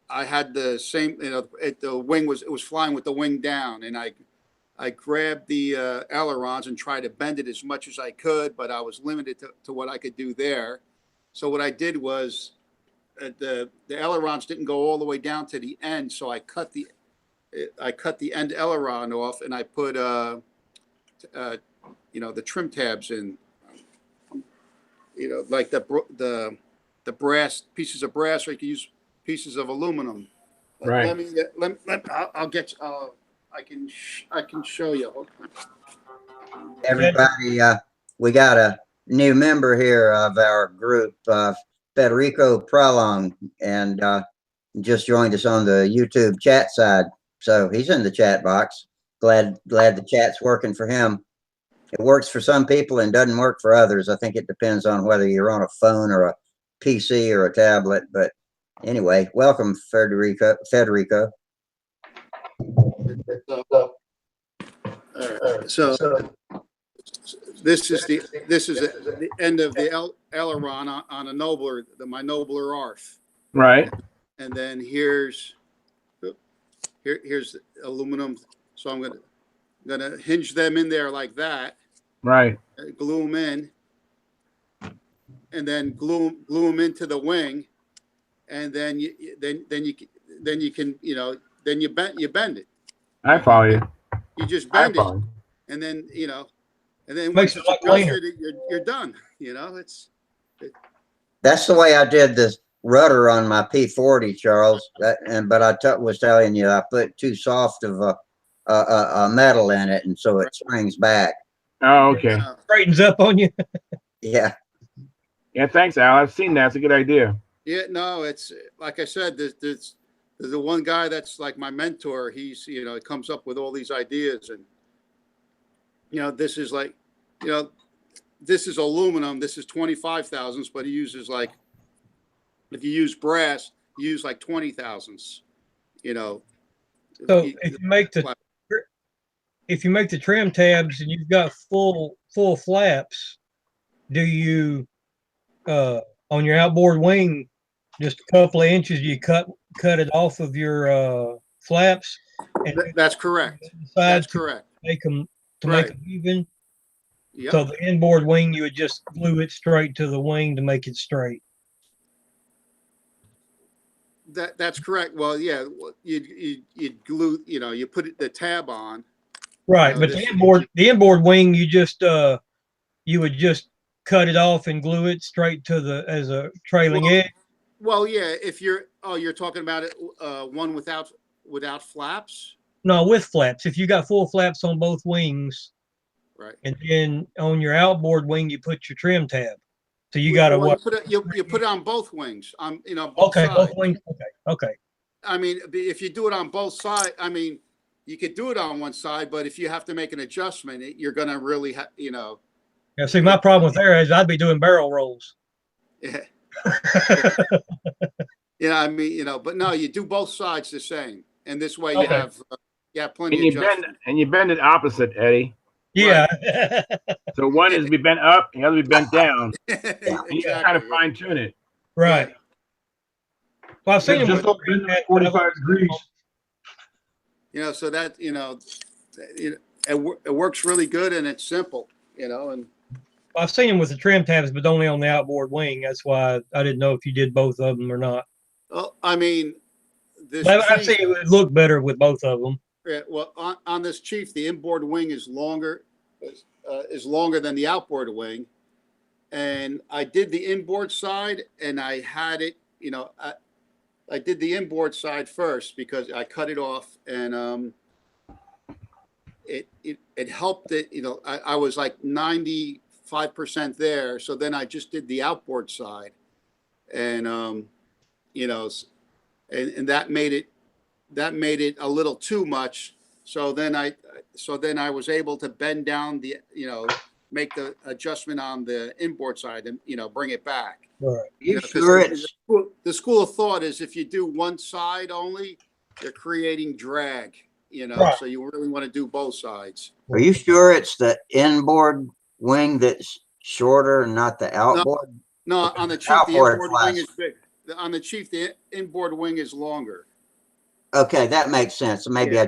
I had the same, you know, the wing was flying with the wing down, and I grabbed the ailerons and tried to bend it as much as I could, but I was limited to what I could do there. So what I did was the ailerons didn't go all the way down to the end, so I cut the end aileron off, and I put you know, the trim tabs in, you know, like the brass, pieces of brass, or you can use pieces of aluminum. Right. I'll get. I can show you. Everybody, we got a new member here of our group, Federico Prolong, and just joined us on the YouTube chat side. So he's in the chat box. Glad the chat's working for him. It works for some people and doesn't work for others. I think it depends on whether you're on a phone or a PC or a tablet. But anyway, welcome, Federico. So this is the end of the aileron on a Nobler, my Nobler ARF. Right. And then here's here's aluminum. So I'm gonna hinge them in there like that. Right. Glue them in, and then glue them into the wing, and then you can then you bend it. I follow you. You just I bend it, follow you. and then and then Makes once it it's like land. adjusted, you're done. That's the way I did this rudder on my P40, Charles. But I was telling you, I put too soft of a metal in it, and so it springs back. Oh, okay. Straightens up on you. Yeah. Yeah, thanks, Al. I've seen that. It's a good idea. Yeah, no, it's like I said, there's the one guy that's like my mentor. He's, he comes up with all these ideas, and this is like, this is aluminum. This is 25 thousandths, but he uses like, if you use brass, you use like 20 thousandths. So if you make the trim tabs and you've got full flaps, do you on your outboard wing, just a couple of inches, you cut it off of your flaps? And that's correct. That's correct. Make them Right. make them even. Yep. So the inboard wing, you would just glue it straight to the wing to make it straight. That's correct. Well, yeah, you glue, you put the tab on. Right, but the inboard wing, you would just cut it off and glue it straight to as a trailing edge. Well, yeah, if you're talking about it, one without flaps. No, with flaps. If you got full flaps on both wings, right, and then on your outboard wing, you put your trim tab. So you got to what? You put it on both wings. Both okay, sides. both wings. Okay. I mean, if you do it on both sides, I mean, you could do it on one side, but if you have to make an adjustment, you're gonna really, Yeah. See, my problem with there is I'd be doing barrel rolls. Yeah. Yeah, I mean, but no, you do both sides the same, and this way you have plenty of adjustment. You bend it opposite, Eddie. Yeah. Right. So one is be bent up, the other be bent down. Exactly. You kind of fine tune it. Right. Well, I've seen just don't bend it 45 degrees. So that it works really good, and it's simple. And I've seen them with the trim tabs, but only on the outboard wing. That's why I didn't know if you did both of them or not. Well, I mean, I see it would look better with both of them. Yeah, well, on this Chief, the inboard wing is longer than the outboard wing, and I did the inboard side, and I had it. I did the inboard side first because I cut it off, and it helped it. I was like 95% there, so then I just did the outboard side, and and that made it a little too much. So then I was able to bend down make the adjustment on the inboard side and bring it back. Right. The school of thought is if you do one side only, you're creating drag. Right. So you really want to do both sides. Are you sure it's the inboard wing that's shorter and not the outboard? No, on the Chief, the inboard wing is big. On the Chief, the inboard wing is longer. Okay, that makes sense. Maybe I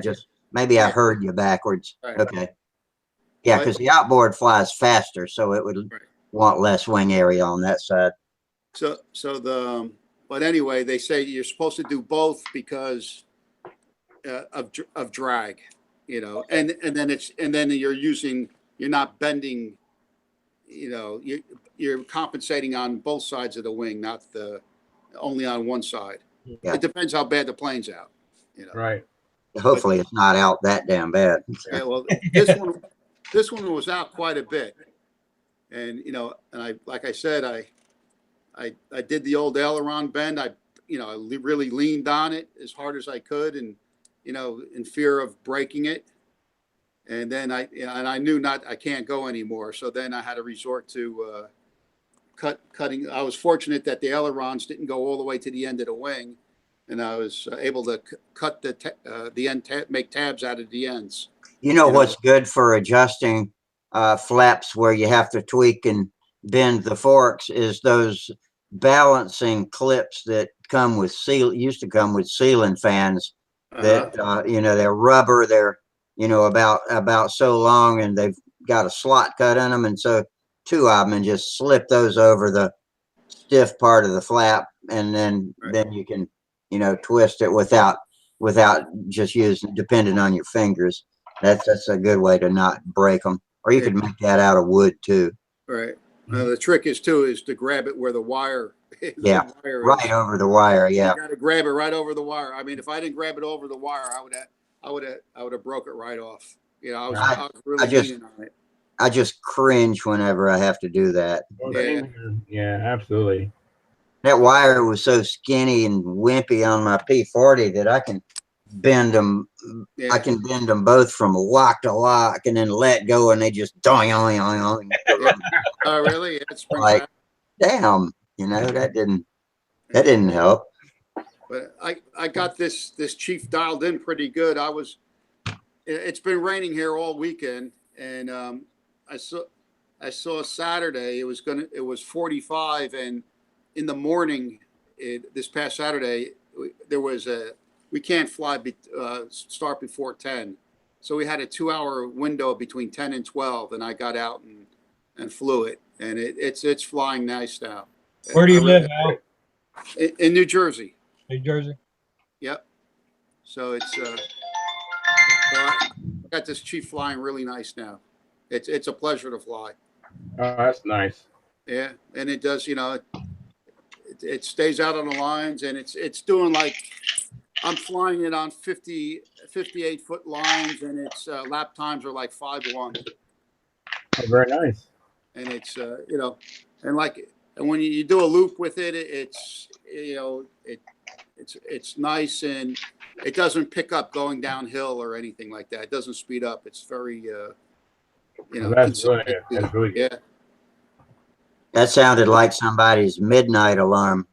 heard you backwards. Right. Okay. Yeah, because the outboard flies faster, so it would want less wing area on that side. But anyway, they say you're supposed to do both because of drag, and then you're not bending, you're compensating on both sides of the wing, not only on one side. Yeah. It depends how bad the plane's out. Right. Hopefully it's not out that damn bad. Yeah, well, this one was out quite a bit, and and I, like I said, I did the old aileron bend. I really leaned on it as hard as I could, and in fear of breaking it. And then I knew I can't go anymore. So then I had to resort to cutting. I was fortunate that the ailerons didn't go all the way to the end of the wing, and I was able to cut the end, make tabs out of the ends. What's good for adjusting flaps where you have to tweak and bend the forks is those balancing clips that used to come with ceiling fans. that, they're rubber, they're, about so long, and they've got a slot cut in them. And so 2 of them, and just slip those over the stiff part of the flap. And then you can, twist it without just depending on your fingers. That's a good way to not break them. Or you could make that out of wood too. Right. The trick is to grab it where the wire is. Yeah, right over the wire. Yeah. You got to grab it right over the wire. I mean, if I didn't grab it over the wire, I would have broke it right off. I was really leaning on it. I just cringe whenever I have to do that. Yeah, absolutely. That wire was so skinny and wimpy on my P40 that I can bend them. I can bend them both from lock to lock and then let go, and they just doing. Oh, really? It's like, damn, that didn't help. But I got this Chief dialed in pretty good. It's been raining here all weekend, and I saw Saturday it was 45, and in the morning this past Saturday there was we can't start before 10, so we had a 2-hour window between 10 and 12, and I got out and flew it, and it's flying nice now. Where do you live, Al? In New Jersey. New Jersey. Yep. So I got this Chief flying really nice now. It's a pleasure to fly. Oh, that's nice. Yeah, and it does. It stays out on the lines, and it's doing like I'm flying it on 58-foot lines, and its lap times are like 5:1. Oh, very nice. And it's and when you do a loop with it, it's nice, and it doesn't pick up going downhill or anything like that. It doesn't speed up. It's very that's really good. Yeah. That sounded like somebody's midnight alarm,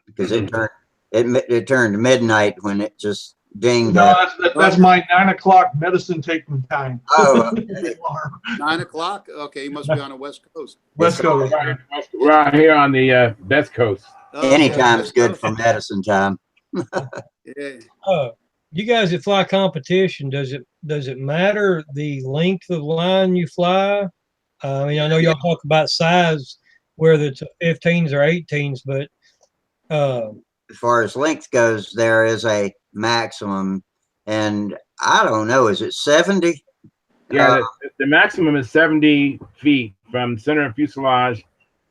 because it turned midnight when it just dinged. No, that's my 9 o'clock medicine taking time. Oh, 9 o'clock. Okay, you must be on the West Coast. West Coast. We're out here on the West Coast. Anytime is good for medicine time. Yeah. You guys that fly competition, does it matter the length of line you fly? I mean, I know y'all talk about size, whether it's 15s or 18s, but as far as length goes, there is a maximum, and I don't know, is it 70? Yeah, the maximum is 70 feet from center of fuselage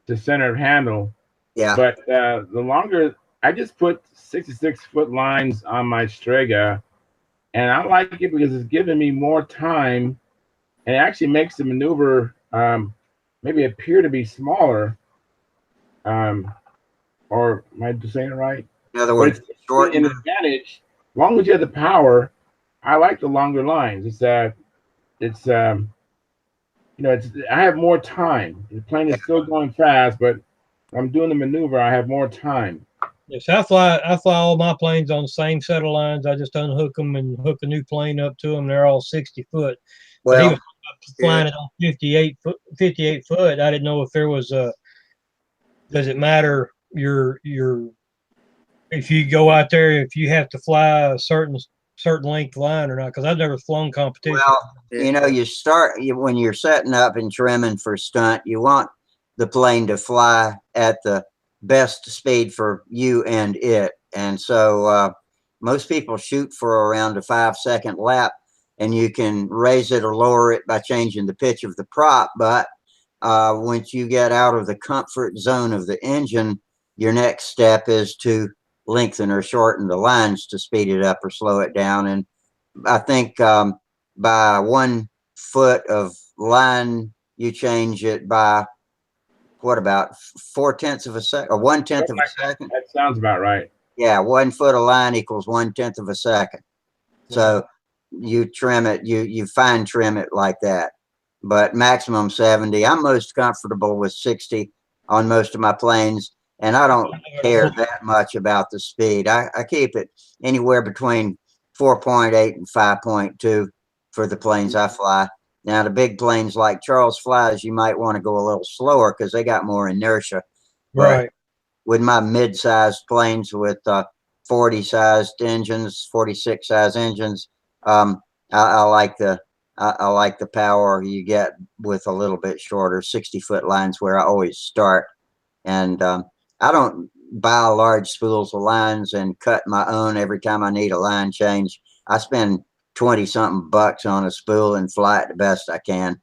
to center of handle. Yeah. But the longer, I just put 66-foot lines on my Strega, and I like it because it's giving me more time, and it actually makes the maneuver maybe appear to be smaller. Or am I just saying it right? In other words, it's an advantage. As long as you have the power, I like the longer lines. I have more time. The plane is still going fast, but I'm doing the maneuver. I have more time. Yes, I fly all my planes on the same set of lines. I just unhook them and hook a new plane up to them. They're all 60 foot. Well, he was flying it on 58 foot. I didn't know if there was does it matter if you go out there, if you have to fly a certain length line or not? Because I've never flown competition. Well, when you're setting up and trimming for stunt, you want the plane to fly at the best speed for you and it. And so most people shoot for around a 5-second lap, and you can raise it or lower it by changing the pitch of the prop. But once you get out of the comfort zone of the engine, your next step is to lengthen or shorten the lines to speed it up or slow it down. And I think by 1 foot of line, you change it by what, about 4/10 of a second or 1/10 of a second? That sounds about right. Yeah, 1 foot of line equals 1/10 of a second. So you trim it, you fine trim it like that. But maximum 70. I'm most comfortable with 60 on most of my planes, and I don't care that much about the speed. I keep it anywhere between 4.8 and 5.2 for the planes I fly. Now, the big planes like Charles flies, you might want to go a little slower because they got more inertia. Right. But with my mid-sized planes with 40 sized engines, 46 size engines. I like the power you get with a little bit shorter 60-foot lines where I always start. And I don't buy large spools of lines and cut my own every time I need a line change. I spend 20-something bucks on a spool and fly it the best I can.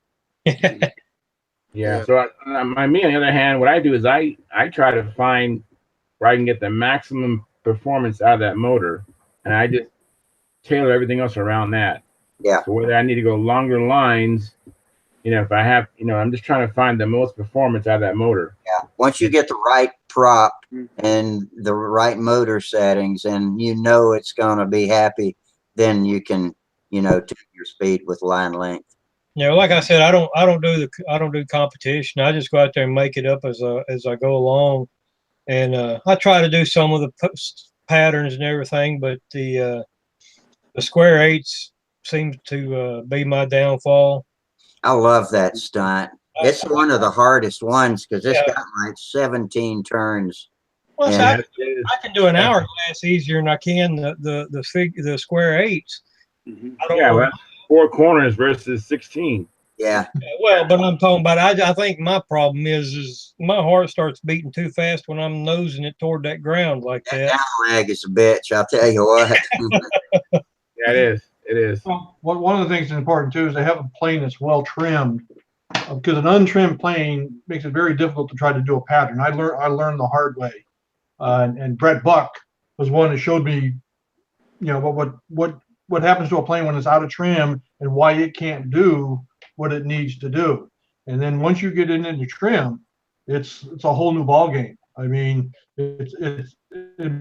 Yeah. So me, on the other hand, what I do is I try to find where I can get the maximum performance out of that motor, and I just tailor everything else around that. Yeah. So whether I need to go longer lines, if I have, I'm just trying to find the most performance out of that motor. Yeah. Once you get the right prop and the right motor settings, and it's going to be happy, then you can, tune your speed with line length. Yeah, like I said, I don't do competition. I just go out there and make it up as I go along, and I try to do some of the patterns and everything, but the square eights seems to be my downfall. I love that stunt. It's one of the hardest ones because it's got like 17 turns. Well, so I can do an hourglass easier than I can the square eights. Well, 4 corners versus 16. Yeah. Well, but I'm talking about. I think my problem is my heart starts beating too fast when I'm nosing it toward that ground like that. Down leg is a bitch. I'll tell you what. Yeah, it is. It is. Well, one of the things that's important too is to have a plane that's well trimmed, because an untrimmed plane makes it very difficult to try to do a pattern. I learned the hard way, and Brett Buck was one that showed me, what happens to a plane when it's out of trim and why it can't do what it needs to do. And then once you get it into trim, it's a whole new ball game. I mean, it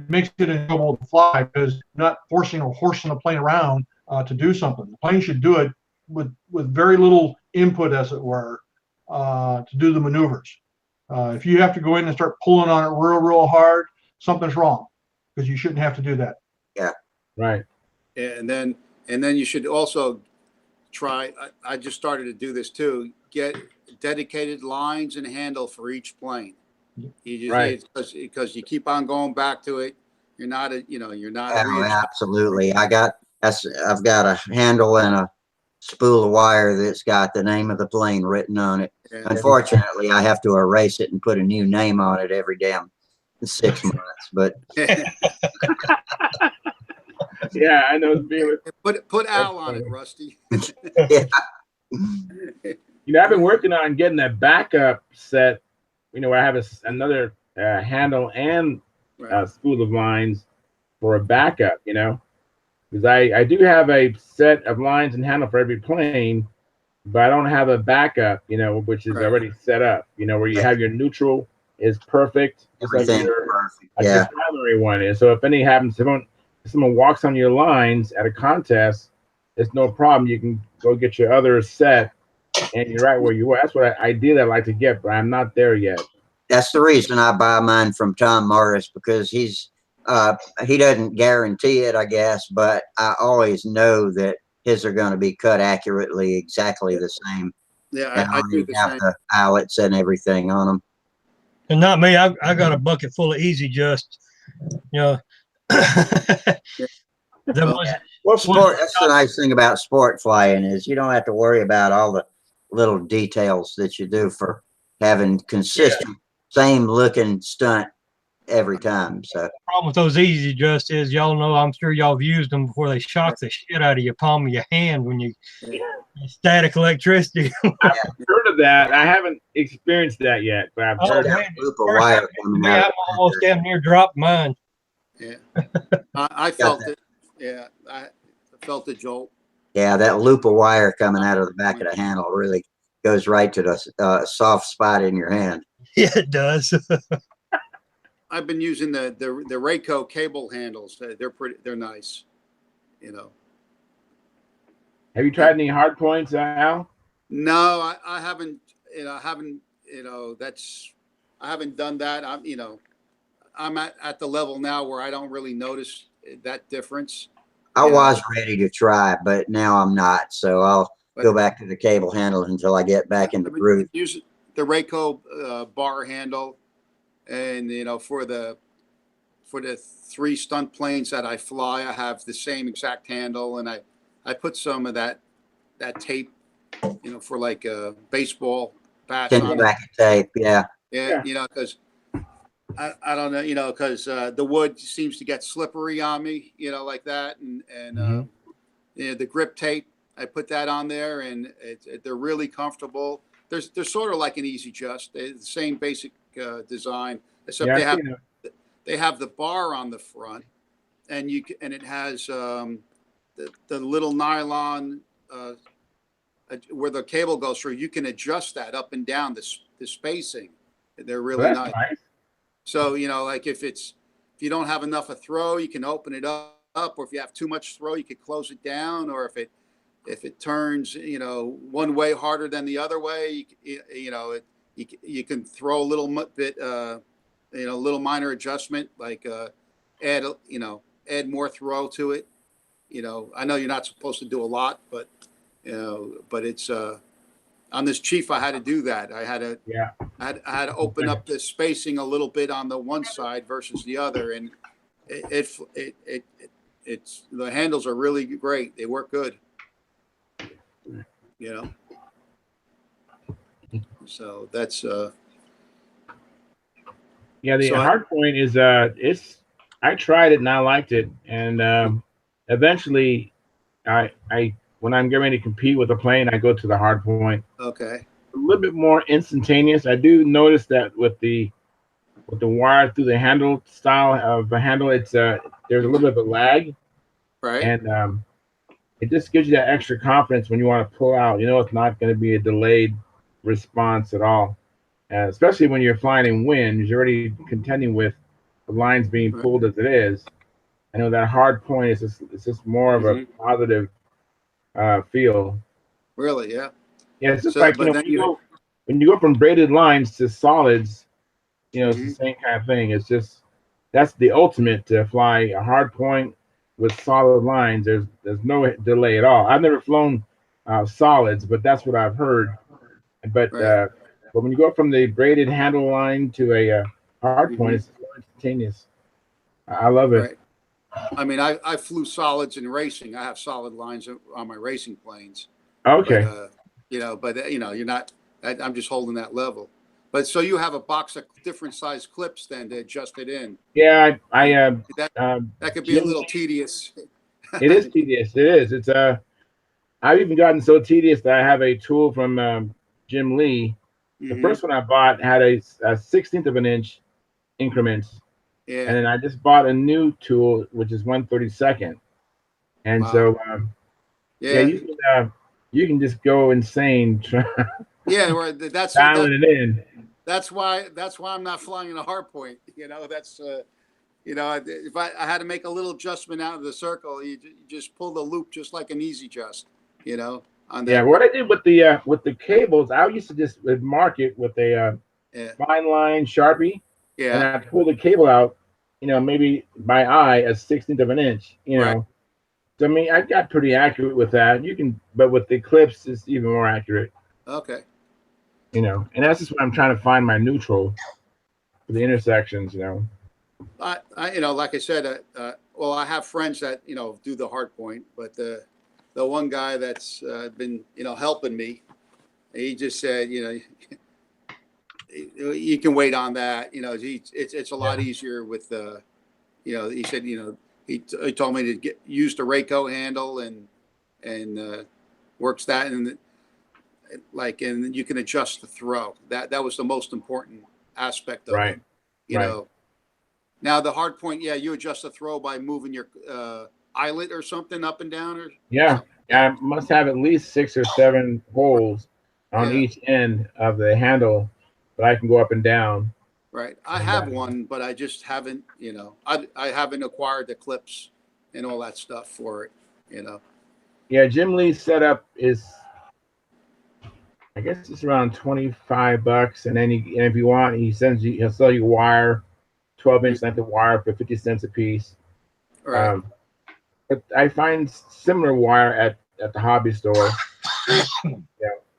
makes it enjoyable to fly because you're not forcing or horsing a plane around to do something. The plane should do it with very little input, as it were, to do the maneuvers. If you have to go in and start pulling on it real hard, something's wrong, because you shouldn't have to do that. Yeah. Right. And then you should also try. I just started to do this too. Get dedicated lines and handle for each plane. You just because you keep on going back to it. You're not absolutely. I've got a handle and a spool of wire that's got the name of the plane written on it. Yeah. Unfortunately, I have to erase it and put a new name on it every damn 6 months. But yeah, I know. Put Al on it, Rusty. Yeah. I've been working on getting a backup set. Where I have another handle and spool of lines for a backup. Because I do have a set of lines and handle for every plane, but I don't have a backup. Which is already set up. Where you have your neutral is perfect, just like your primary one is. So if anything happens, if someone walks on your lines at a contest, it's no problem. You can go get your other set, and you're right where you are. That's what ideally I like to get, but I'm not there yet. That's the reason I buy mine from Tom Morris, because he doesn't guarantee it, I guess, but I always know that his are going to be cut accurately, exactly the same. Yeah, I do the same. The eyelets and everything on them. And not me. I got a bucket full of Easy Just. Well, sport. That's the nice thing about sport flying is you don't have to worry about all the little details that you do for having consistent, same looking stunt every time. So the problem with those Easy Just is, y'all know, I'm sure y'all have used them before. They shock the shit out of your palm of your hand when you static electricity. I've heard of that. I haven't experienced that yet, but I've heard that loop of wire coming out. I almost damn near dropped mine. Yeah, I felt it. Yeah, I felt the jolt. Yeah, that loop of wire coming out of the back of the handle really goes right to the soft spot in your hand. Yeah, it does. I've been using the Rayco cable handles. They're nice. Have you tried any hard points, Al? No, I haven't. I haven't done that. I'm at the level now where I don't really notice that difference. I was ready to try, but now I'm not. So I'll go back to the cable handle until I get back in the groove. Use the Rayco bar handle, and for for the 3 stunt planes that I fly, I have the same exact handle, and I put some of that tape, for like baseball bats Tennis on it. racket tape. Yeah. Yeah, because I don't know, because the wood seems to get slippery on me, like that, and the grip tape, I put that on there, and they're really comfortable. They're sort of like an Easy Just. They're the same basic design, except they have the bar on the front, and it has the little nylon where the cable goes through. You can adjust that up and down the spacing. They're really nice. So like if you don't have enough of throw, you can open it up, or if you have too much throw, you can close it down, or if it turns one way harder than the other way, you can throw a little bit little minor adjustment, like add more throw to it. I know you're not supposed to do a lot, but it's on this Chief, I had to do that. I had to open up the spacing a little bit on the one side versus the other, and it's the handles are really great. They work good. So that's the hard point is I tried it and I liked it, and eventually I when I'm getting ready to compete with a plane, I go to the hard point. Okay. A little bit more instantaneous. I do notice that with the wire through the handle style of the handle, it's there's a little bit of a lag, right? And it just gives you that extra confidence when you want to pull out. It's not going to be a delayed response at all, especially when you're flying in wind. You're already contending with the lines being pulled as it is. I know that hard point is just more of a positive feel. Really, yeah. Yeah, it's just like when you go from braided lines to solids, it's the same kind of thing. It's just that's the ultimate to fly a hard point with solid lines. There's no delay at all. I've never flown solids, but that's what I've heard. But when you go from the braided handle line to a hard point, it's instantaneous. I love it. Right. I mean, I flew solids in racing. I have solid lines on my racing planes. Okay. But you're not. I'm just holding that level. But so you have a box of different size clips then to adjust it in. Yeah, that could be a little tedious. It is tedious. It is. It's I've even gotten so tedious that I have a tool from Jim Lee. The first one I bought had a 1/16 of an inch increments. Yeah. And then I just bought a new tool, which is 1/32. And so you can just go insane. Yeah, that's dialing it in. That's why I'm not flying in a hard point. That's if I had to make a little adjustment out of the circle, you just pull the loop just like an Easy Just. On that. Yeah, what I did with the cables, I used to just mark it with a fine line Sharpie. Yeah. And I pull the cable out, maybe by eye a 1/16 of an inch. Right. So I mean, I got pretty accurate with that. But with the clips, it's even more accurate. Okay. And that's just when I'm trying to find my neutral for the intersections. I like I said, I have friends that do the hard point, but the one guy that's been helping me, he just said you can wait on that. It's a lot easier with he said he told me to use the Rayco handle and works that and you can adjust the throw. That was the most important aspect of it. Now the hard point, you adjust the throw by moving your eyelet or something up and down or I must have at least 6 or 7 holes on each end of the handle that I can go up and down. Right. I have one, but I just haven't, I haven't acquired the clips and all that stuff for it, Yeah, Jim Lee's setup is, I guess it's around $25, and then if you want, he'll sell you wire, 12-inch length of wire for 50 cents a piece. Right. But I find similar wire at the hobby store.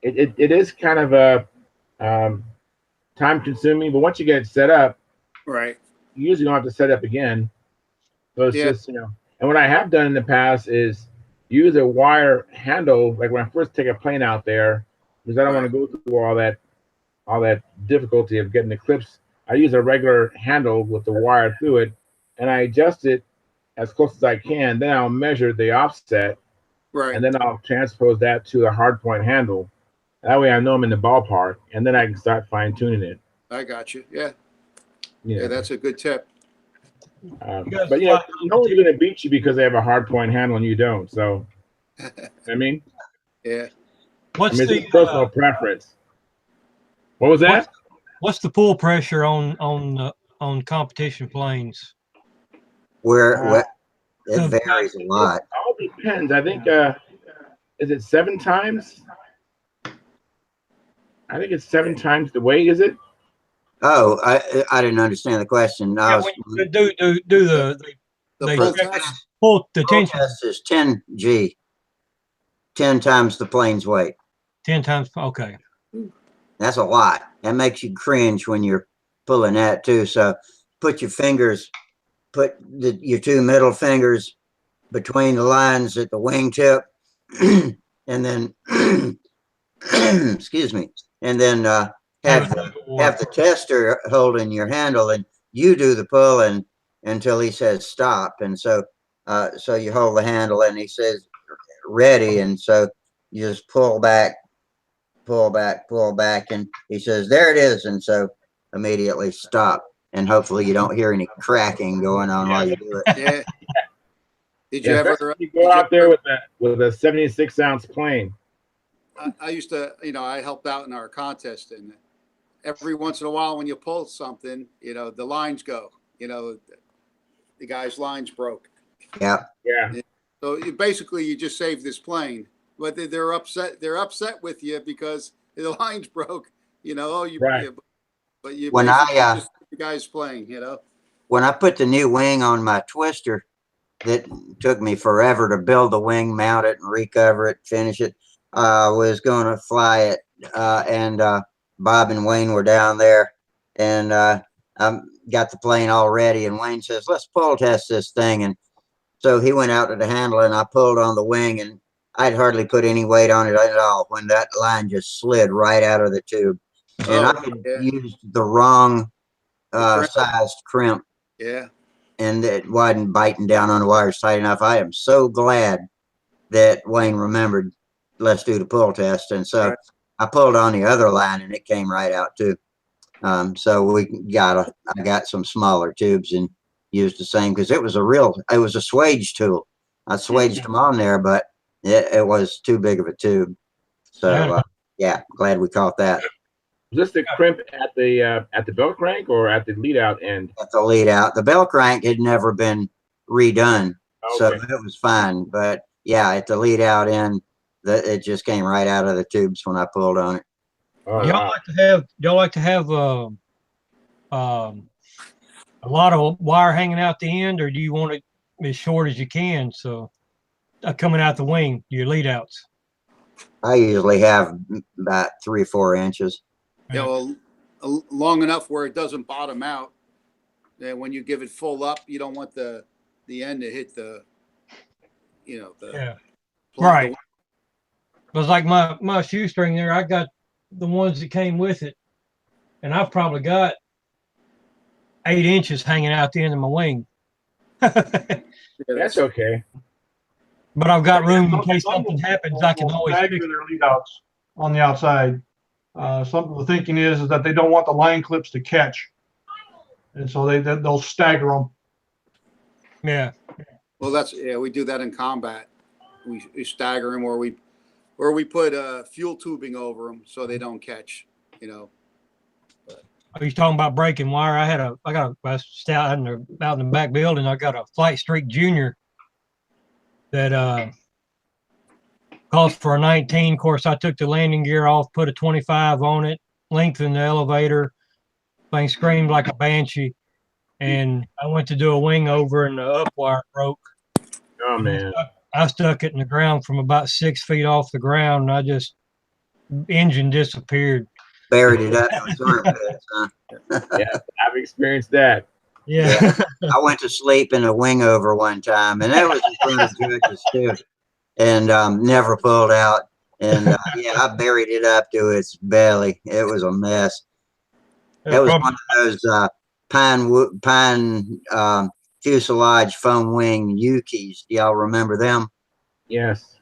It is kind of a time consuming, but once you get it set up, right, you usually don't have to set up again. So it's Yeah. just, you know, and what I have done in the past is use a wire handle, like when I first take a plane out there, because I don't want to go through all that difficulty of getting the clips. I use a regular handle with the wire through it, and I adjust it as close as I can. Then I'll measure the offset, Right. and then I'll transpose that to the hard point handle. That way I know I'm in the ballpark, and then I can start fine tuning it. I got you. Yeah. Yeah. Yeah, that's a good tip. But you know, no one's going to beat you because they have a hard point handle and you don't. So, I mean, yeah. What's I mean, the it's personal preference. What was that? What's the pull pressure on competition planes? It varies a lot. It all depends. I think is it 7 times? I think it's 7 times the weight. Is it? Oh, I didn't understand the question. Yeah, when you do the pull the tension test is 10 G, 10 times the plane's weight. 10 times. Okay. That's a lot. That makes you cringe when you're pulling that too. So put your fingers, your 2 middle fingers between the lines at the wingtip, and then excuse me, and then have the tester holding your handle, and you do the pulling until he says stop. And so so you hold the handle and he says ready, and so you just pull back, and he says there it is, and so immediately stop, and hopefully you don't hear any cracking going on while you do it. Yeah. Did you ever go out there with a 76-ounce plane? I used to, you know, I helped out in our contest, and every once in a while when you pull something, you know, the lines go, you know, the guy's lines broke. Yeah. Yeah. So you just saved this plane, but they're upset. They're upset with you because the lines broke, you know, right. But you When just the guy's plane, you know. When I put the new wing on my twister, that took me forever to build the wing, mount it, and recover it, finish it. Was going to fly it, and Bob and Wayne were down there, and I got the plane all ready, and Wayne says, let's pull test this thing. And so he went out to the handle, and I pulled on the wing, and I'd hardly put any weight on it at all when that line just slid right out of the tube. And I had used the wrong sized crimp. Yeah. And it wasn't biting down on the wires tight enough. I am so glad that Wayne remembered, let's do the pull test. And so I pulled on the other line, and it came right out too. So I got some smaller tubes and used the same, because it was a swage tool. I swaged them on there, but it was too big of a tube. So yeah, glad we caught that. Was this the crimp at the bell crank or at the lead out end? At the lead out. The bell crank had never been redone, so it was fine. But yeah, at the lead out end, it just came right out of the tubes when I pulled on it. Y'all like to have a lot of wire hanging out the end, or do you want it as short as you can? So coming out the wing, your lead outs. I usually have about 3 or 4 inches. Yeah, well, long enough where it doesn't bottom out. And when you give it full up, you don't want the end to hit the, you know, the right. It was like my shoestring there. I got the ones that came with it, and I've probably got 8 inches hanging out the end of my wing. That's okay. But I've got room in case something happens. I can always stagger their lead outs on the outside. The thinking is that they don't want the line clips to catch, and so they'll stagger them. Yeah. Well, we do that in combat. We stagger them, or we put fuel tubing over them so they don't catch. You know. Are you talking about breaking wire? I got a stout out in the back building. I got a Flight Streak Junior that calls for a 19. Of course, I took the landing gear off, put a 25 on it, lengthened the elevator. Thing screamed like a banshee, and I went to do a wing over, and the up wire broke. Oh man! I stuck it in the ground from about 6 feet off the ground, and engine disappeared. Buried it up in the armpits, huh? Yeah, I've experienced that. Yeah. I went to sleep in a wing over one time, and that was in front of judges too, and never pulled out. And yeah, I buried it up to its belly. It was a mess. That was one of those pine fuselage foam wing Yukis. Do y'all remember them? Yes.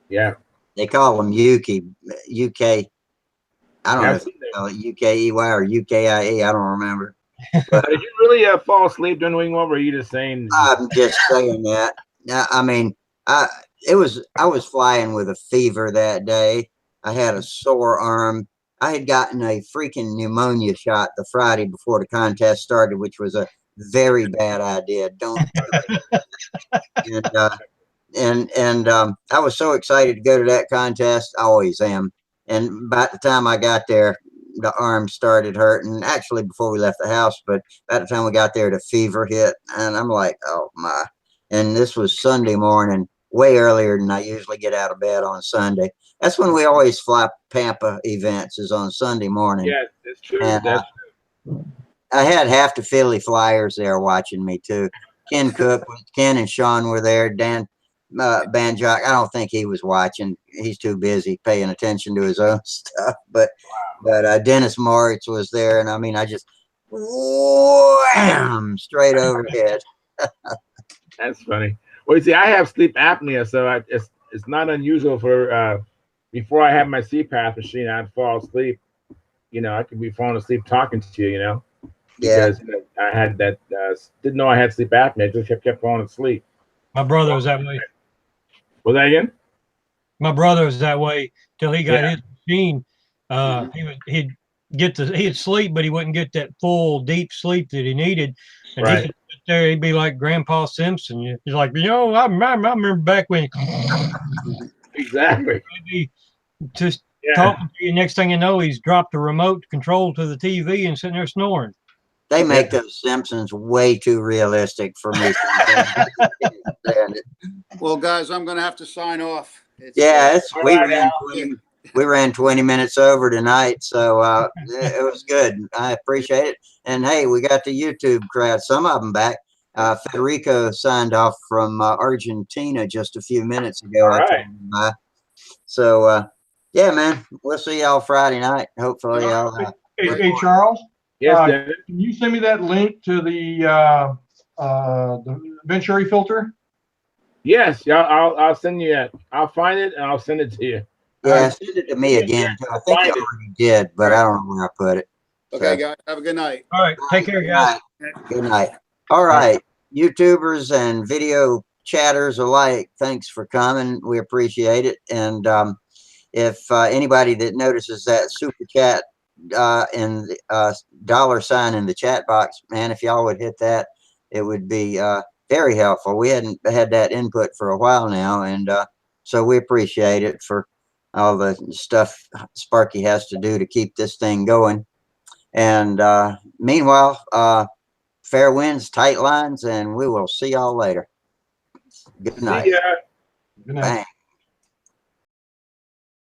Yeah. They call them Yuki, UK. I don't know I've if seen they call it UKEY or UKIE. I don't remember. But Did you really fall asleep during the wing over? Or are you just saying? I'm just saying that. I mean, I was flying with a fever that day. I had a sore arm. I had gotten a freaking pneumonia shot the Friday before the contest started, which was a very bad idea. Don't do it. And I was so excited to go to that contest. I always am. And by the time I got there, the arm started hurting. Actually, before we left the house, but by the time we got there, the fever hit, and I'm like, oh my! And this was Sunday morning, way earlier than I usually get out of bed on Sunday. That's when we always fly Pampa events, is on Sunday morning. Yes, it's true. And That's I had half the Philly Flyers there watching me too. Ken and Sean were there. Dan Banjock, I don't think he was watching. He's too busy paying attention to his own stuff. But Dennis Moritz was there, and I mean, I just wham straight overhead. That's funny. Well, you see, I have sleep apnea, so it's not unusual for before I have my CPAP machine, I'd fall asleep. You know, I could be falling asleep talking to you. You know, because I had that didn't know I had sleep apnea. I just kept falling asleep. My brother was that way. Was that again? My brother was that way till he got his machine. He'd sleep, but he wouldn't get that full deep sleep that he needed. And Right. he'd sit there, he'd be like Grandpa Simpson. He's like, I remember back when. Exactly. He'd be just talking to you. Next thing you know, he's dropped the remote control to the TV and sitting there snoring. They make those Simpsons way too realistic for me. Well, guys, I'm going to have to sign off. We ran 20 minutes over tonight, so it was good. I appreciate it. And hey, we got the YouTube crowd, some of them back. Federico signed off from Argentina just a few minutes ago. All right. So yeah, man, we'll see y'all Friday night. Hopefully, y'all. Hey, Charles. Yes, can you send me that link to the Venturi filter? Yes, I'll send you it. I'll find it and I'll send it to you. Yeah, send it to me again. I think I already did, but I don't know where I put it. Okay, guys, have a good night. All right, take care, guys. Good night. All right, YouTubers and video chatters alike, thanks for coming. We appreciate it. And if anybody that notices that super chat and $sign in the chat box, man, if y'all would hit that, it would be very helpful. We hadn't had that input for a while now, and so we appreciate it for all the stuff Sparky has to do to keep this thing going. And meanwhile, fair winds, tight lines, and we will see y'all later. Good night. See ya. Good night. Bang.